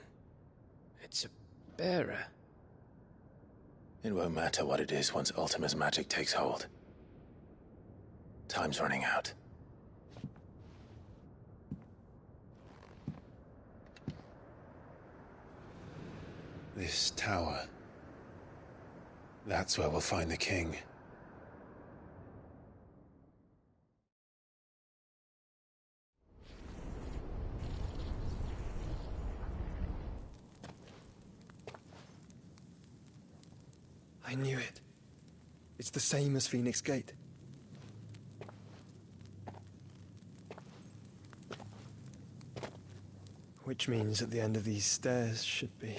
it's a bearer? It won't matter what it is once Ultima's magic takes hold. Time's running out. This tower. That's where we'll find the king. I knew it. It's the same as Phoenix Gate. Which means at the end of these stairs should be...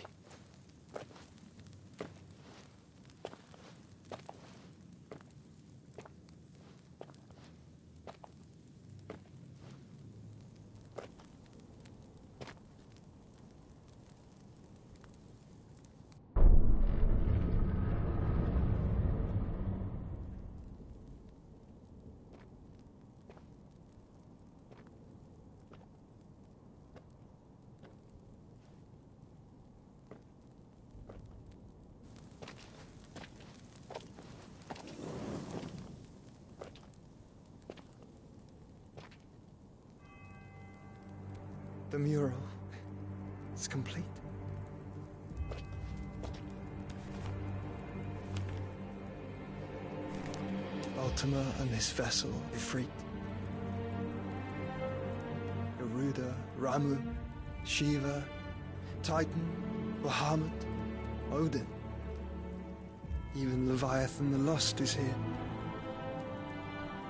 The mural is complete. Ultima and this vessel, Ifrit. Garuda, Ramu, Shiva, Titan, Bahamut, Odin. Even Leviathan the Lost is here.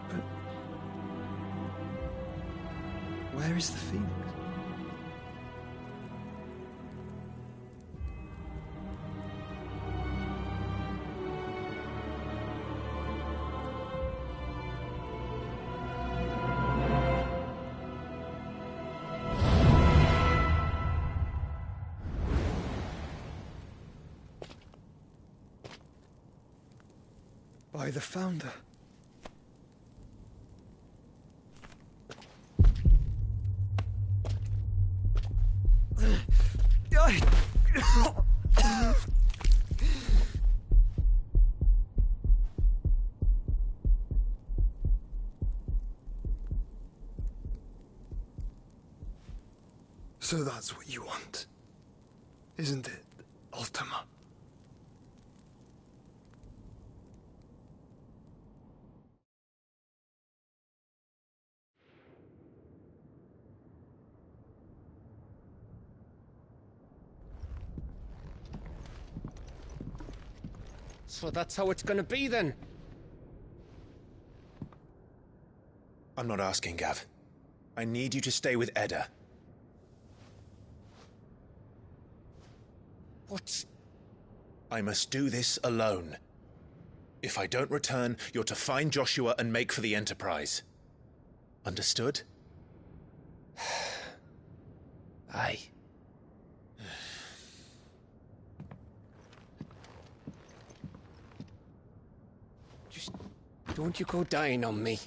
But where is the Phoenix? By the Founder. So that's what you want, isn't it, Ultima? So that's how it's gonna be then? I'm not asking, Gav. I need you to stay with Edda. What? I must do this alone. If I don't return, you're to find Joshua and make for the Enterprise. Understood? Aye. Just don't you go dying on me.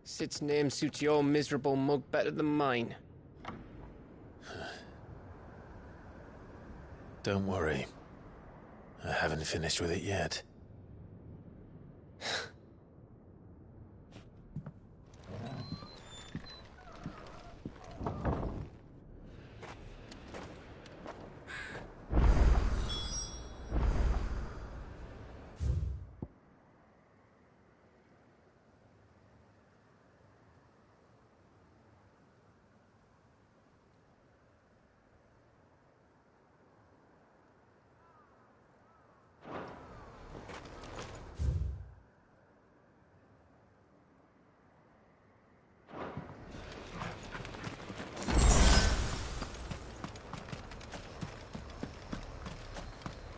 Sid's name suits your miserable mug better than mine. Don't worry. I haven't finished with it yet.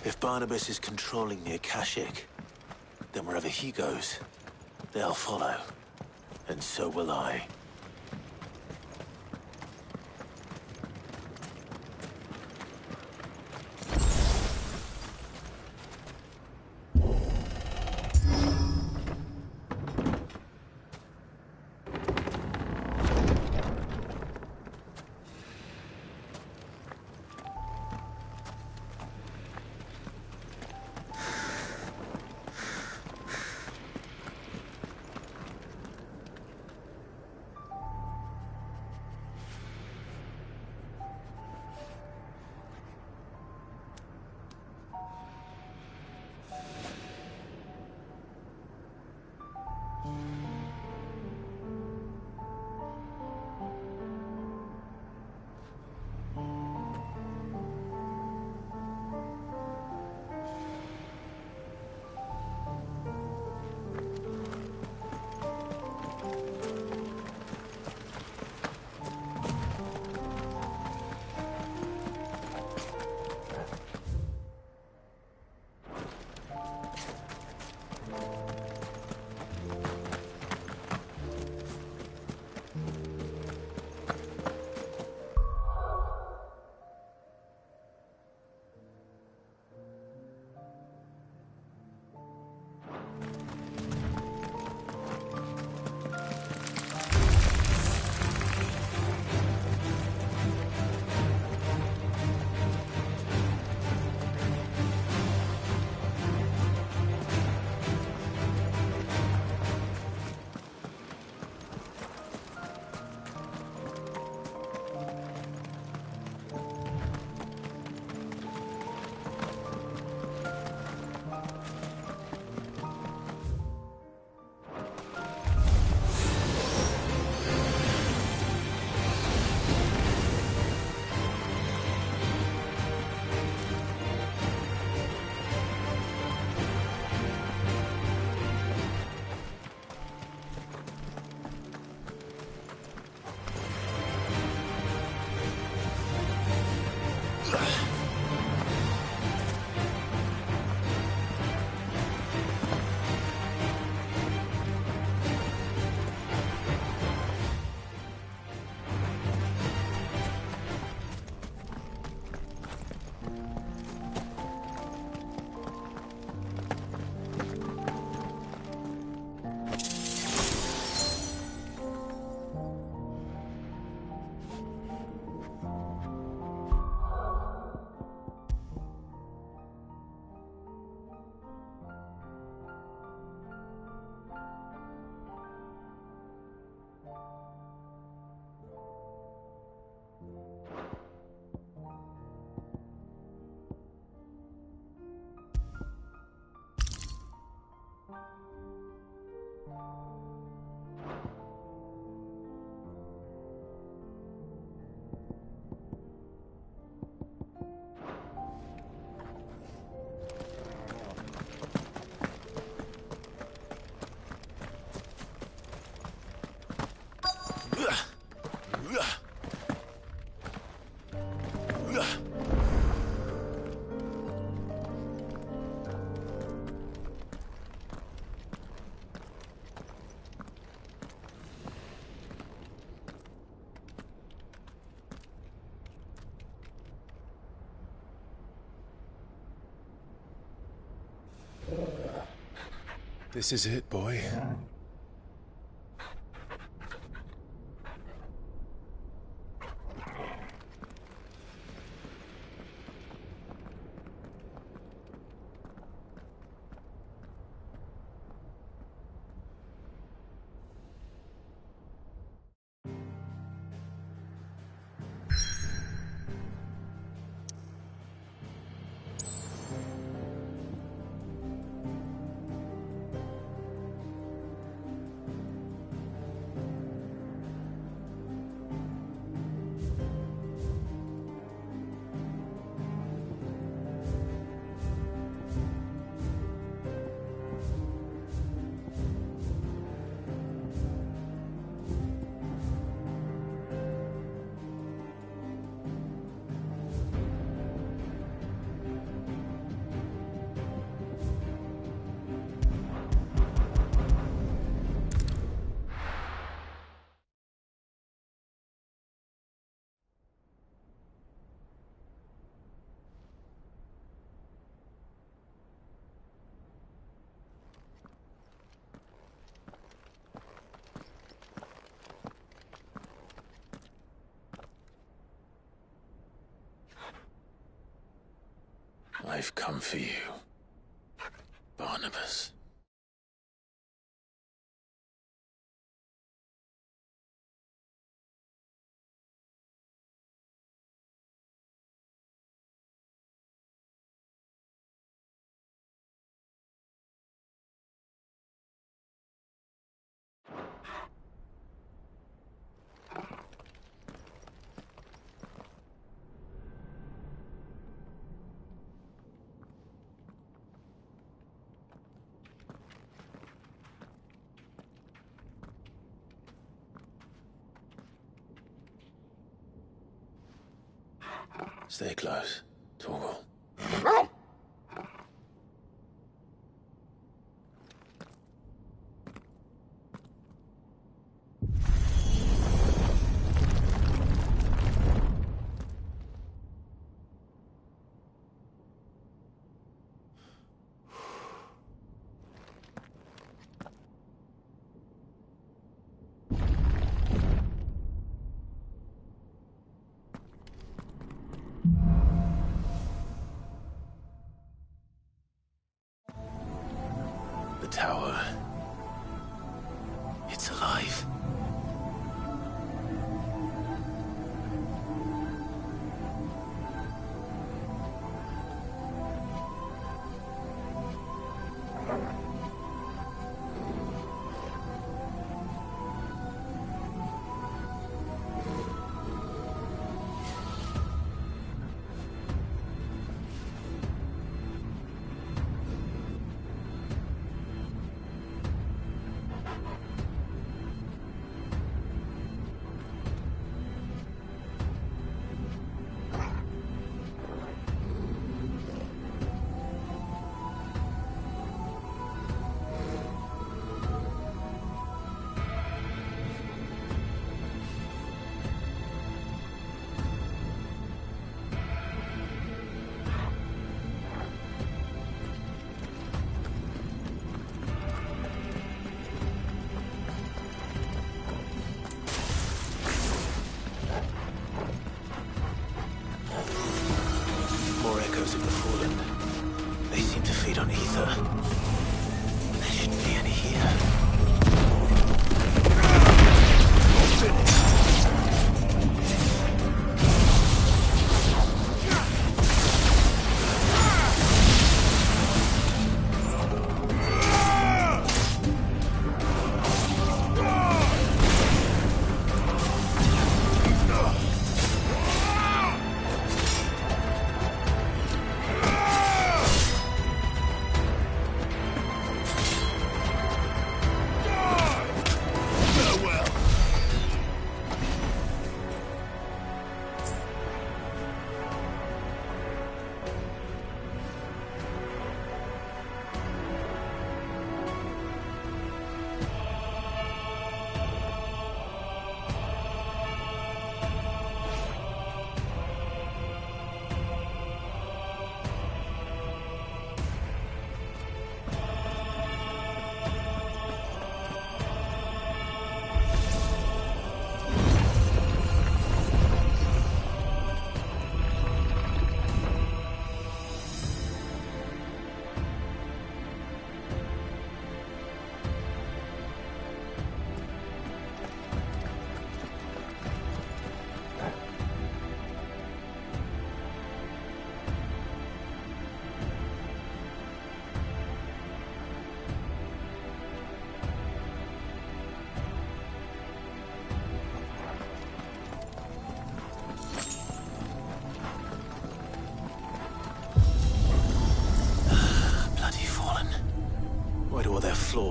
If Barnabas is controlling the Akashic, then wherever he goes, they'll follow. And so will I. This is it, boy. I've come for you, Barnabas. Stay close, Torgal. The tower. It's alive.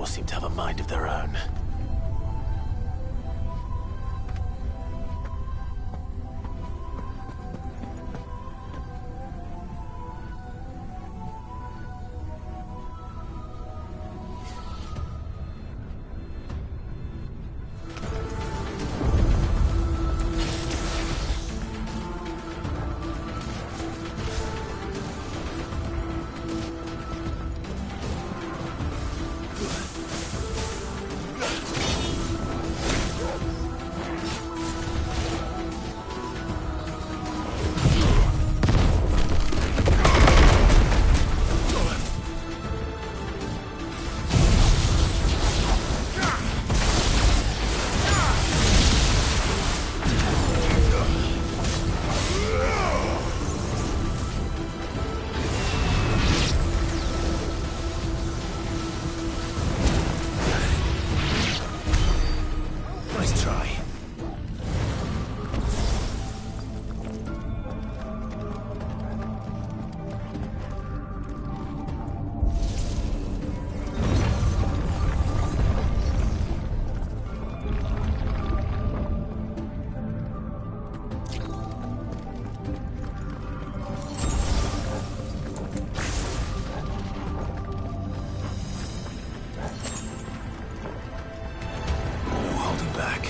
all seem to have a mind of their own. Nice try. Holding back.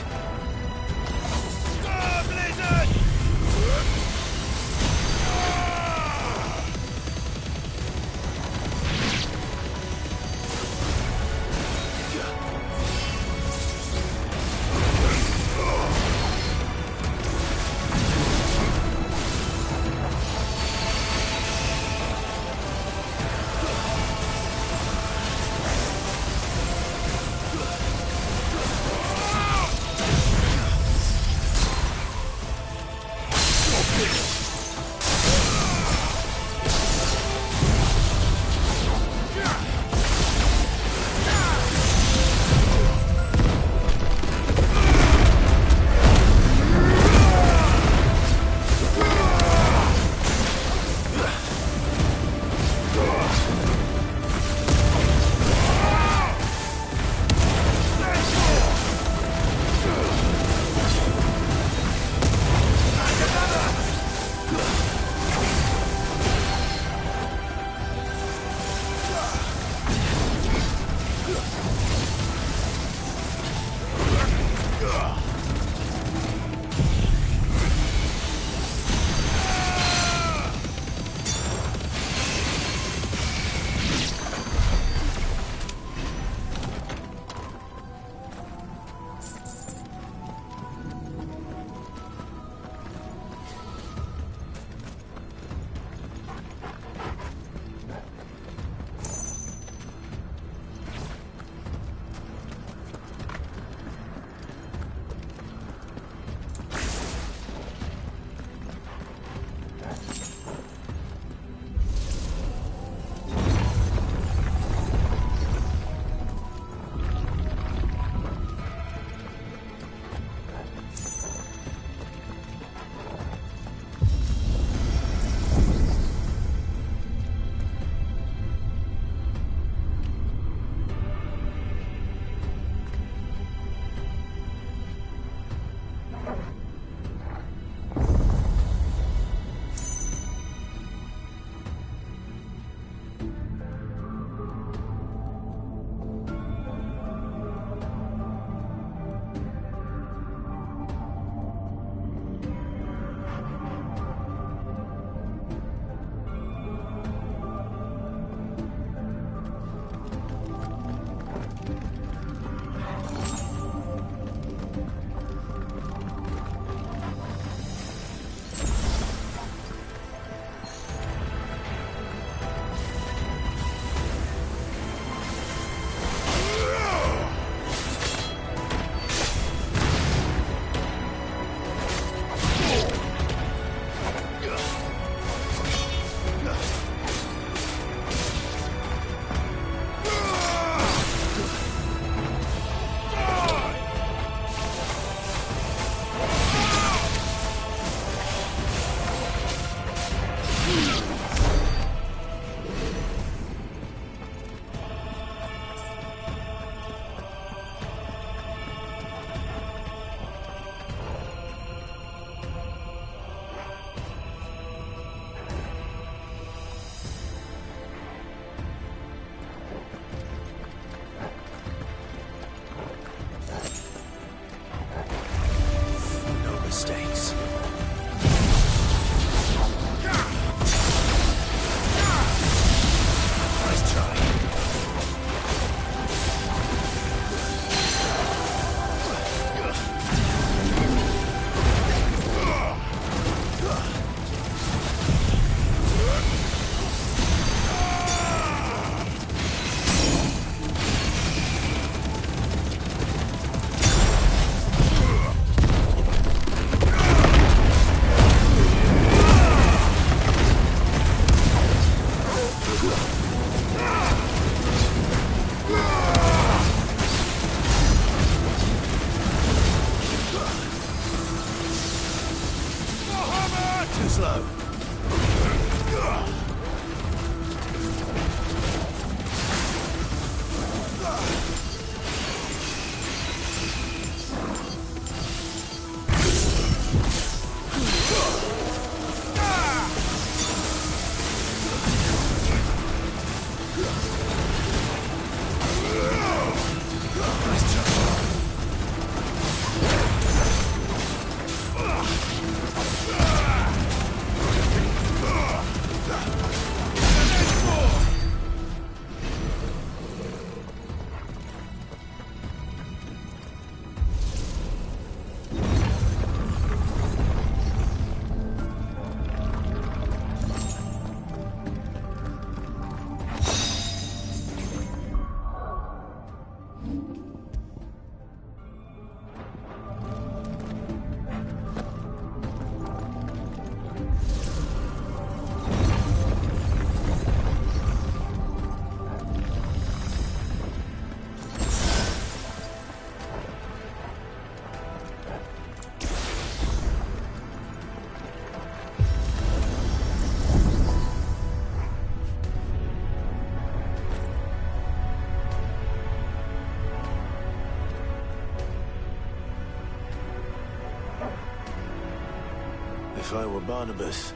If I were Barnabas,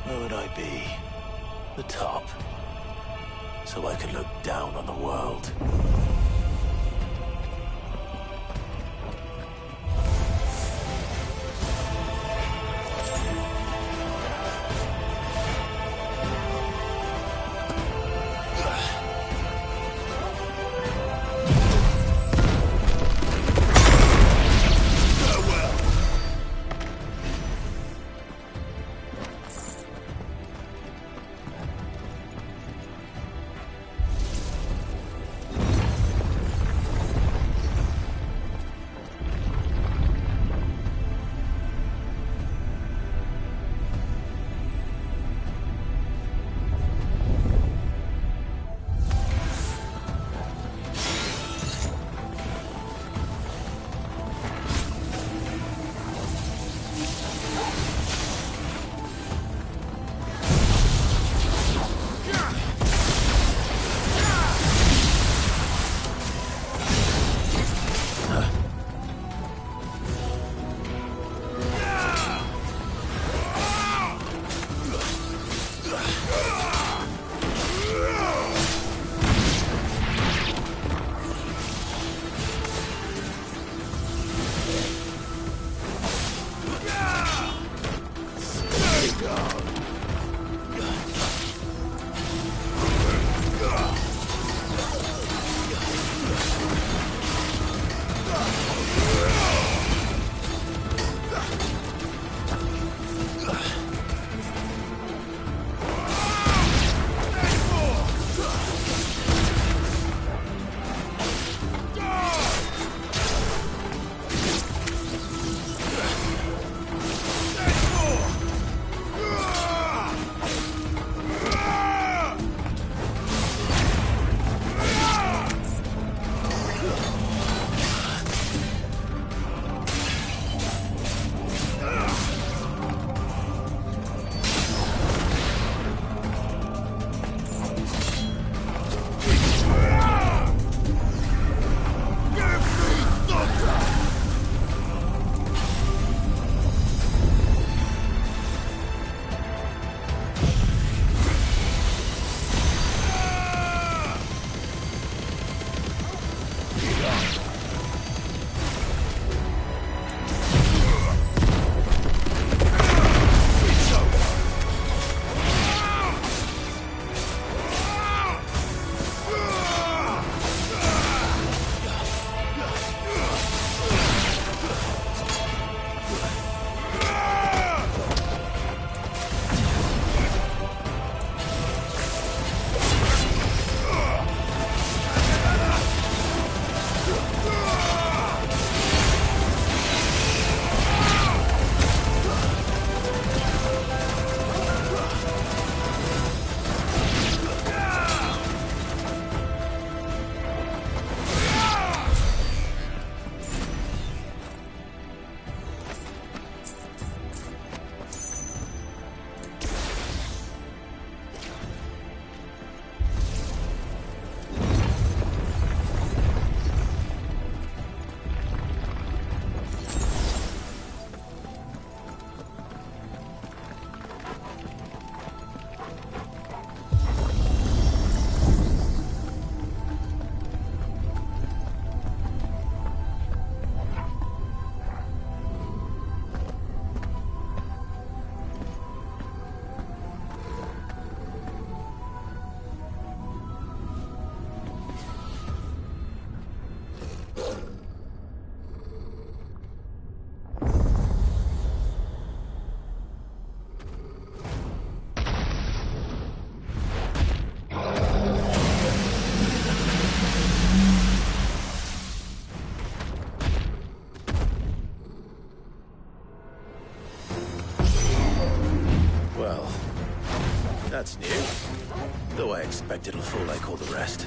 where would I be? The top. So I could look down on the world. That's new. Though I expect it'll fall like all the rest.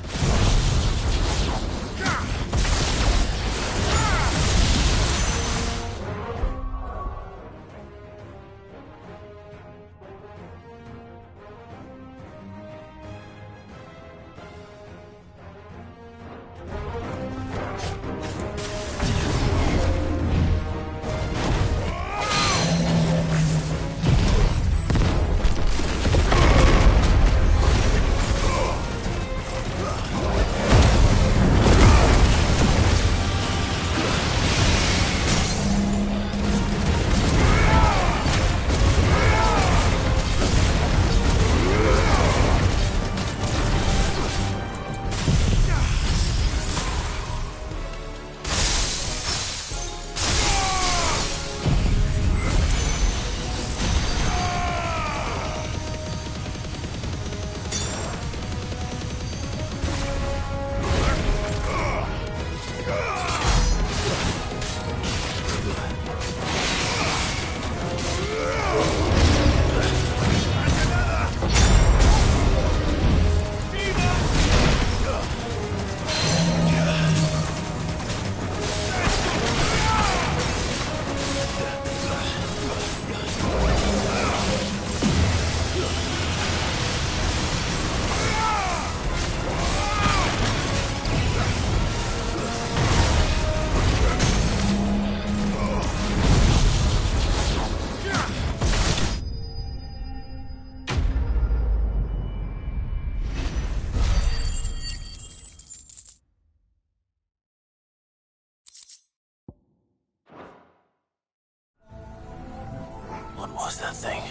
that thing?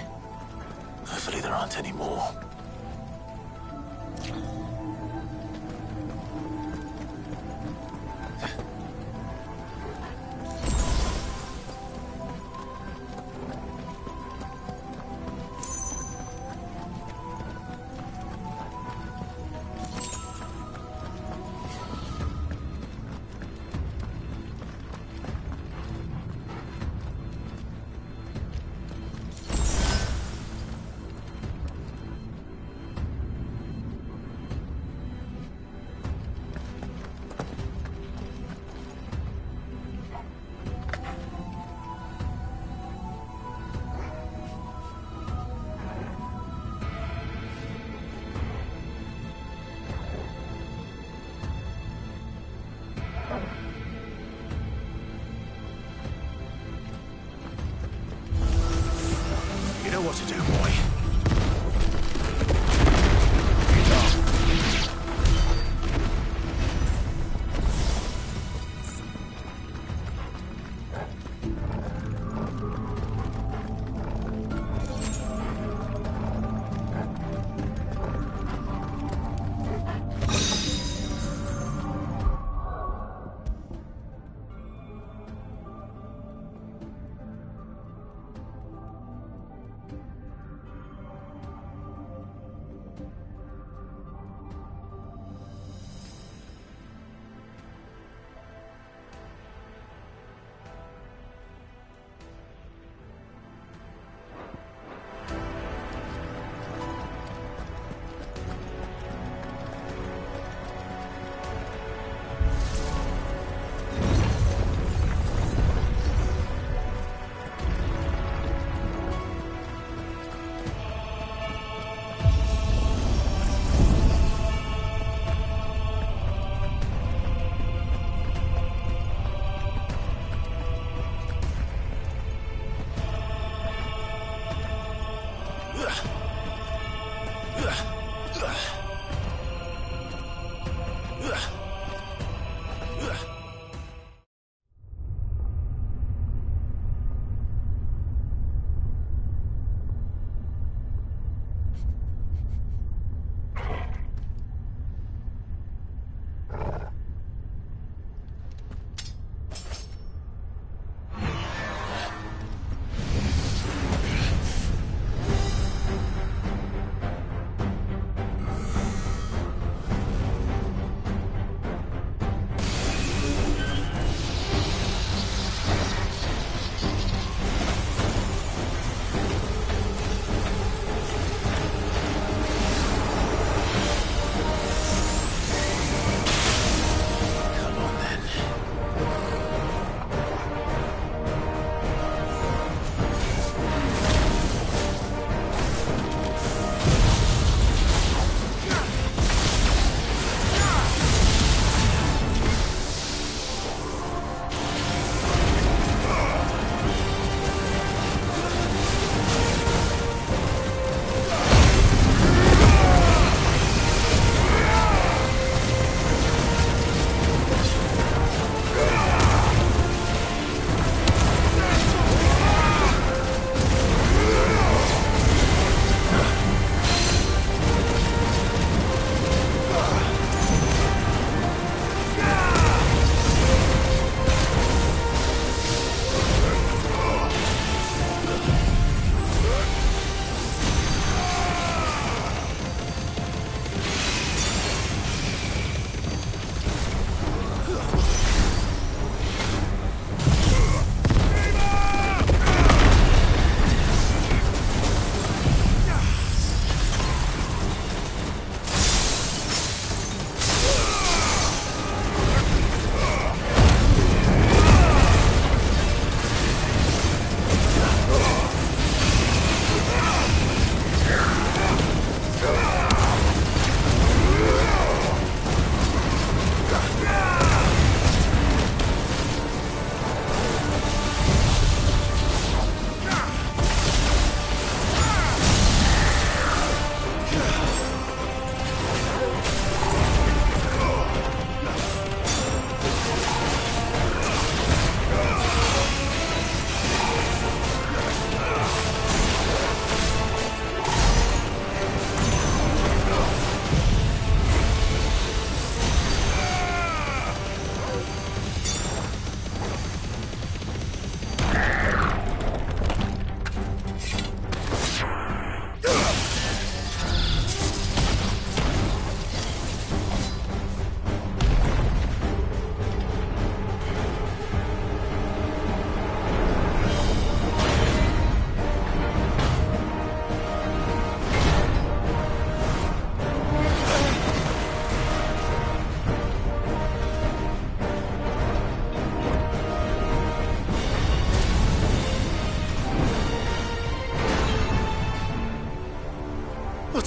Hopefully there aren't any more.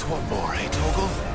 Just one more, eh, Torgal?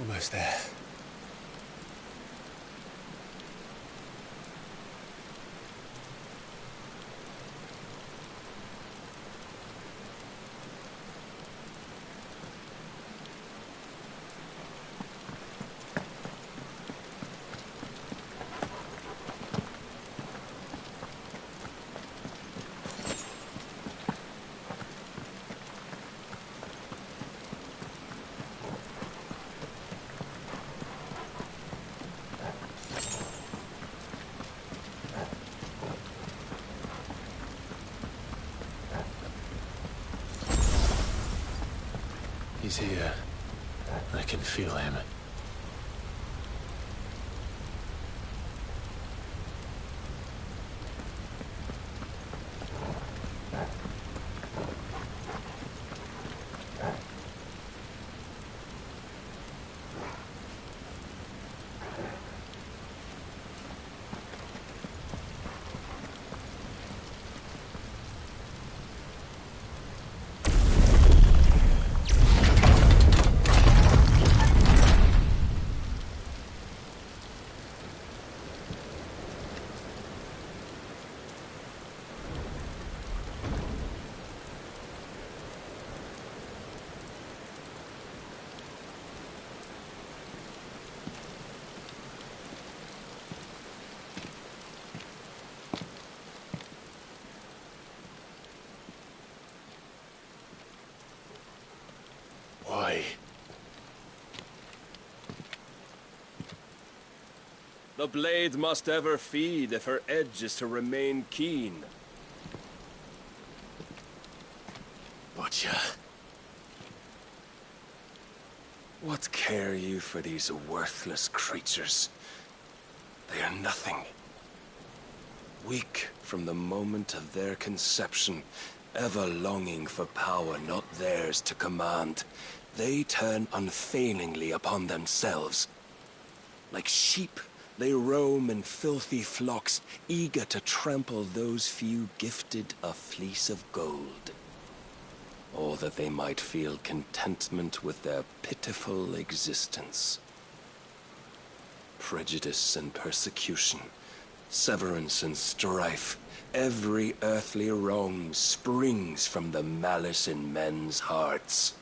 Almost there. He's here. I can feel him. Why? The blade must ever feed if her edge is to remain keen. But Gotcha. What care you for these worthless creatures? They are nothing. Weak from the moment of their conception, ever longing for power not theirs to command, they turn unfailingly upon themselves. Like sheep, they roam in filthy flocks, eager to trample those few gifted a fleece of gold. Or that they might feel contentment with their pitiful existence. Prejudice and persecution, severance and strife, every earthly wrong springs from the malice in men's hearts.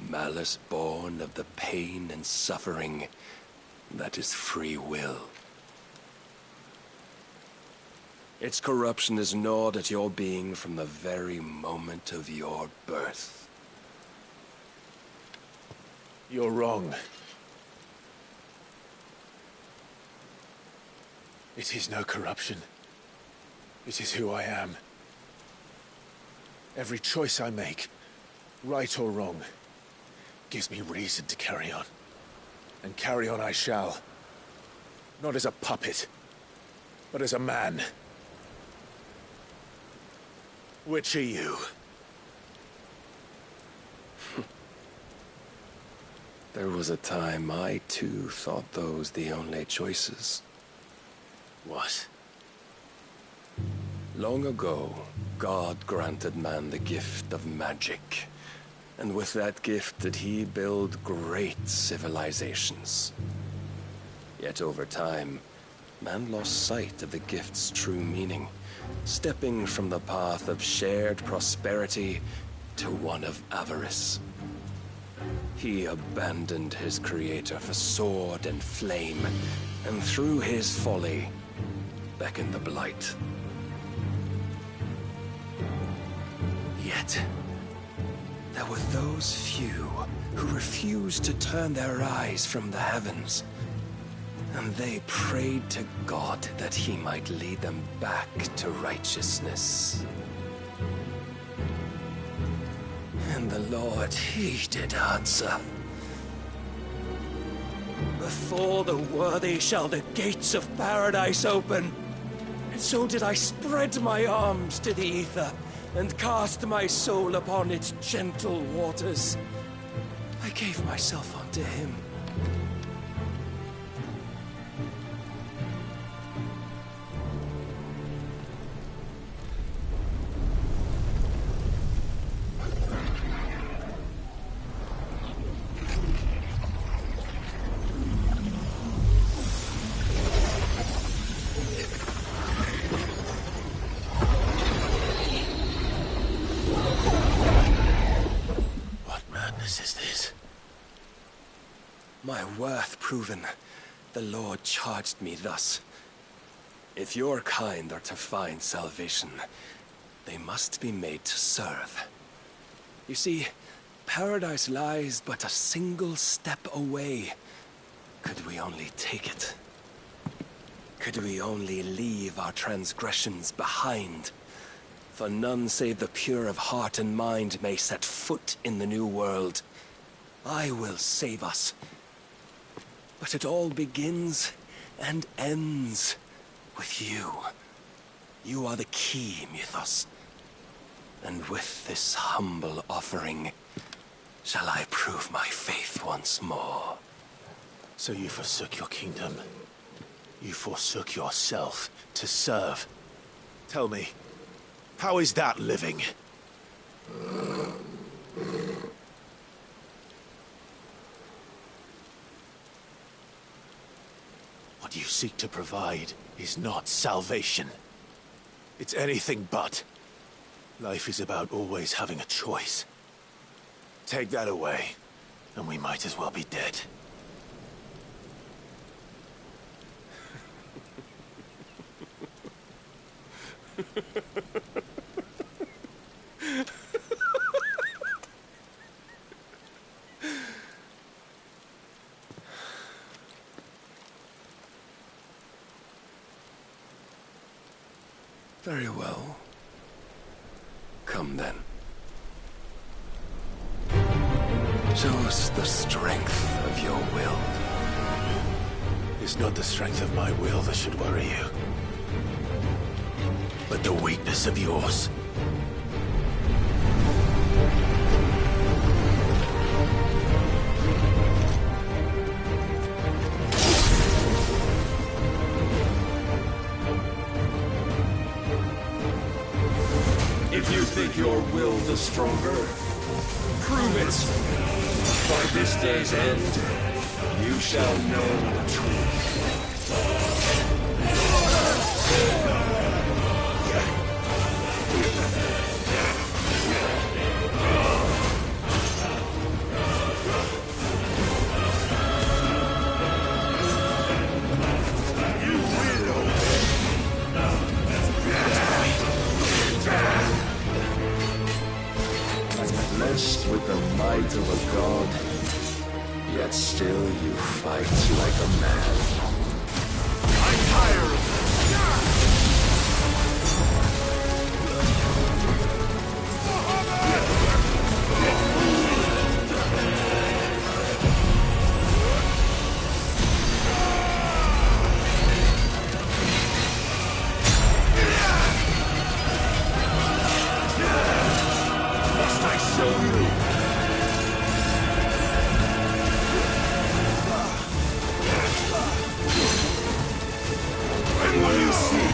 Malice born of the pain and suffering that is free will. Its corruption is gnawed at your being from the very moment of your birth. You're wrong. It is no corruption. It is who I am. Every choice I make, right or wrong, gives me reason to carry on. And carry on I shall. Not as a puppet, but as a man. Which are you? There was a time I too thought those the only choices. What? Long ago, God granted man the gift of magic. And with that gift did he build great civilizations. Yet over time, man lost sight of the gift's true meaning, stepping from the path of shared prosperity to one of avarice. He abandoned his creator for sword and flame, and through his folly, beckoned the blight. Yet, there were those few who refused to turn their eyes from the heavens, and they prayed to God that he might lead them back to righteousness. And the Lord, he did answer. Before the worthy shall the gates of paradise open. And so did I spread my arms to the ether, and cast my soul upon its gentle waters. I gave myself unto him. My worth proven, the Lord charged me thus. If your kind are to find salvation, they must be made to serve. You see, paradise lies but a single step away. Could we only take it? Could we only leave our transgressions behind? For none save the pure of heart and mind may set foot in the new world. I will save us. But it all begins and ends with you. You are the key, Mythos. And with this humble offering, shall I prove my faith once more. So you forsook your kingdom. You forsook yourself to serve. Tell me, how is that living? What you seek to provide is not salvation. It's anything but. Life is about always having a choice. Take that away, and we might as well be dead. Very well. Come. Come then. Show us the strength of your will. It's not the strength of my will that should worry you, but the weakness of yours. If you think your will the stronger, prove it. By this day's end, you shall know the truth. Blessed with the might of a god, yet still you fight like a man. I'm tired of Must I show you? And what do you see?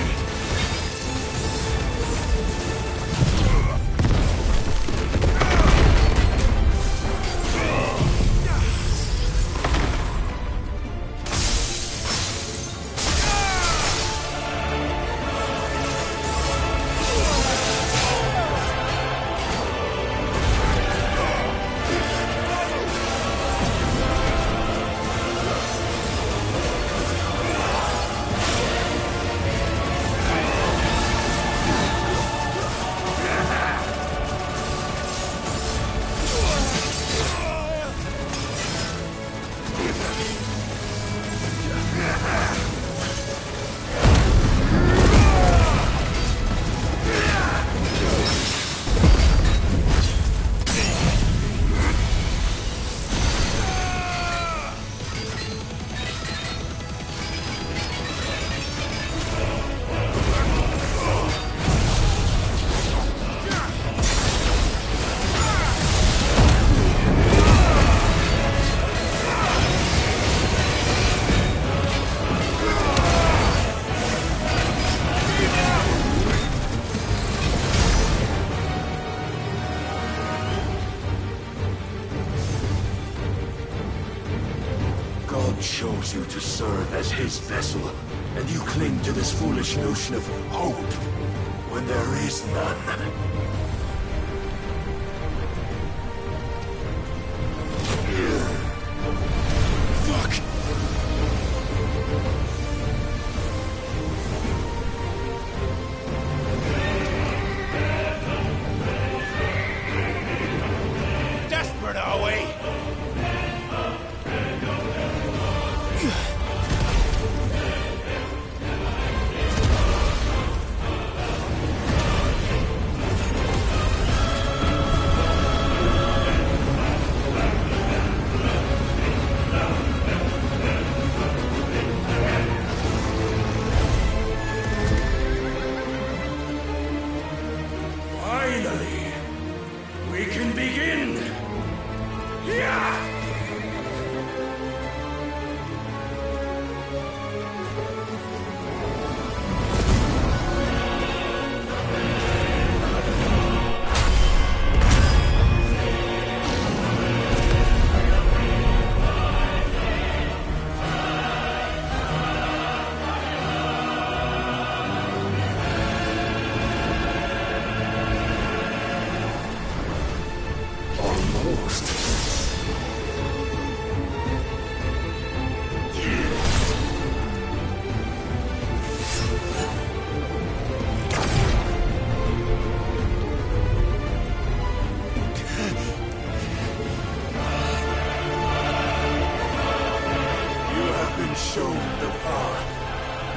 God chose you to serve as his vessel, and you cling to this foolish notion of hope when there is none. Fuck! Desperate, are we? Finally, we can begin. Yeah! Almost. You have been shown the path.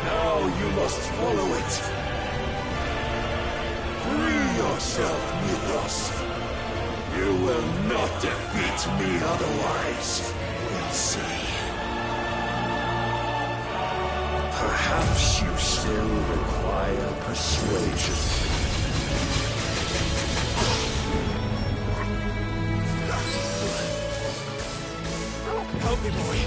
Now you must follow it. Free yourself, Mythos. You will not defeat me otherwise. We'll see. Perhaps you still require persuasion. Help me, boy.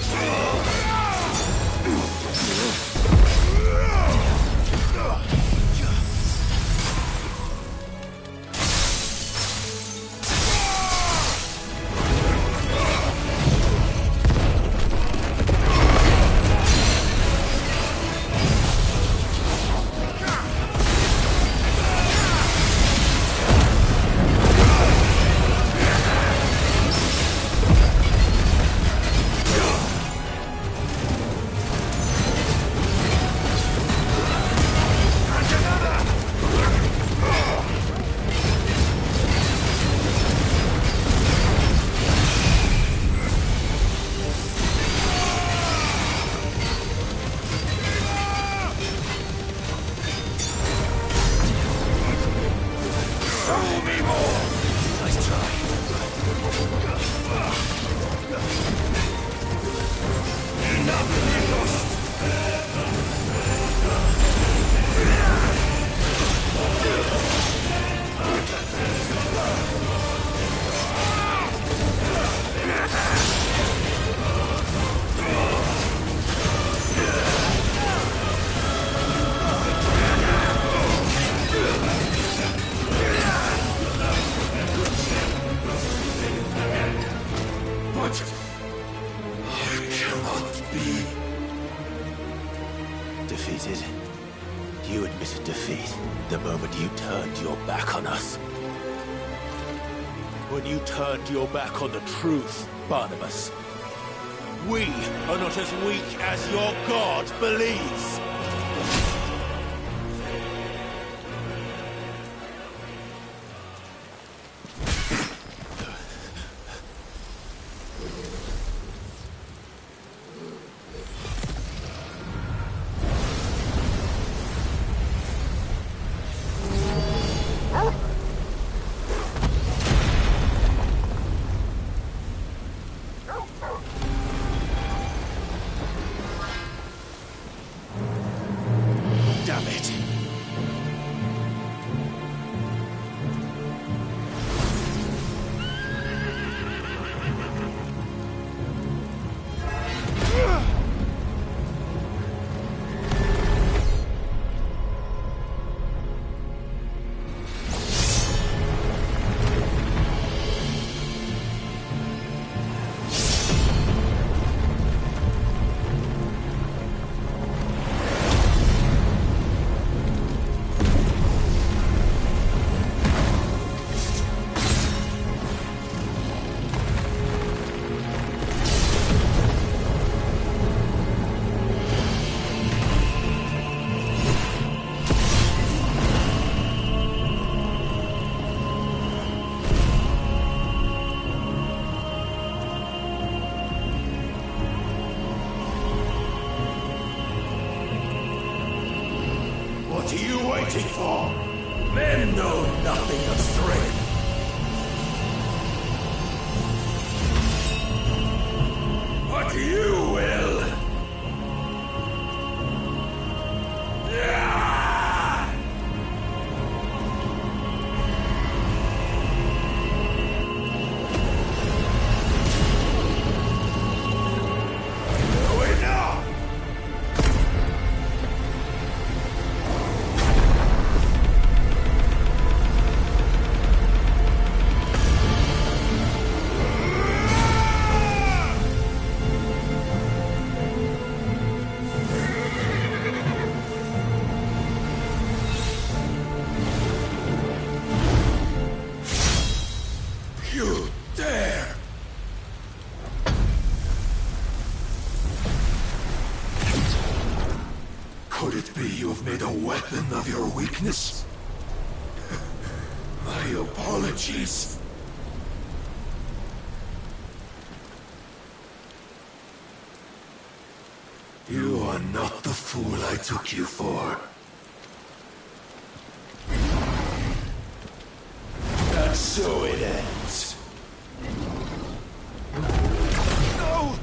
Defeated? You admitted defeat the moment you turned your back on us. When you turned your back on the truth, Barnabas. We are not as weak as your God believes. Damn it! What are you waiting for? Men know nothing of strength. But you will. You dare! Could it be you have made a weapon of your weakness? My apologies. You are not the fool I took you for. So it ends. No!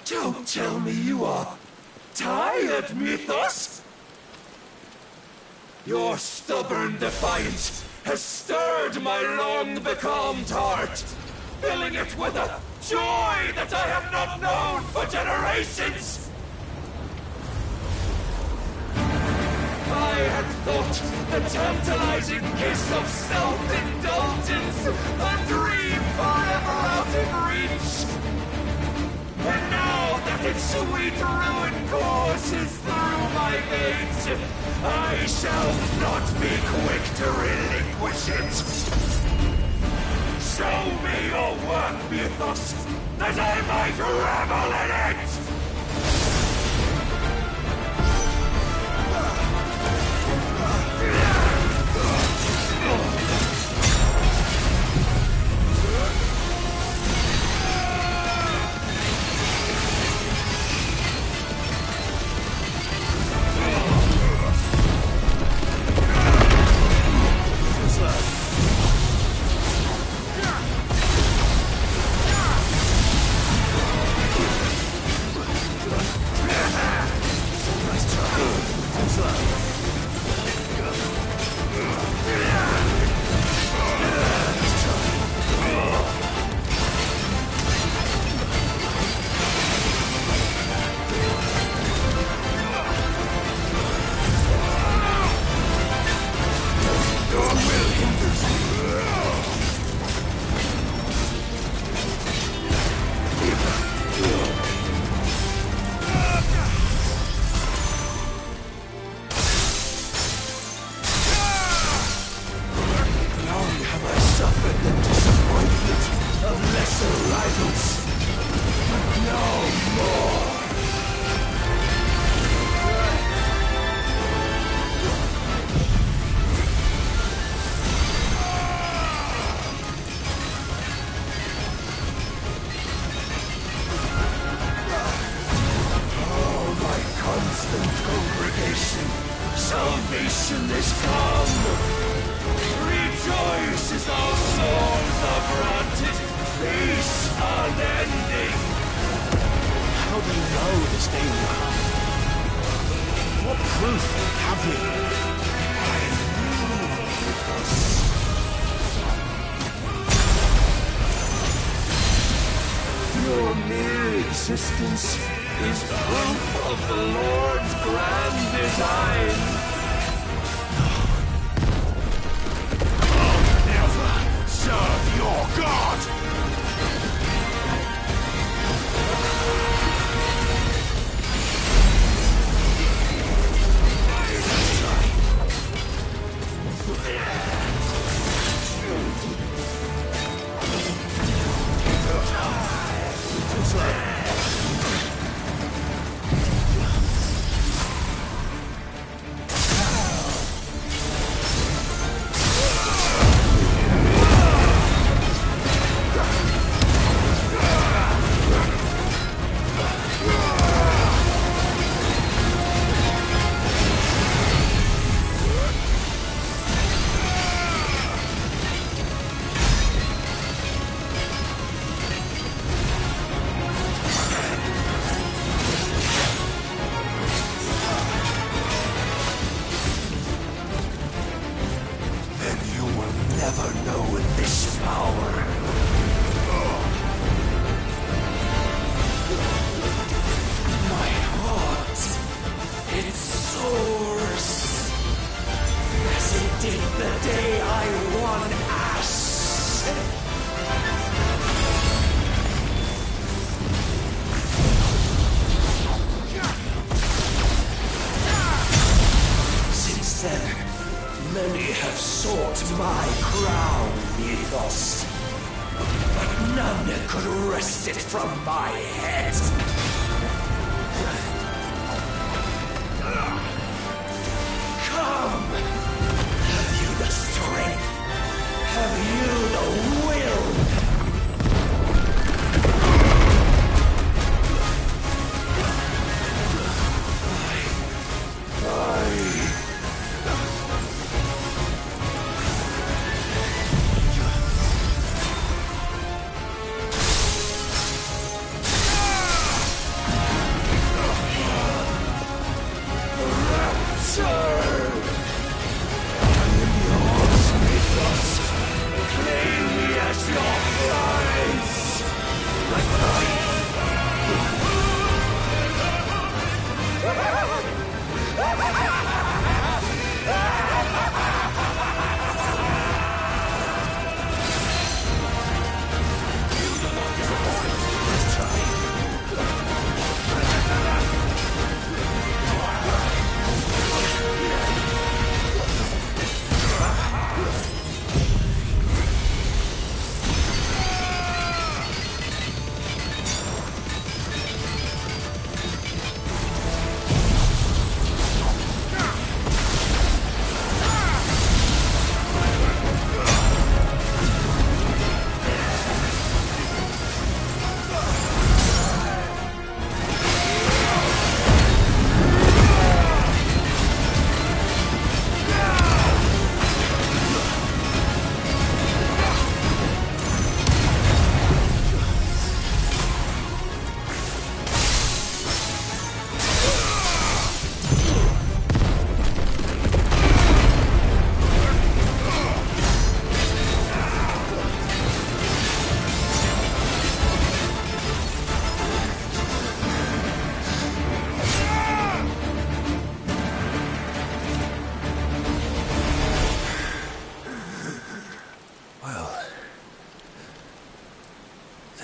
Don't tell me you are tired, Mythos! Your stubborn defiance has stirred my long-becalmed heart, filling it with a joy that I have not known for generations! I had thought the tantalizing kiss of self-indulgence a dream forever out of reach. And now that its sweet ruin courses through my veins, I shall not be quick to relinquish it. Show me your work, Mythos, that I might revel in it! Salvation is come! Rejoice as our souls are granted peace unending! How do you know this day will come? What proof have we? Your mere existence is proof of the Lord's grand design! I'll never serve your God! Many have sought my crown, Mythos, but none could wrest it from my head. Come! Have you the strength? Have you the will?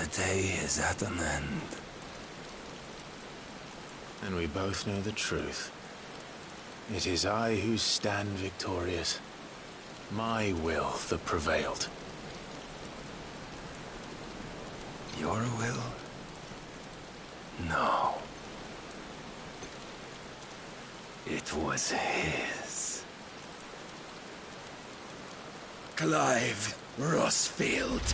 day is at an end. And we both know the truth. It is I who stand victorious. My will that prevailed. Your will? No. It was his. Clive Rossfield.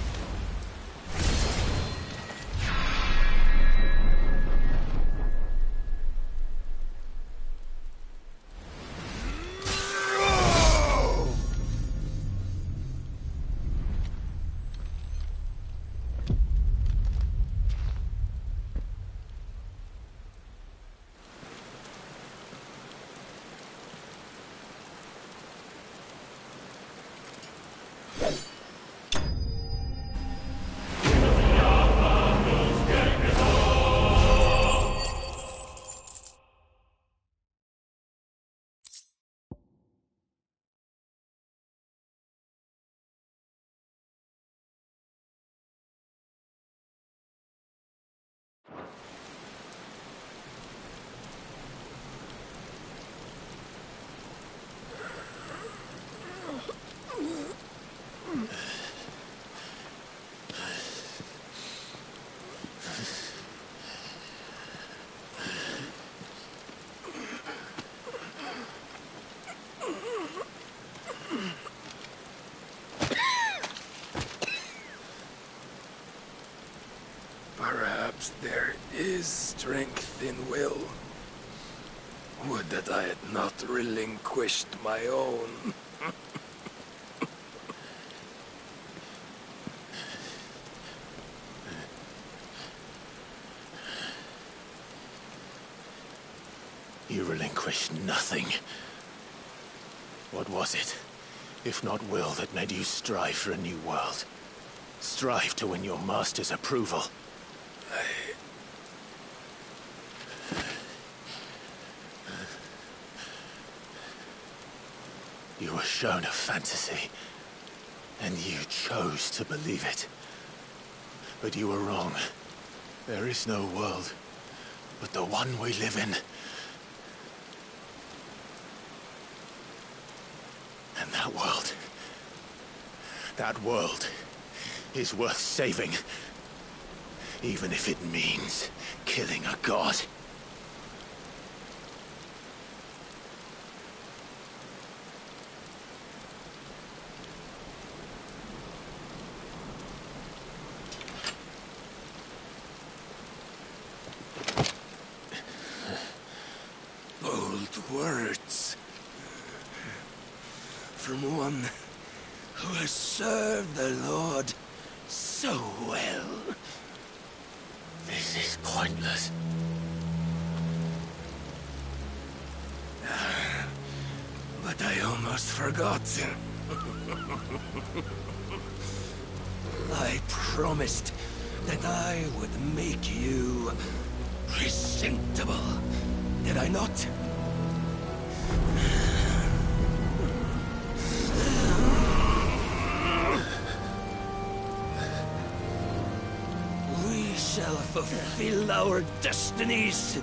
Perhaps there is strength in will. Would that I had not relinquished my own. You relinquished nothing. What was it, if not will, that made you strive for a new world? Strive to win your master's approval? You were shown a fantasy, and you chose to believe it. But you were wrong. There is no world but the one we live in. And that world is worth saving, even if it means killing a god. Bold words. From one who has served the Lord so well. This is pointless. But I almost forgot. I promised that I would make you presentable. Did I not? We shall fulfill our destinies,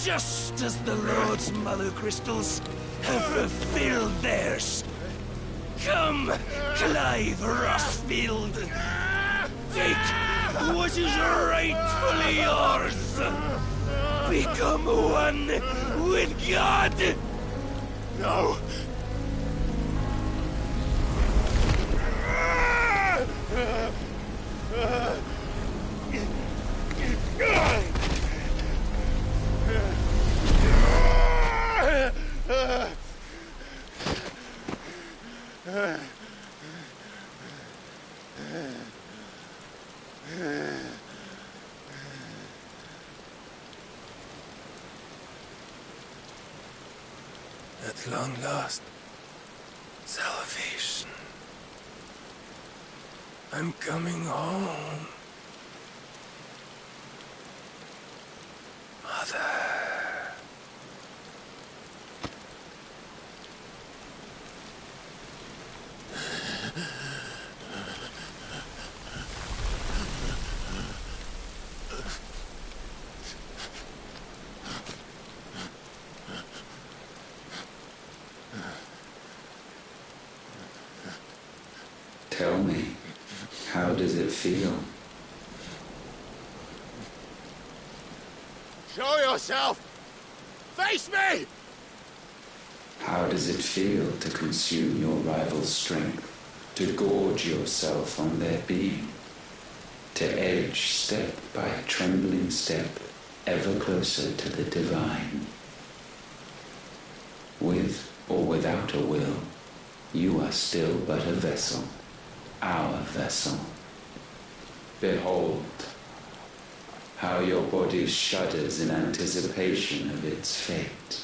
just as the Lord's Mother Crystals have fulfilled theirs. Come, Clive Rossfield. Take what is rightfully yours. Become one with God. No. At long last, salvation. I'm coming home. Mother. Tell me, how does it feel? Show yourself! Face me! How does it feel to consume your rival's strength, to gorge yourself on their being, to edge step by trembling step ever closer to the divine? With or without a will, you are still but a vessel, our vessel. Behold, how your body shudders in anticipation of its fate.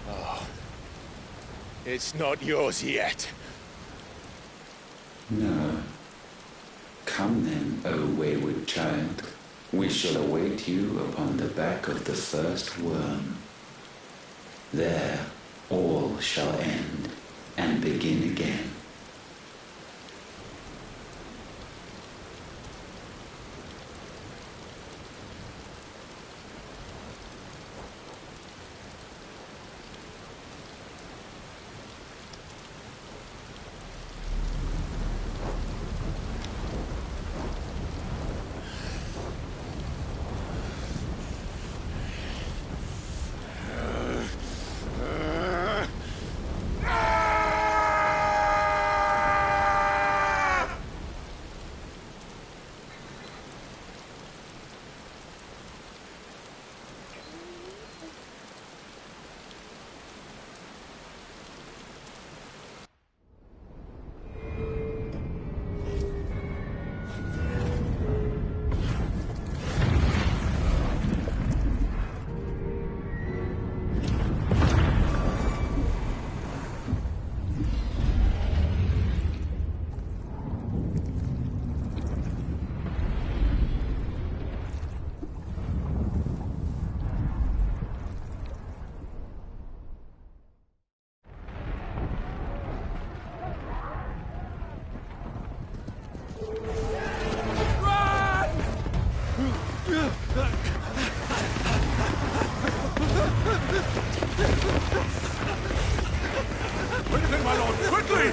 Oh, it's not yours yet. No. Come then, O wayward child. We shall await you upon the back of the first worm. There all shall end and begin again. Quickly, my lord, quickly!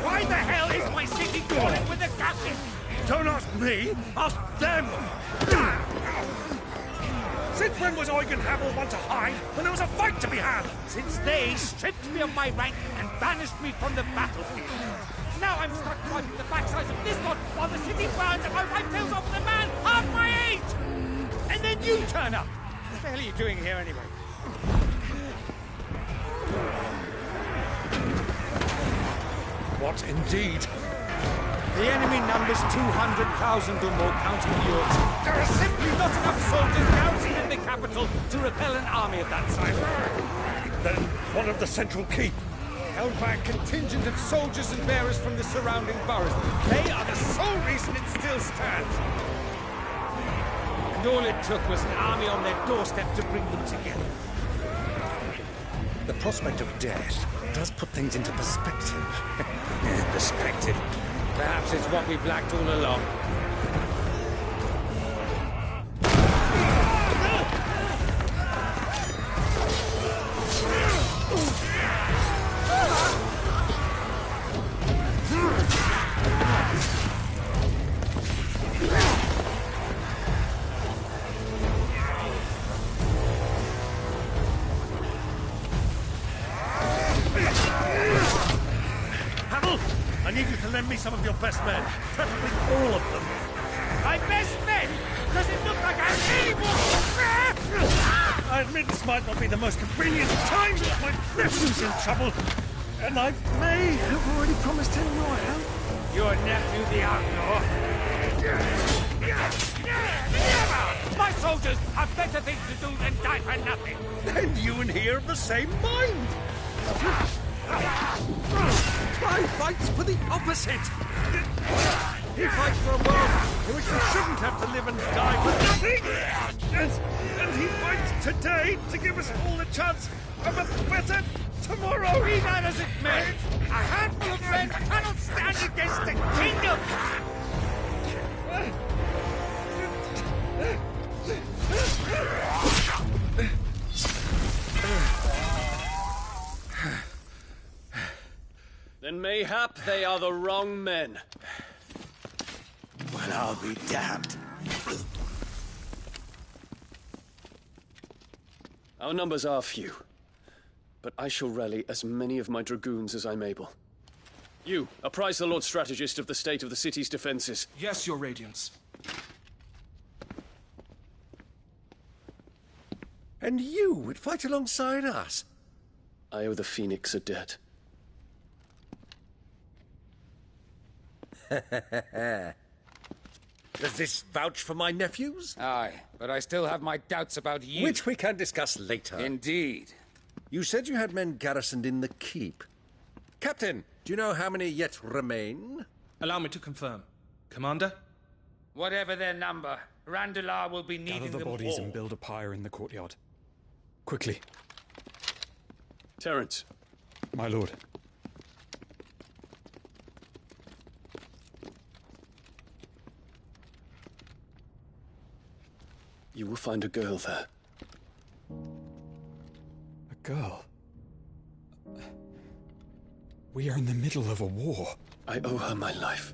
Why the hell is my city crawling with the captain? Don't ask me, ask them! Since when was Eugen Hamel one to hide when there was a fight to be had? Since they stripped me of my rank and banished me from the battlefield. Now I'm stuck wiping the backsides of this lot while the city burns and my wife tails off with a man half my age! And then you turn up! What the hell are you doing here anyway? What indeed? The enemy numbers 200,000 or more, counting yours. There are simply not enough soldiers garrisoned in the capital to repel an army of that size. Then what of the central keep? Held by a contingent of soldiers and bearers from the surrounding boroughs. They are the sole reason it still stands. And all it took was an army on their doorstep to bring them together. The prospect of death does put things into perspective. Perspective. Perhaps it's what we've lacked all along. I need you to lend me some of your best men, preferably all of them. My best men? Does it look like I'm able? I admit this might not be the most convenient time, but my nephew's in trouble, and I may have already promised him your help. Your nephew, the outlaw? Never! My soldiers have better things to do than die for nothing. And you and he are of the same mind. I fights for the opposite. He fights for a world in which we shouldn't have to live and die for today to give us all a chance of a better tomorrow. Be that as it may, a handful of men cannot stand against the kingdom. Then mayhap they are the wrong men. Well, I'll be damned. Our numbers are few, but I shall rally as many of my dragoons as I'm able. You, apprise the Lord Strategist of the state of the city's defenses. Yes, Your Radiance. And you would fight alongside us? I owe the Phoenix a debt. Does this vouch for my nephews? Aye, but I still have my doubts about you. Which we can discuss later. Indeed. You said you had men garrisoned in the keep. Captain, do you know how many yet remain? Allow me to confirm. Commander? Whatever their number, Randalar will be needing them all. Gather the bodies and build a pyre in the courtyard. Quickly. Terence. My lord. You will find a girl there. A girl? We are in the middle of a war. I owe her my life,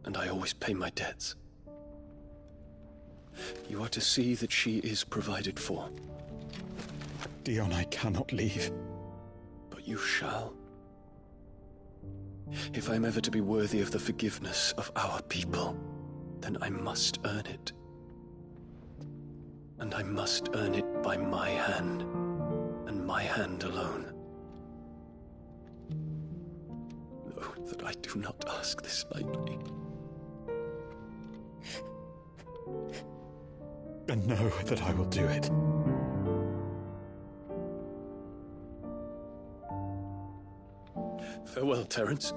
and I always pay my debts. You are to see that she is provided for. Dion, I cannot leave. But you shall. If I am ever to be worthy of the forgiveness of our people, then I must earn it. And I must earn it by my hand, and my hand alone. Know that I do not ask this lightly. And know that I will do it. Farewell, Terence.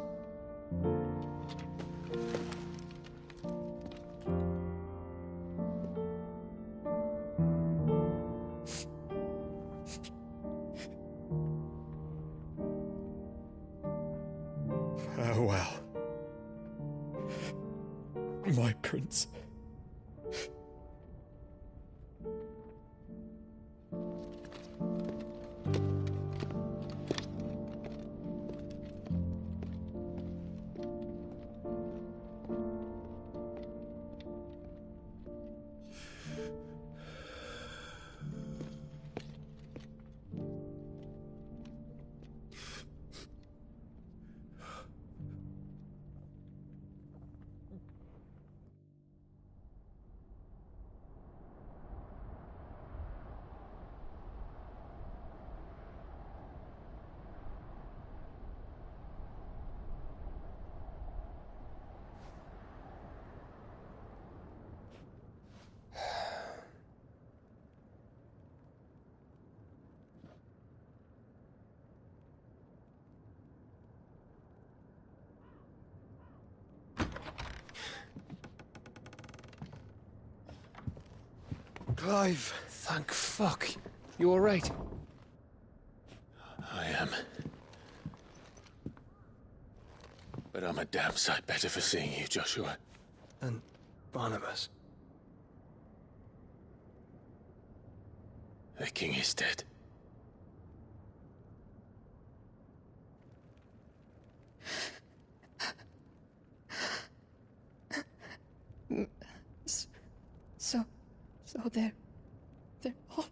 Farewell, my prince. Clive, thank fuck. You alright? I am. But I'm a damn sight better for seeing you, Joshua. And Barnabas. The king is dead. So they're all...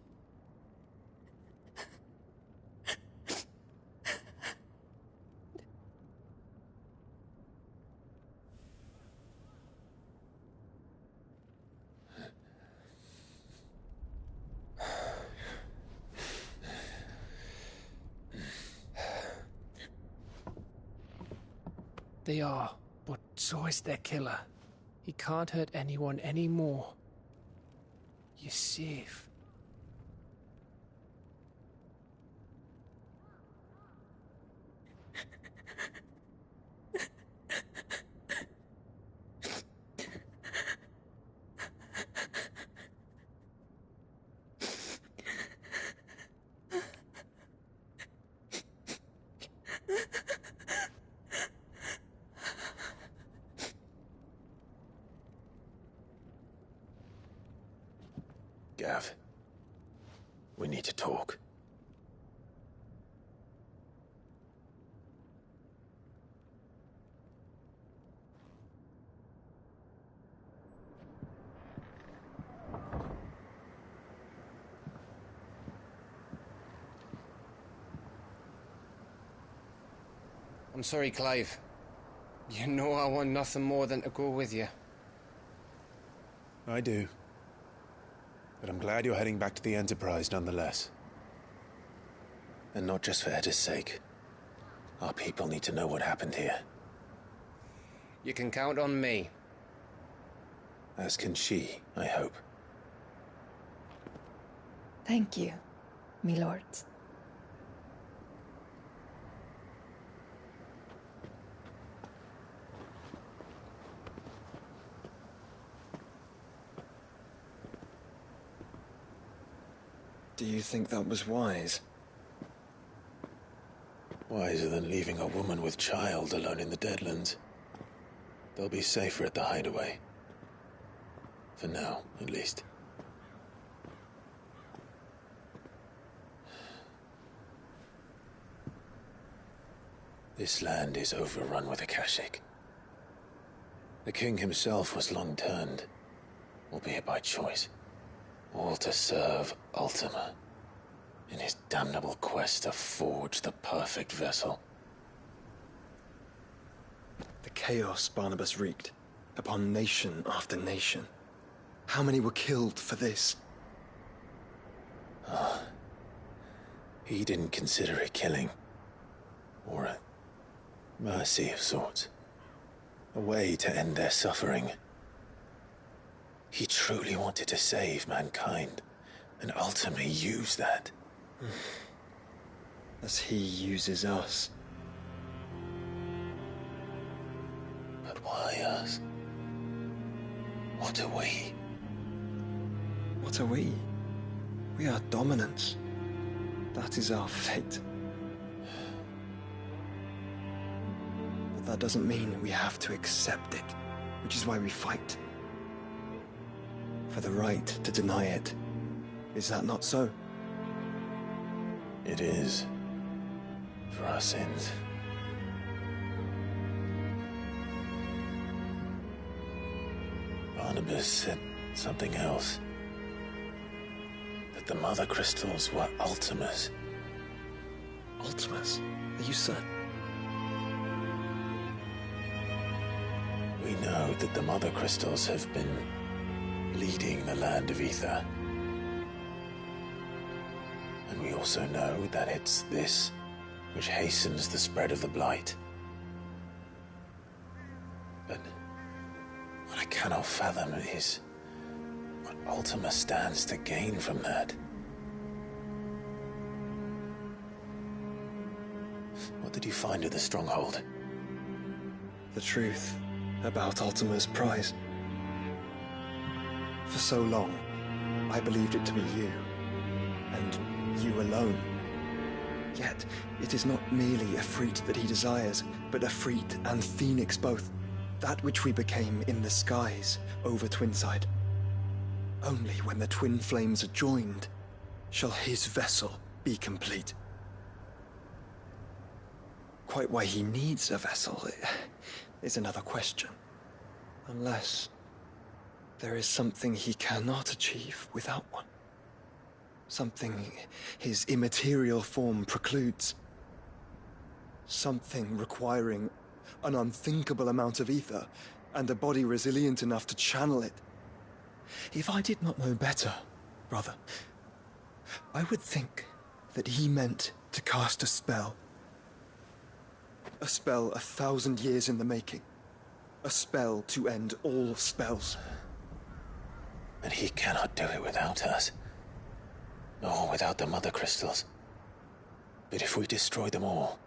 They are, but so is their killer. He can't hurt anyone anymore. You're safe. Gav. We need to talk. I'm sorry, Clive. You know I want nothing more than to go with you. I do. But I'm glad you're heading back to the Enterprise nonetheless. And not just for Edda's sake. Our people need to know what happened here. You can count on me. As can she, I hope. Thank you, me lords. Do you think that was wise? Wiser than leaving a woman with child alone in the Deadlands. They'll be safer at the hideaway. For now, at least. This land is overrun with Akashic. The king himself was long turned, albeit by choice. All to serve Ultima, in his damnable quest to forge the perfect vessel. The chaos Barnabas wreaked upon nation after nation. How many were killed for this? He didn't consider it killing. Or a mercy of sorts. A way to end their suffering. He truly wanted to save mankind, and ultimately used that. As he uses us. But why us? What are we? What are we? We are dominance. That is our fate. But that doesn't mean we have to accept it, which is why we fight. For the right to deny it. Is that not so? It is. For our sins. Barnabas said something else. That the Mother Crystals were Ultimas. Ultimas? Are you certain? We know that the Mother Crystals have been leading the land of Ether. And we also know that it's this which hastens the spread of the Blight. But what I cannot fathom is what Ultima stands to gain from that. What did you find at the Stronghold? The truth about Ultima's prize. For so long, I believed it to be you, and you alone. Yet, it is not merely a freat that he desires, but a freat and phoenix both. That which we became in the skies over Twinside. Only when the twin flames are joined shall his vessel be complete. Quite why he needs a vessel is another question. Unless there is something he cannot achieve without one. Something his immaterial form precludes. Something requiring an unthinkable amount of ether and a body resilient enough to channel it. If I did not know better, brother, I would think that he meant to cast a spell. A spell 1,000 years in the making. A spell to end all spells. And he cannot do it without us. Nor without the Mother Crystals. But if we destroy them all,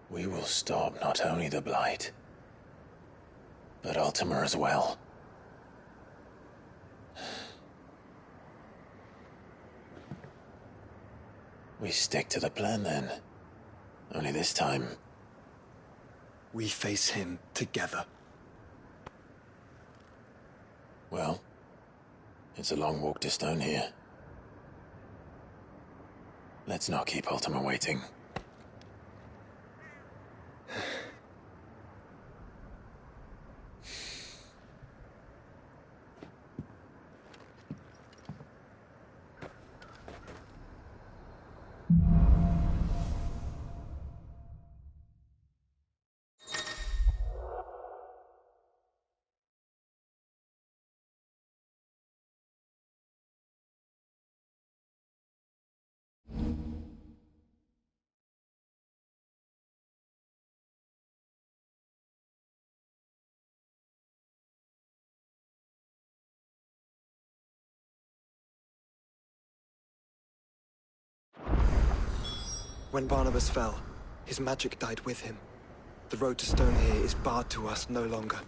we will stop not only the Blight, but Ultima as well. We stick to the plan then. Only this time, we face him together. Well, It's a long walk to Stone here. Let's not keep Ultima waiting. When Barnabas fell, his magic died with him. The road to Stone here is barred to us no longer.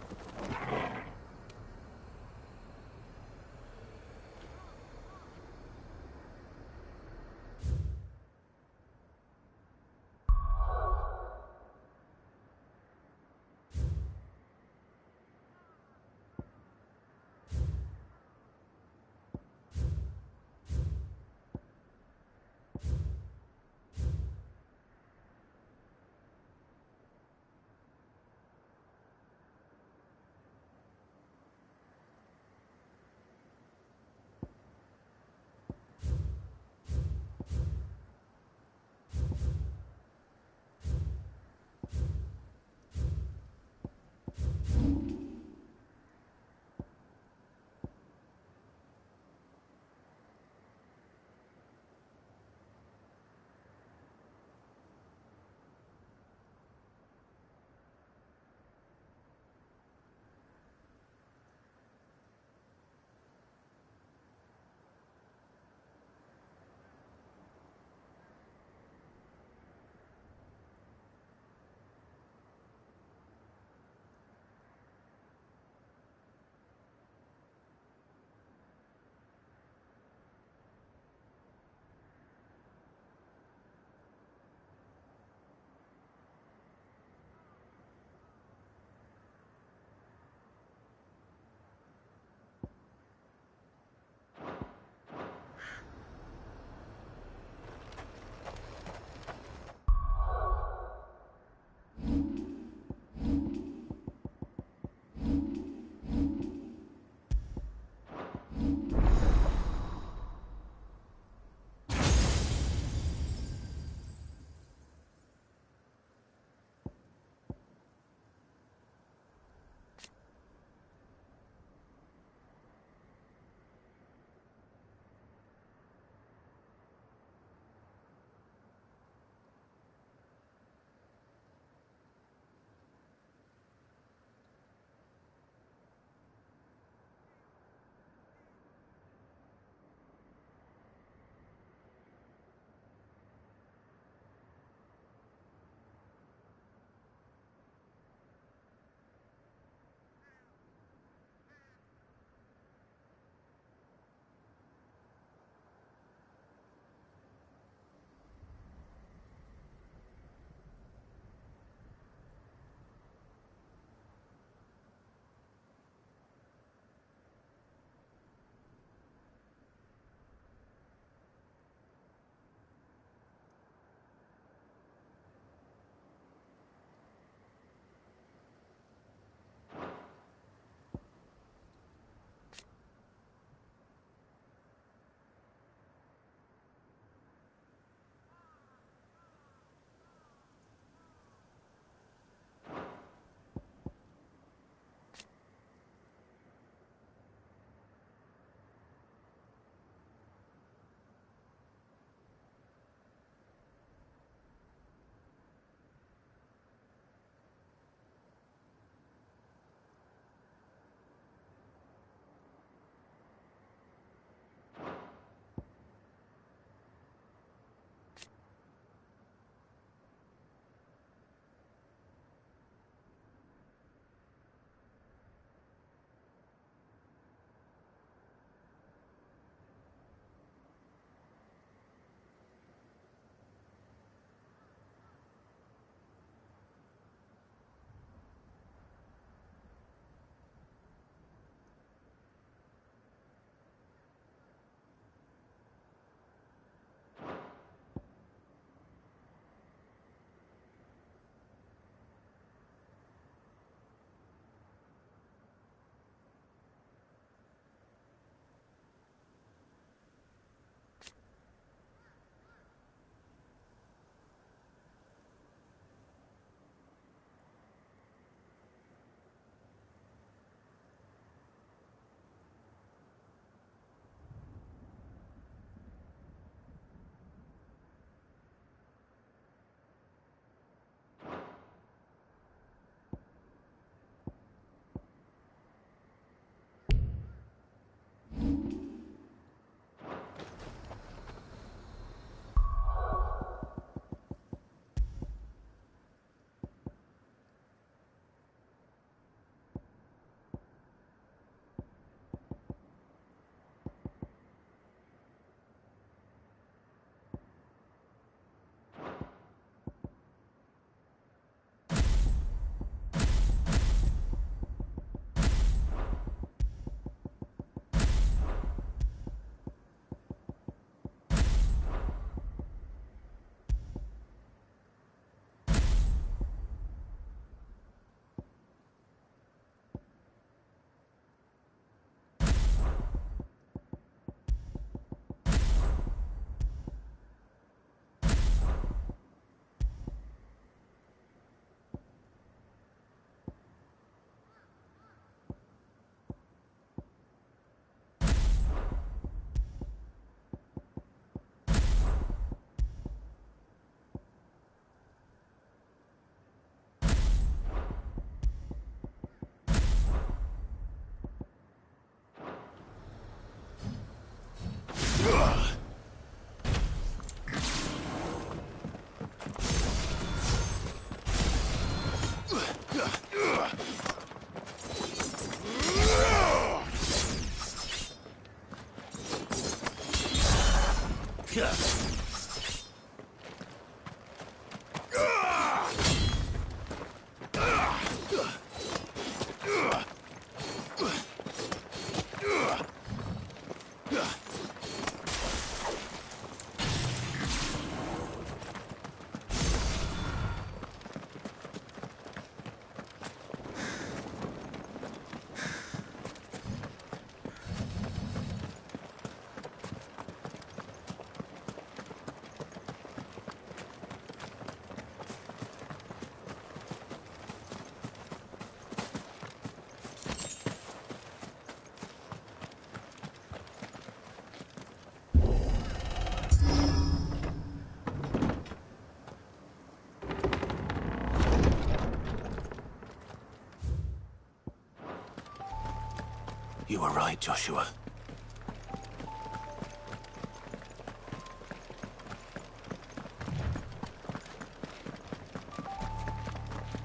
You were right, Joshua.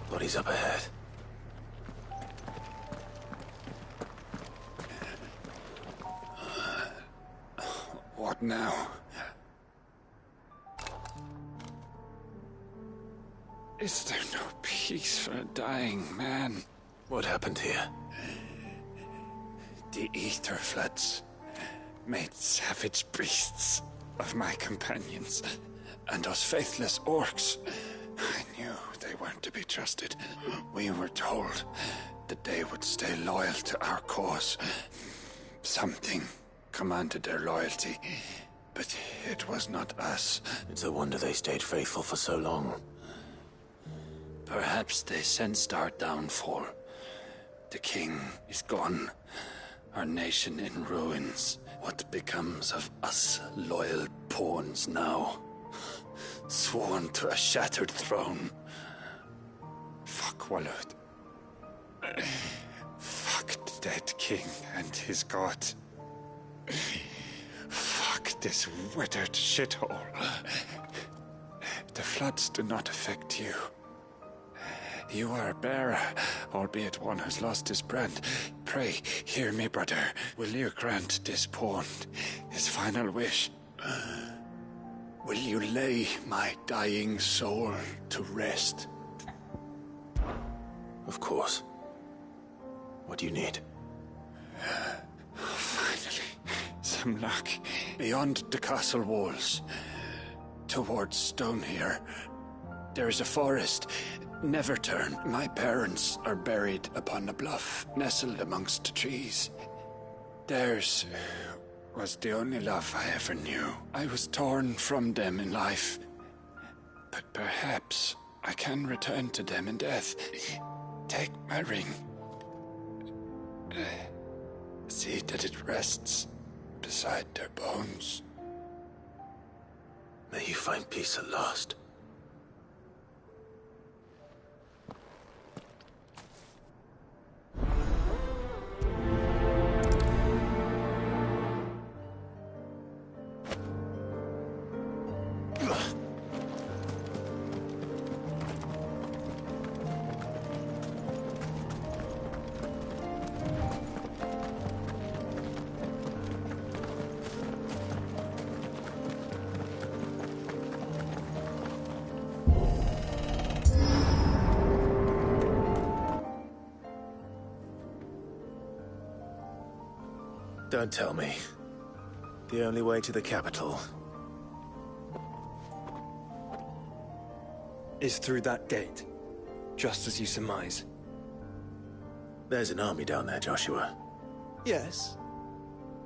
Bodies up ahead. What now? Is there no peace for a dying man? What happened here? The ether floods made savage beasts of my companions and those faithless orcs. I knew they weren't to be trusted. We were told that they would stay loyal to our cause. Something commanded their loyalty, but it was not us. It's a wonder they stayed faithful for so long. Perhaps they sensed our downfall. The king is gone. Our nation in ruins. What becomes of us loyal pawns now? Sworn to a shattered throne. Fuck Walud. Fuck the dead king and his god. Fuck this withered shithole. The floods do not affect you. You are a bearer, albeit one who's lost his brand. Pray, hear me, brother. Will you grant this pawn his final wish? Will you lay my dying soul to rest? Of course. What do you need? Finally, some luck. Beyond the castle walls, towards Stonehere, there is a forest. Never turn. My parents are buried upon a bluff, nestled amongst the trees. Theirs was the only love I ever knew. I was torn from them in life, but perhaps I can return to them in death. Take my ring. See that it rests beside their bones. May you find peace at last. Don't tell me. The only way to the capital is through that gate, just as you surmise. There's an army down there, Joshua. Yes,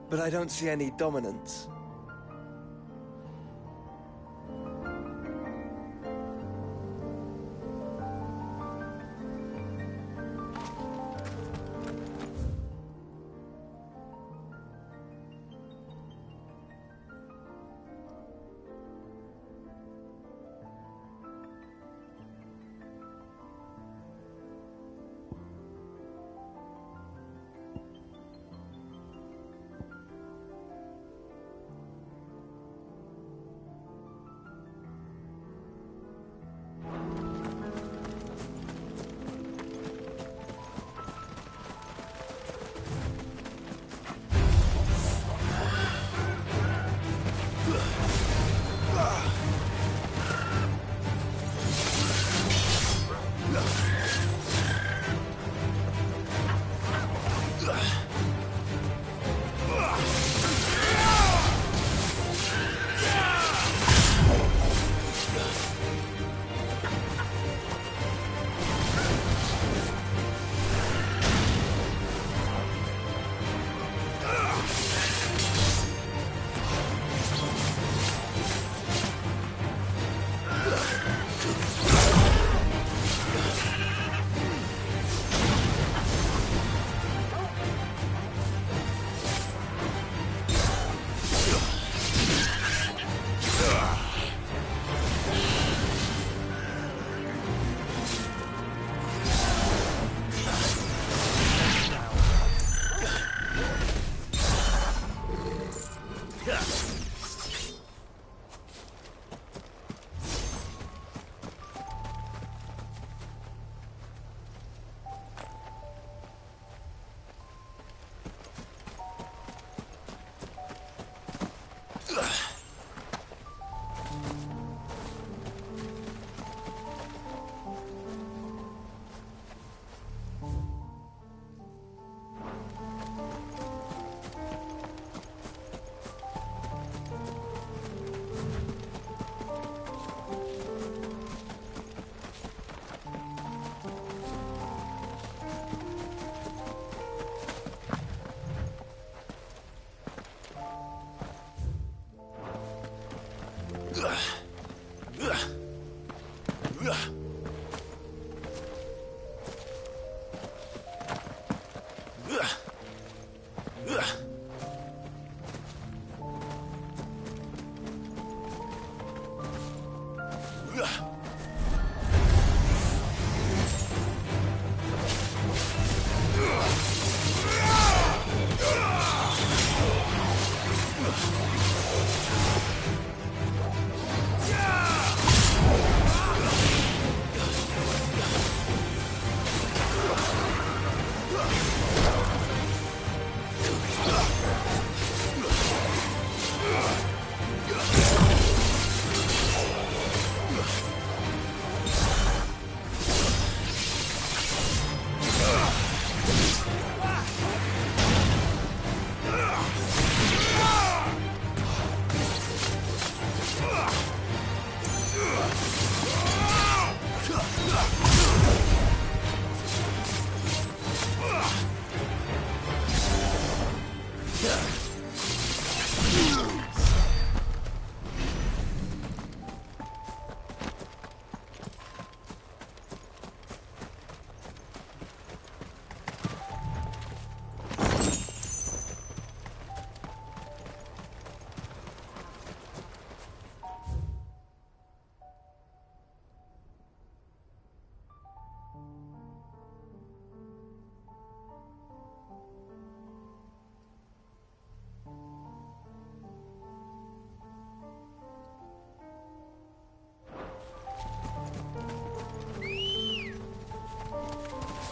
but I don't see any dominance.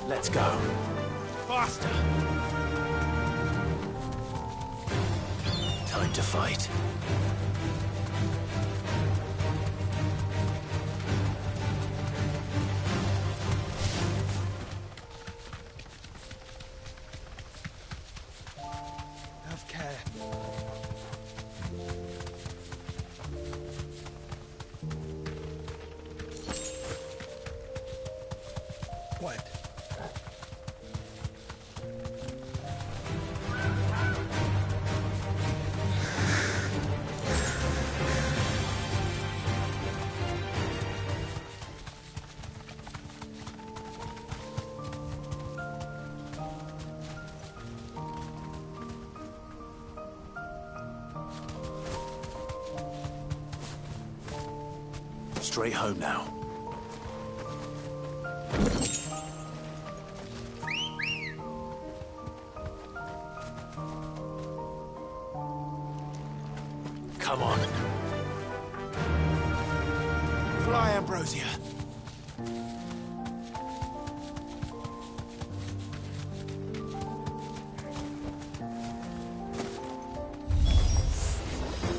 Let's go. Faster! Time to fight. Have care. What? Straight home now. Come on. Fly, Ambrosia.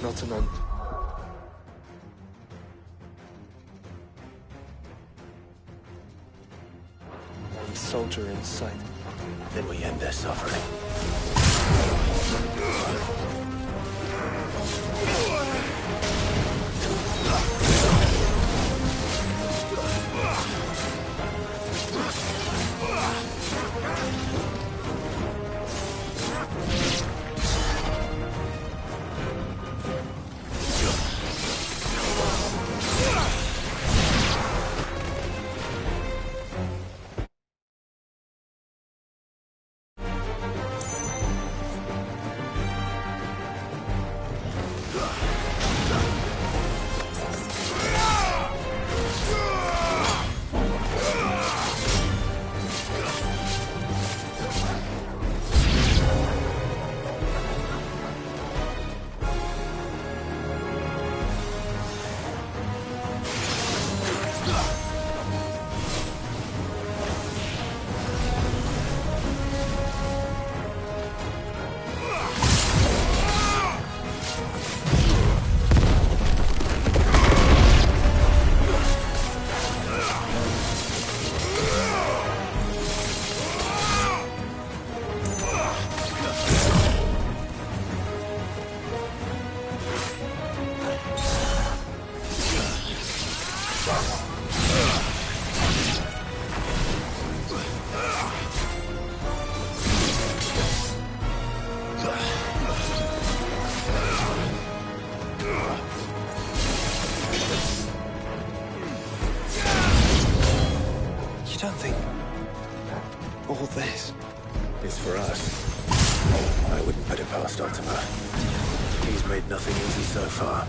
Not an end. One soldier in sight. Then we end their suffering. remember. He's made nothing easy so far.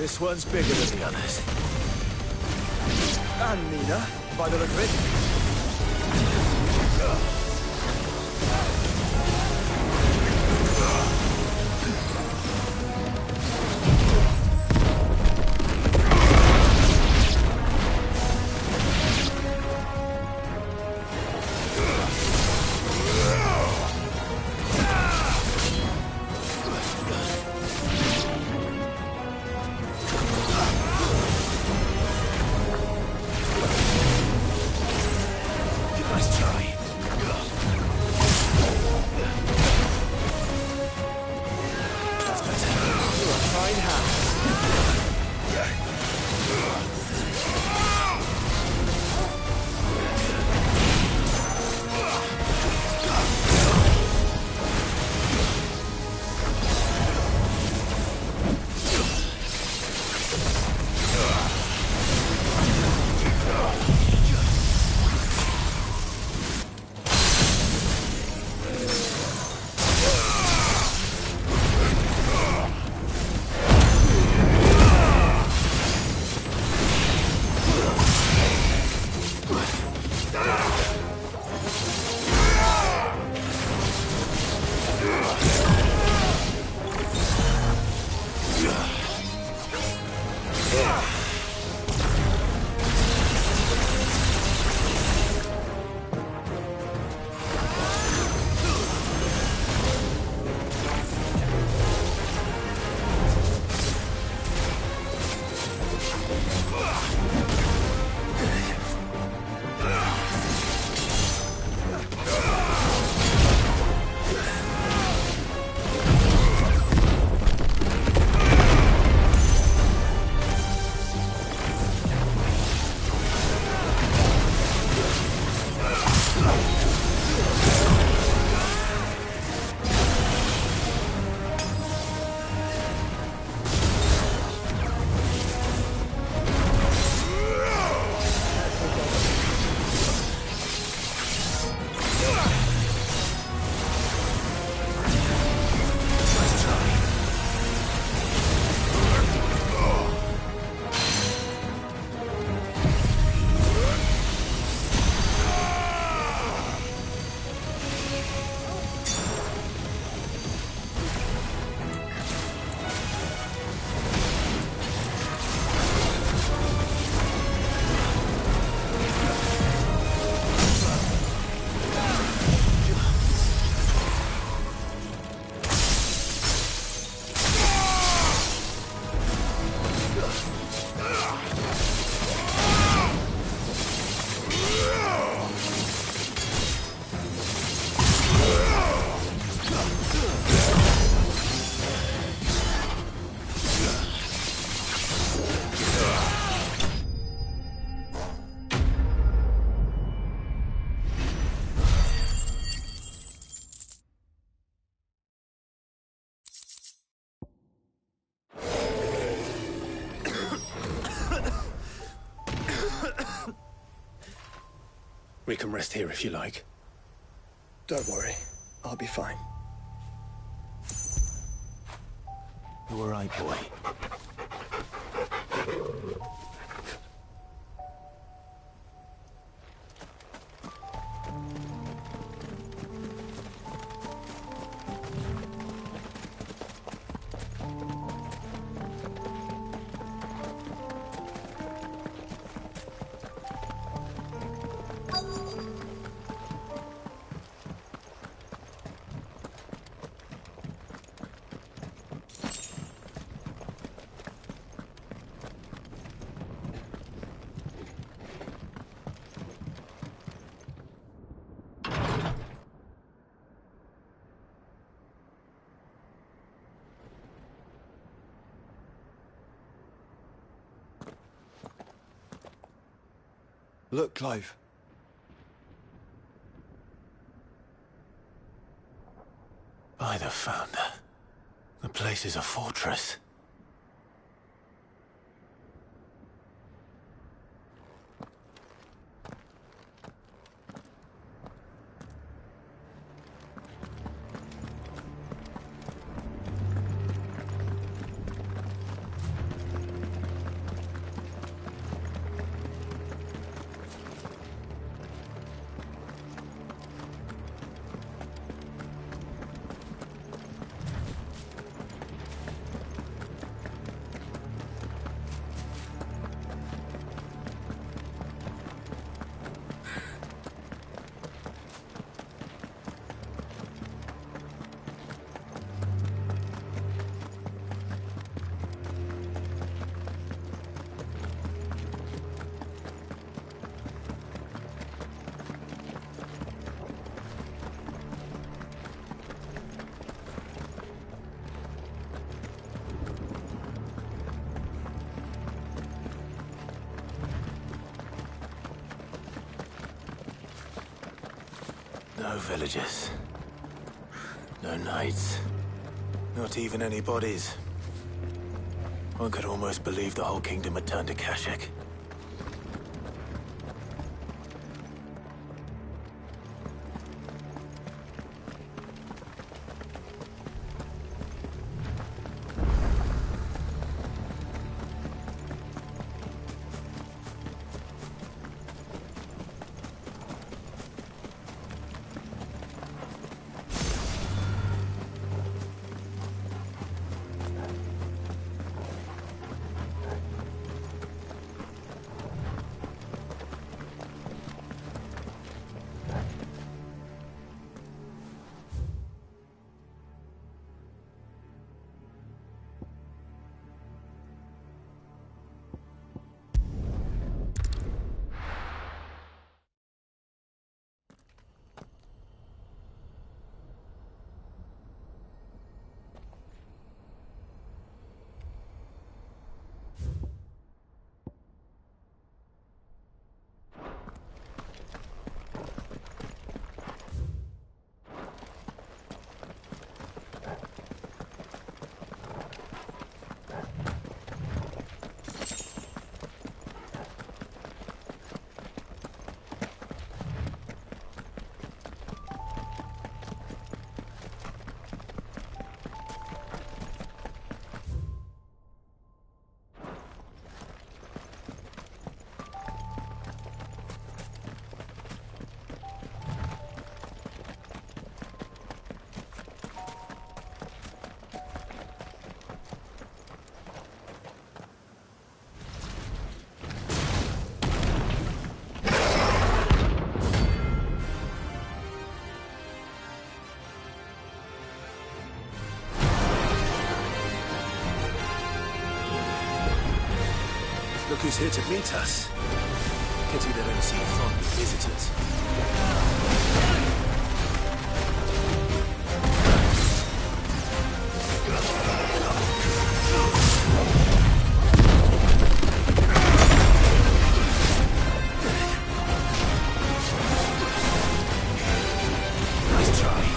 This one's bigger than the others. And Nina, by the look of it. We can rest here if you like. Don't worry. I'll be fine. You all right, boy? Look, Clive. By the Founder. The place is a fortress. No villagers. No knights. Not even any bodies. One could almost believe the whole kingdom had turned to Kashyyyk. Look who's here to meet us. Pity they don't seem fond of visitors. Nice try.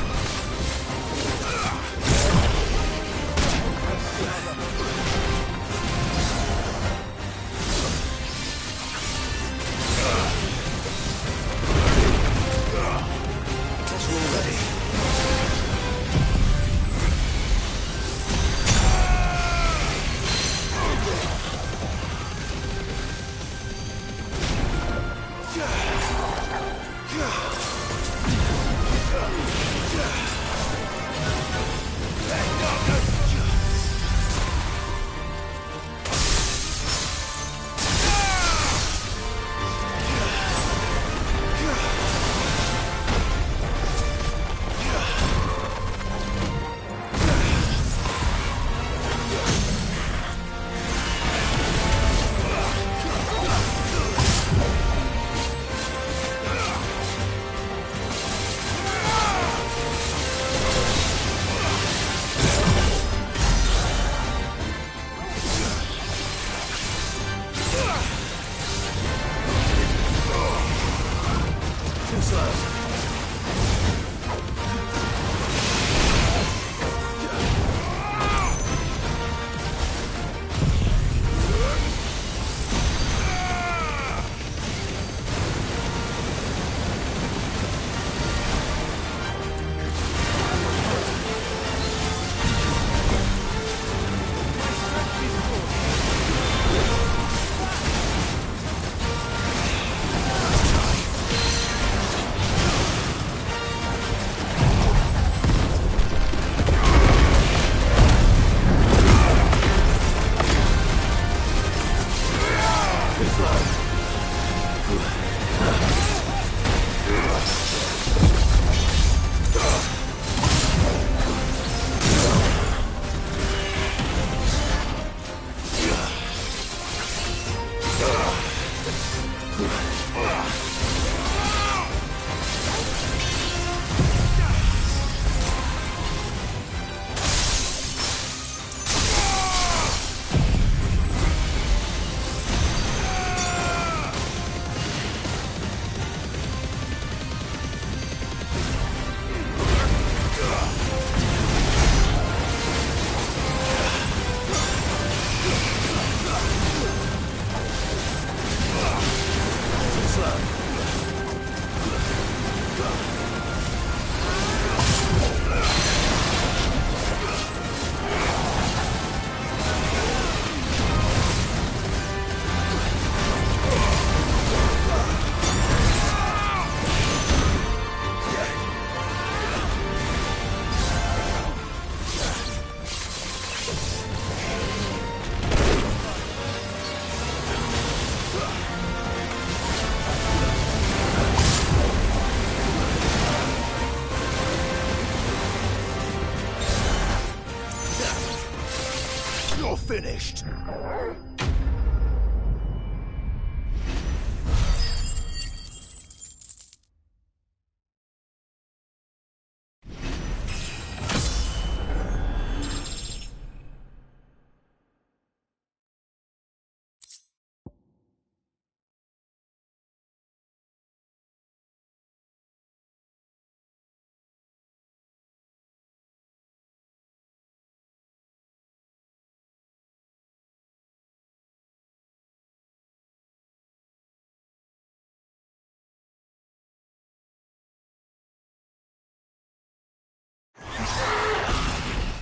You're finished.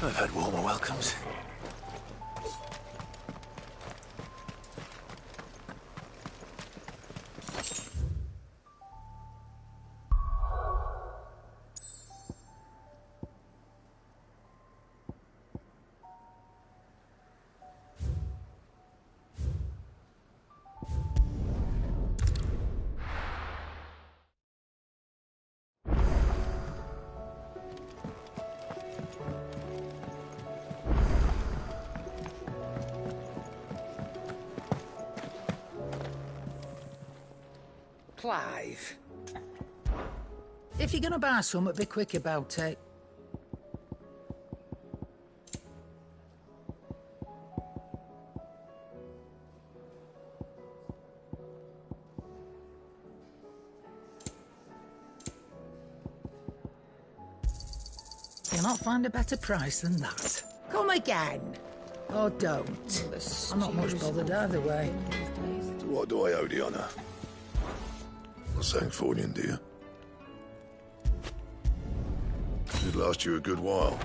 I've had warmer welcomes. Clive. If you're gonna buy something, be quick about it. You'll not find a better price than that. Come again. Or don't. I'm not much bothered either way. So what do I owe the honour? Not saying Fornian, do you? Should last you a good while.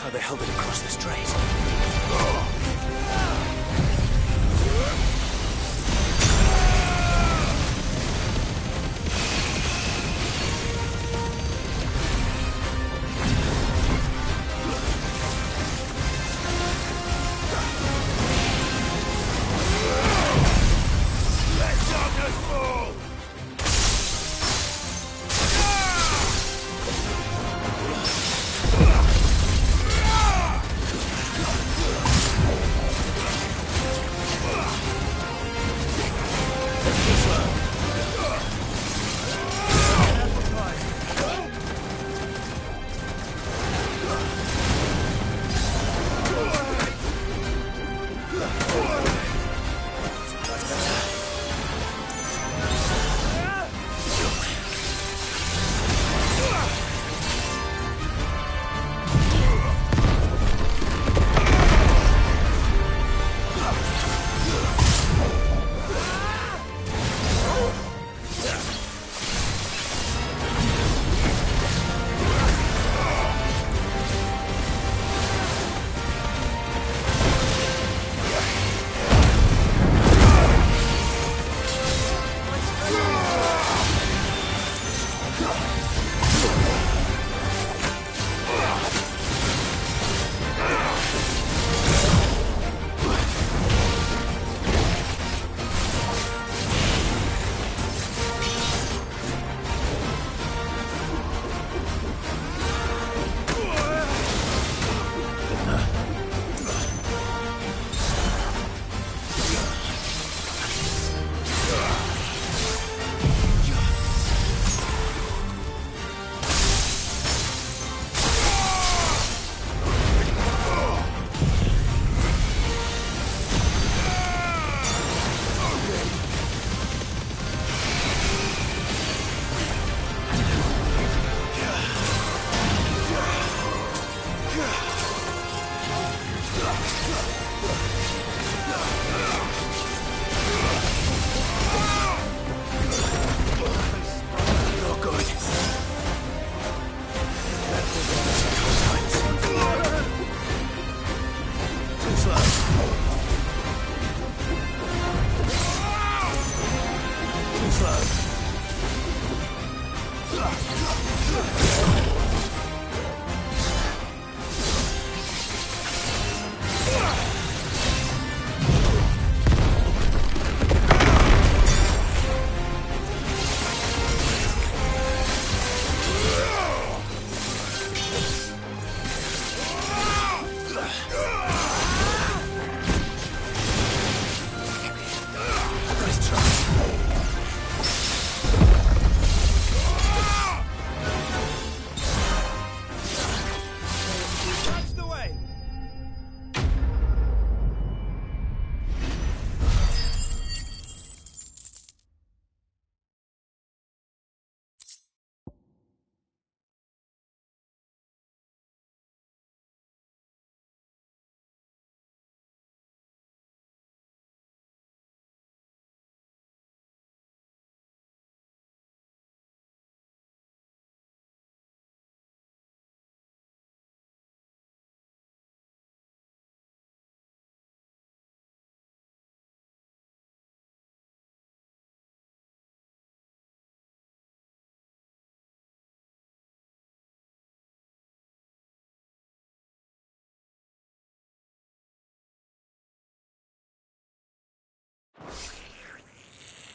How the hell did it cross the strait?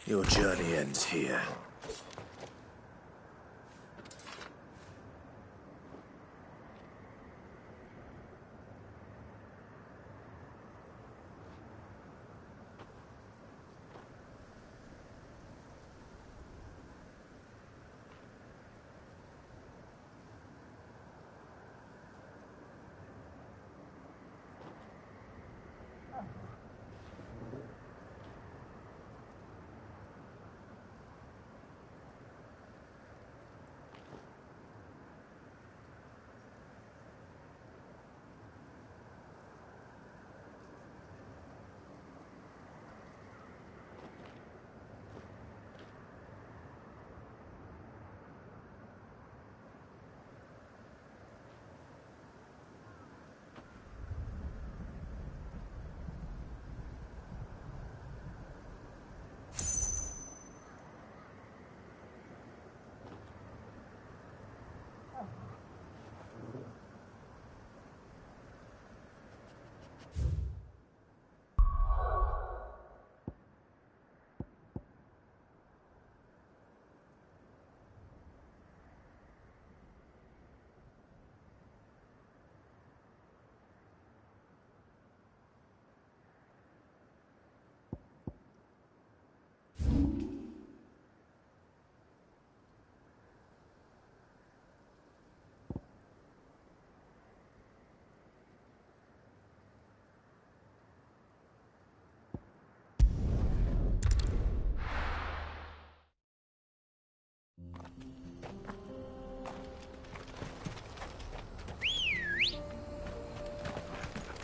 Your journey ends here.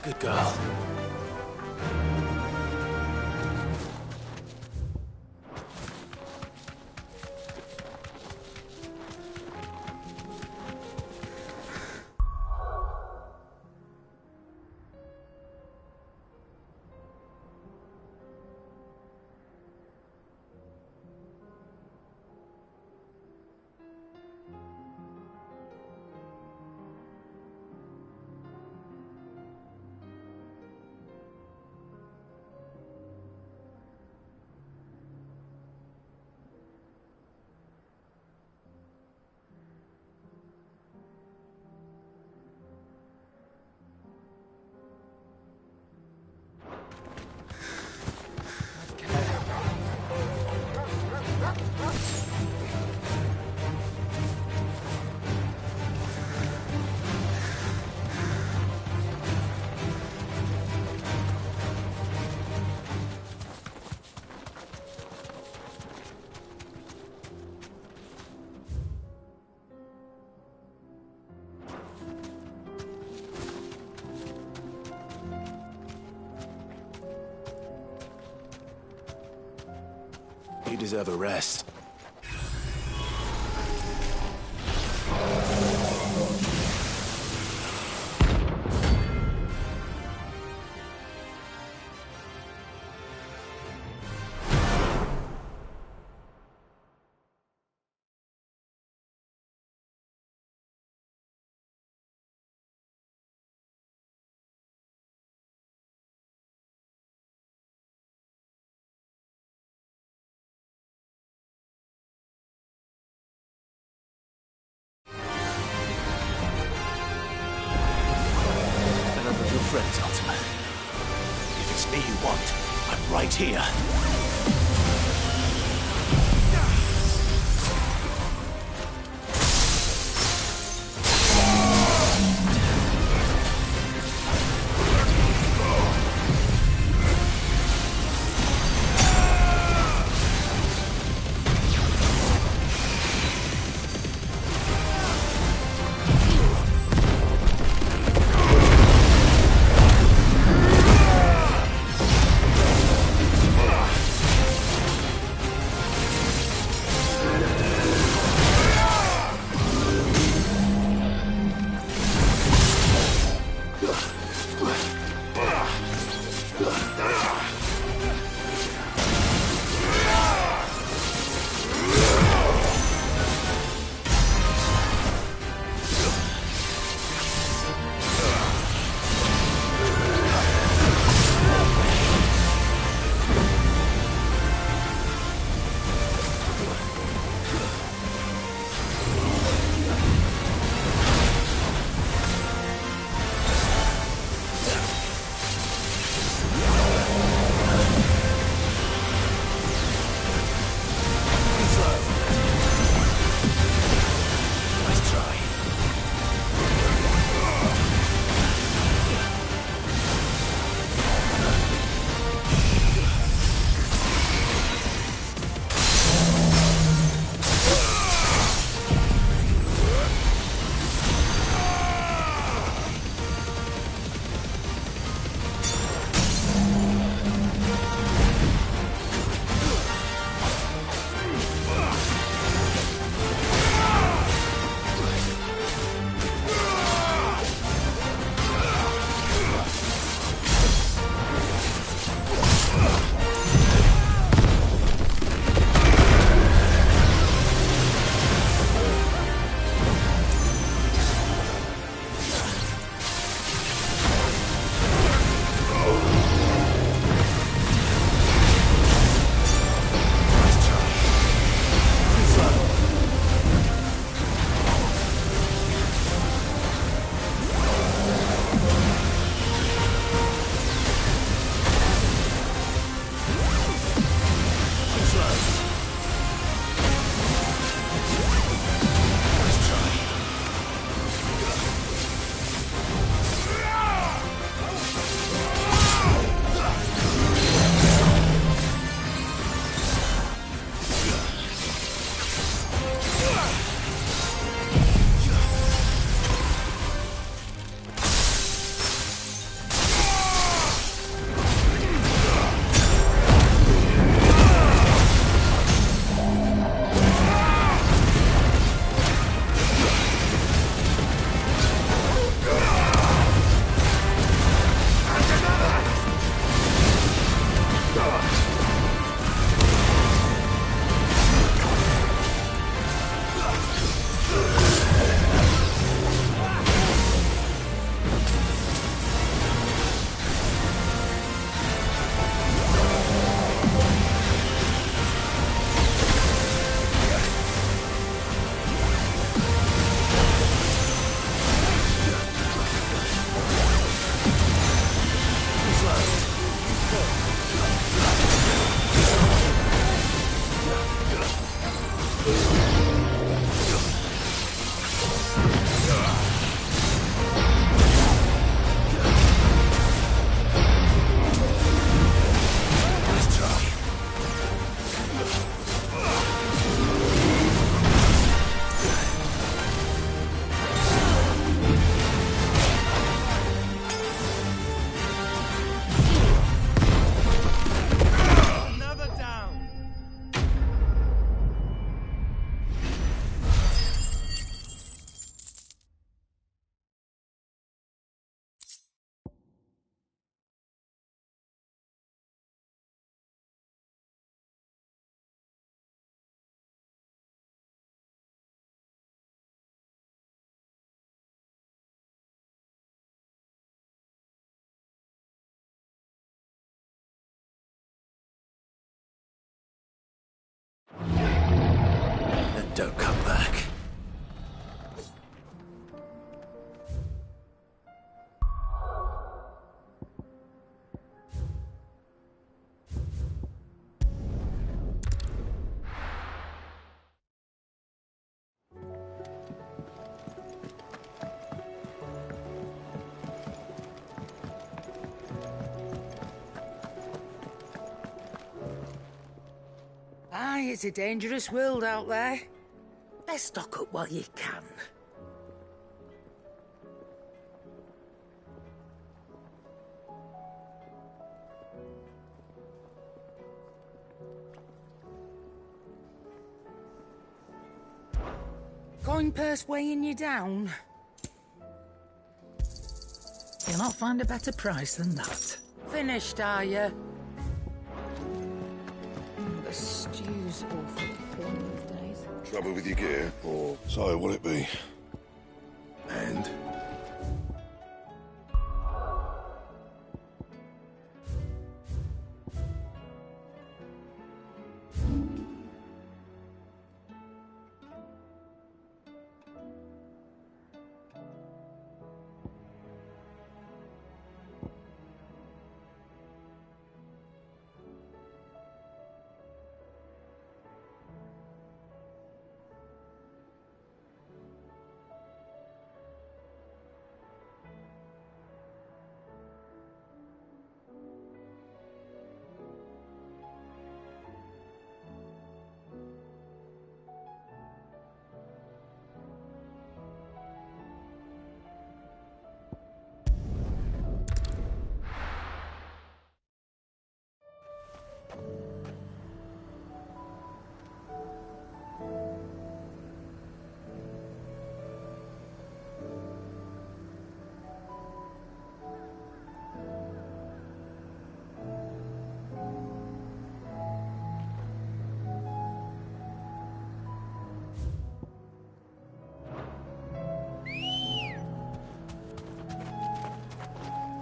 Good girl. You deserve a rest. Friends, Ultima. If it's me you want, I'm right here. Aye, it's a dangerous world out there. Best stock up while you can. Coin purse weighing you down? You'll not find a better price than that. Finished, are you? The stew's awful fun these days. Trouble with your gear, or so will it be? And?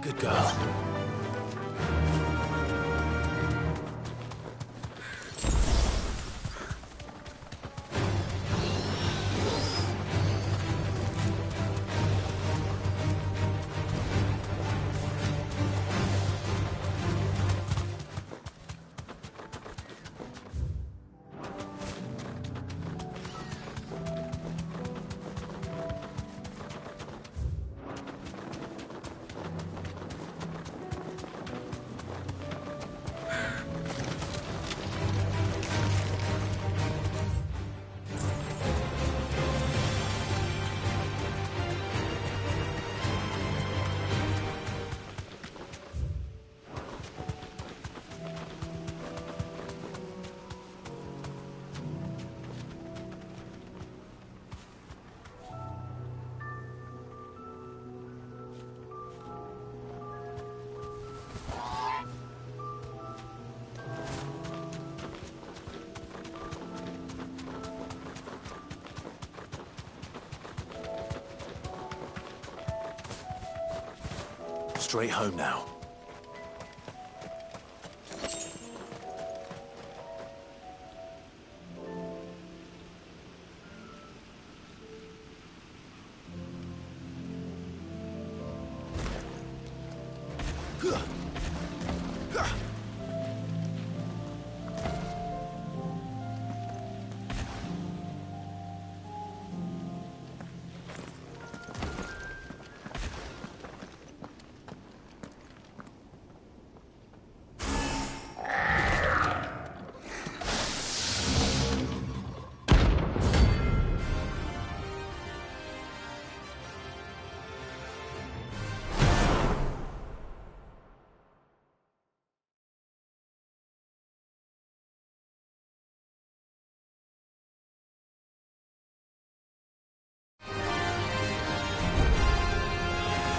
Good girl. Straight home now.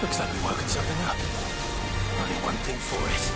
Looks like we're working something up. Only one thing for it.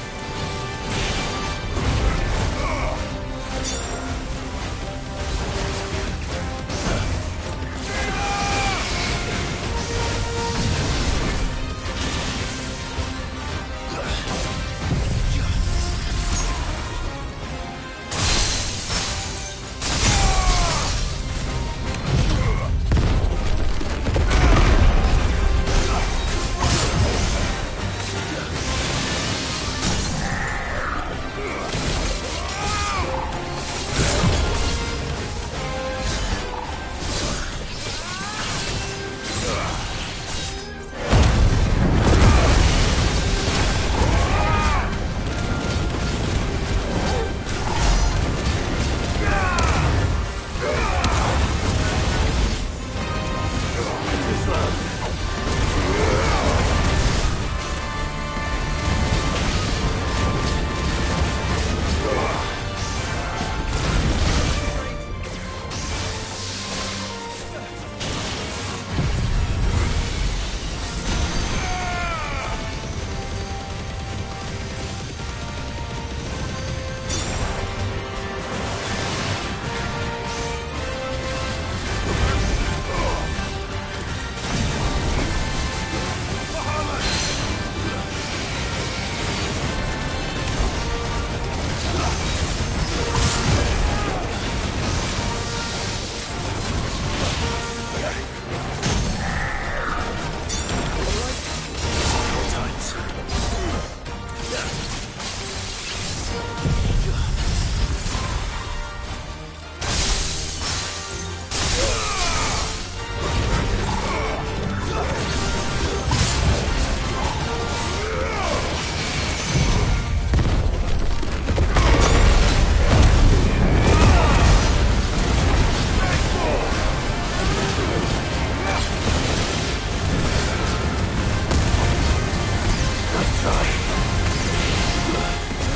try.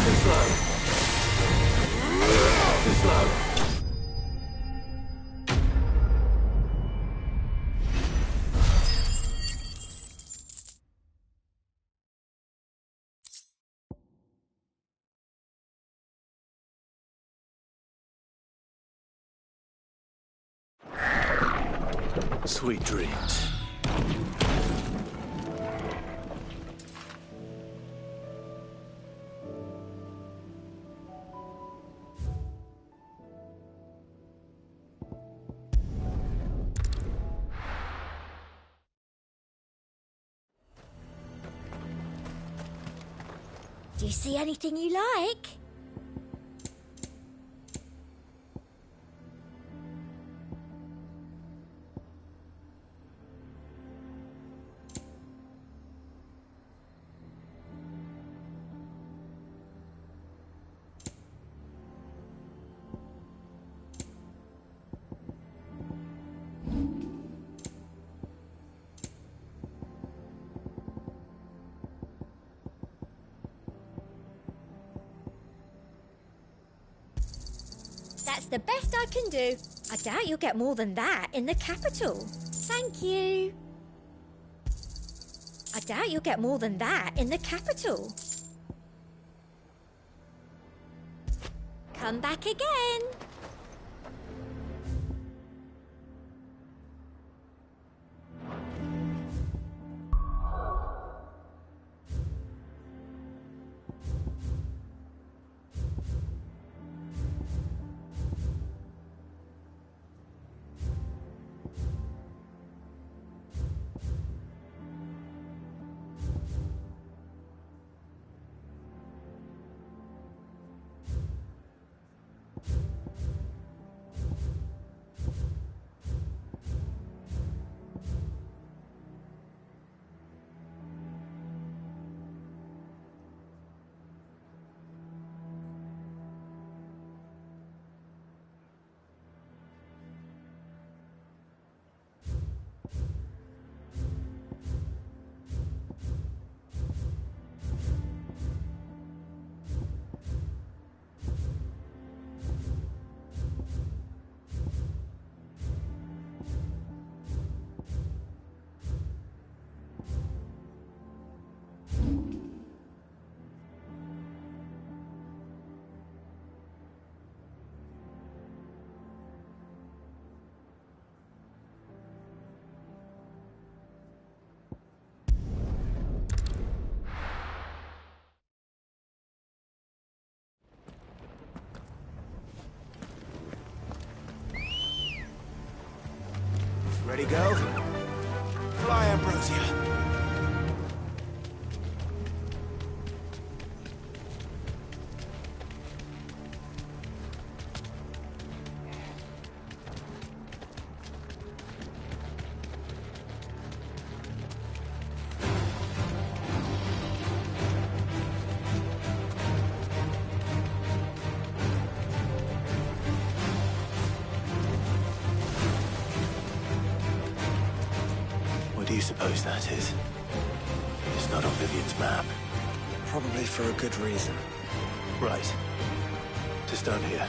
Too slow. Too slow. Sweet dreams. Do you see anything you like? That's the best I can do. I doubt you'll get more than that in the capital. Thank you. I doubt you'll get more than that in the capital. Come back again. Ready, go? Fly, Ambrosia. What do you suppose that is? It's not on Vivian's map. Probably for a good reason. Right. Just down here.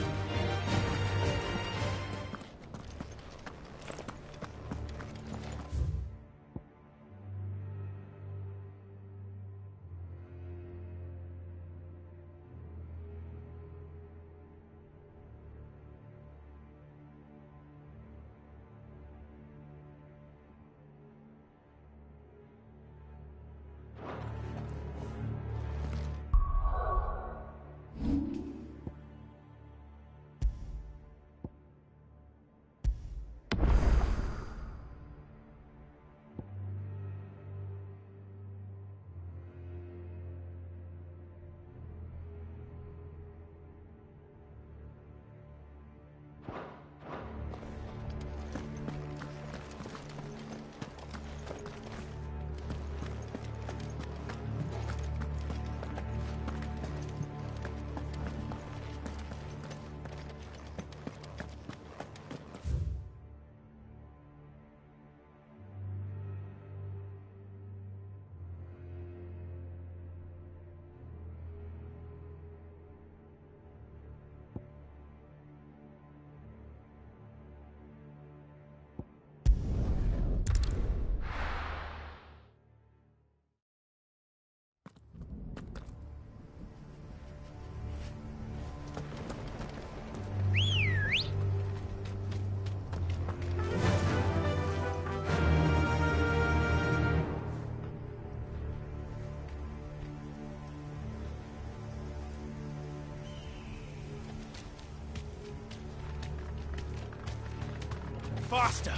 faster!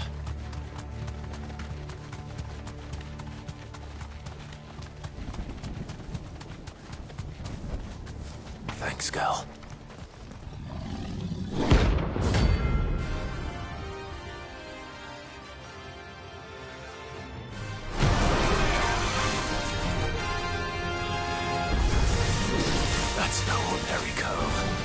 Thanks, Gal. That's no ordinary curl.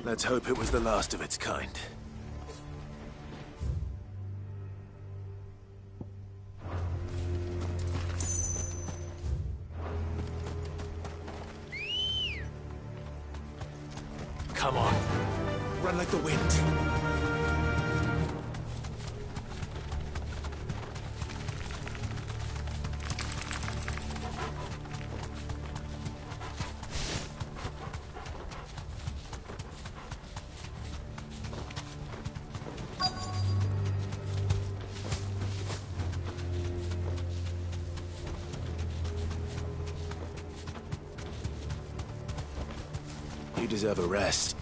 Let's hope it was the last of its kind. Come on. Run like the wind. You deserve a rest.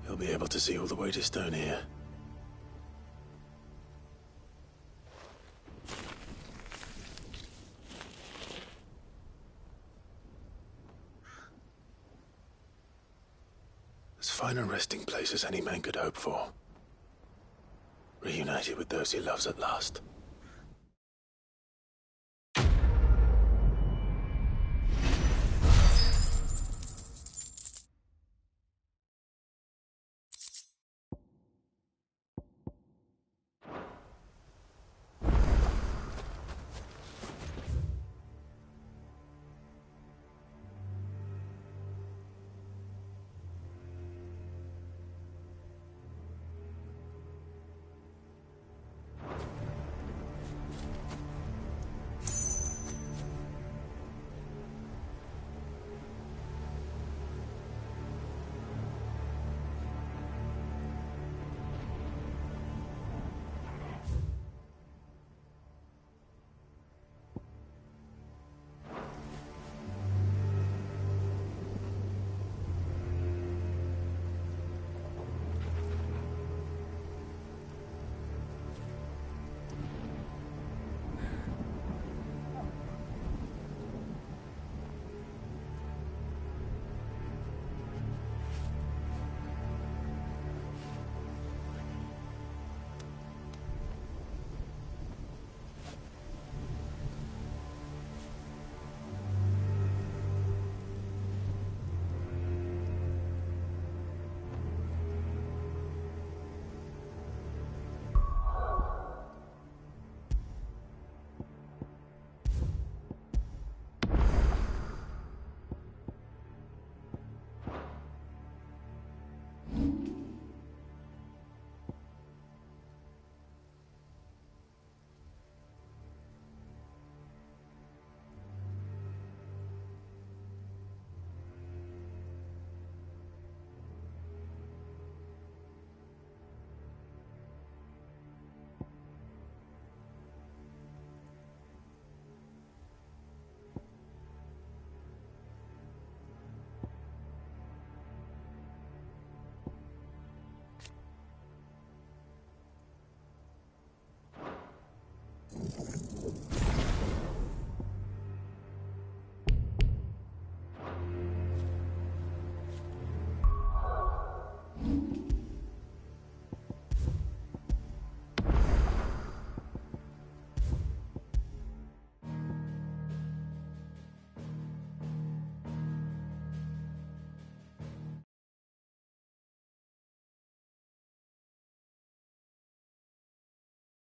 You'll be able to see all the way to Stone here. finer resting place as any man could hope for. Reunited with those he loves at last.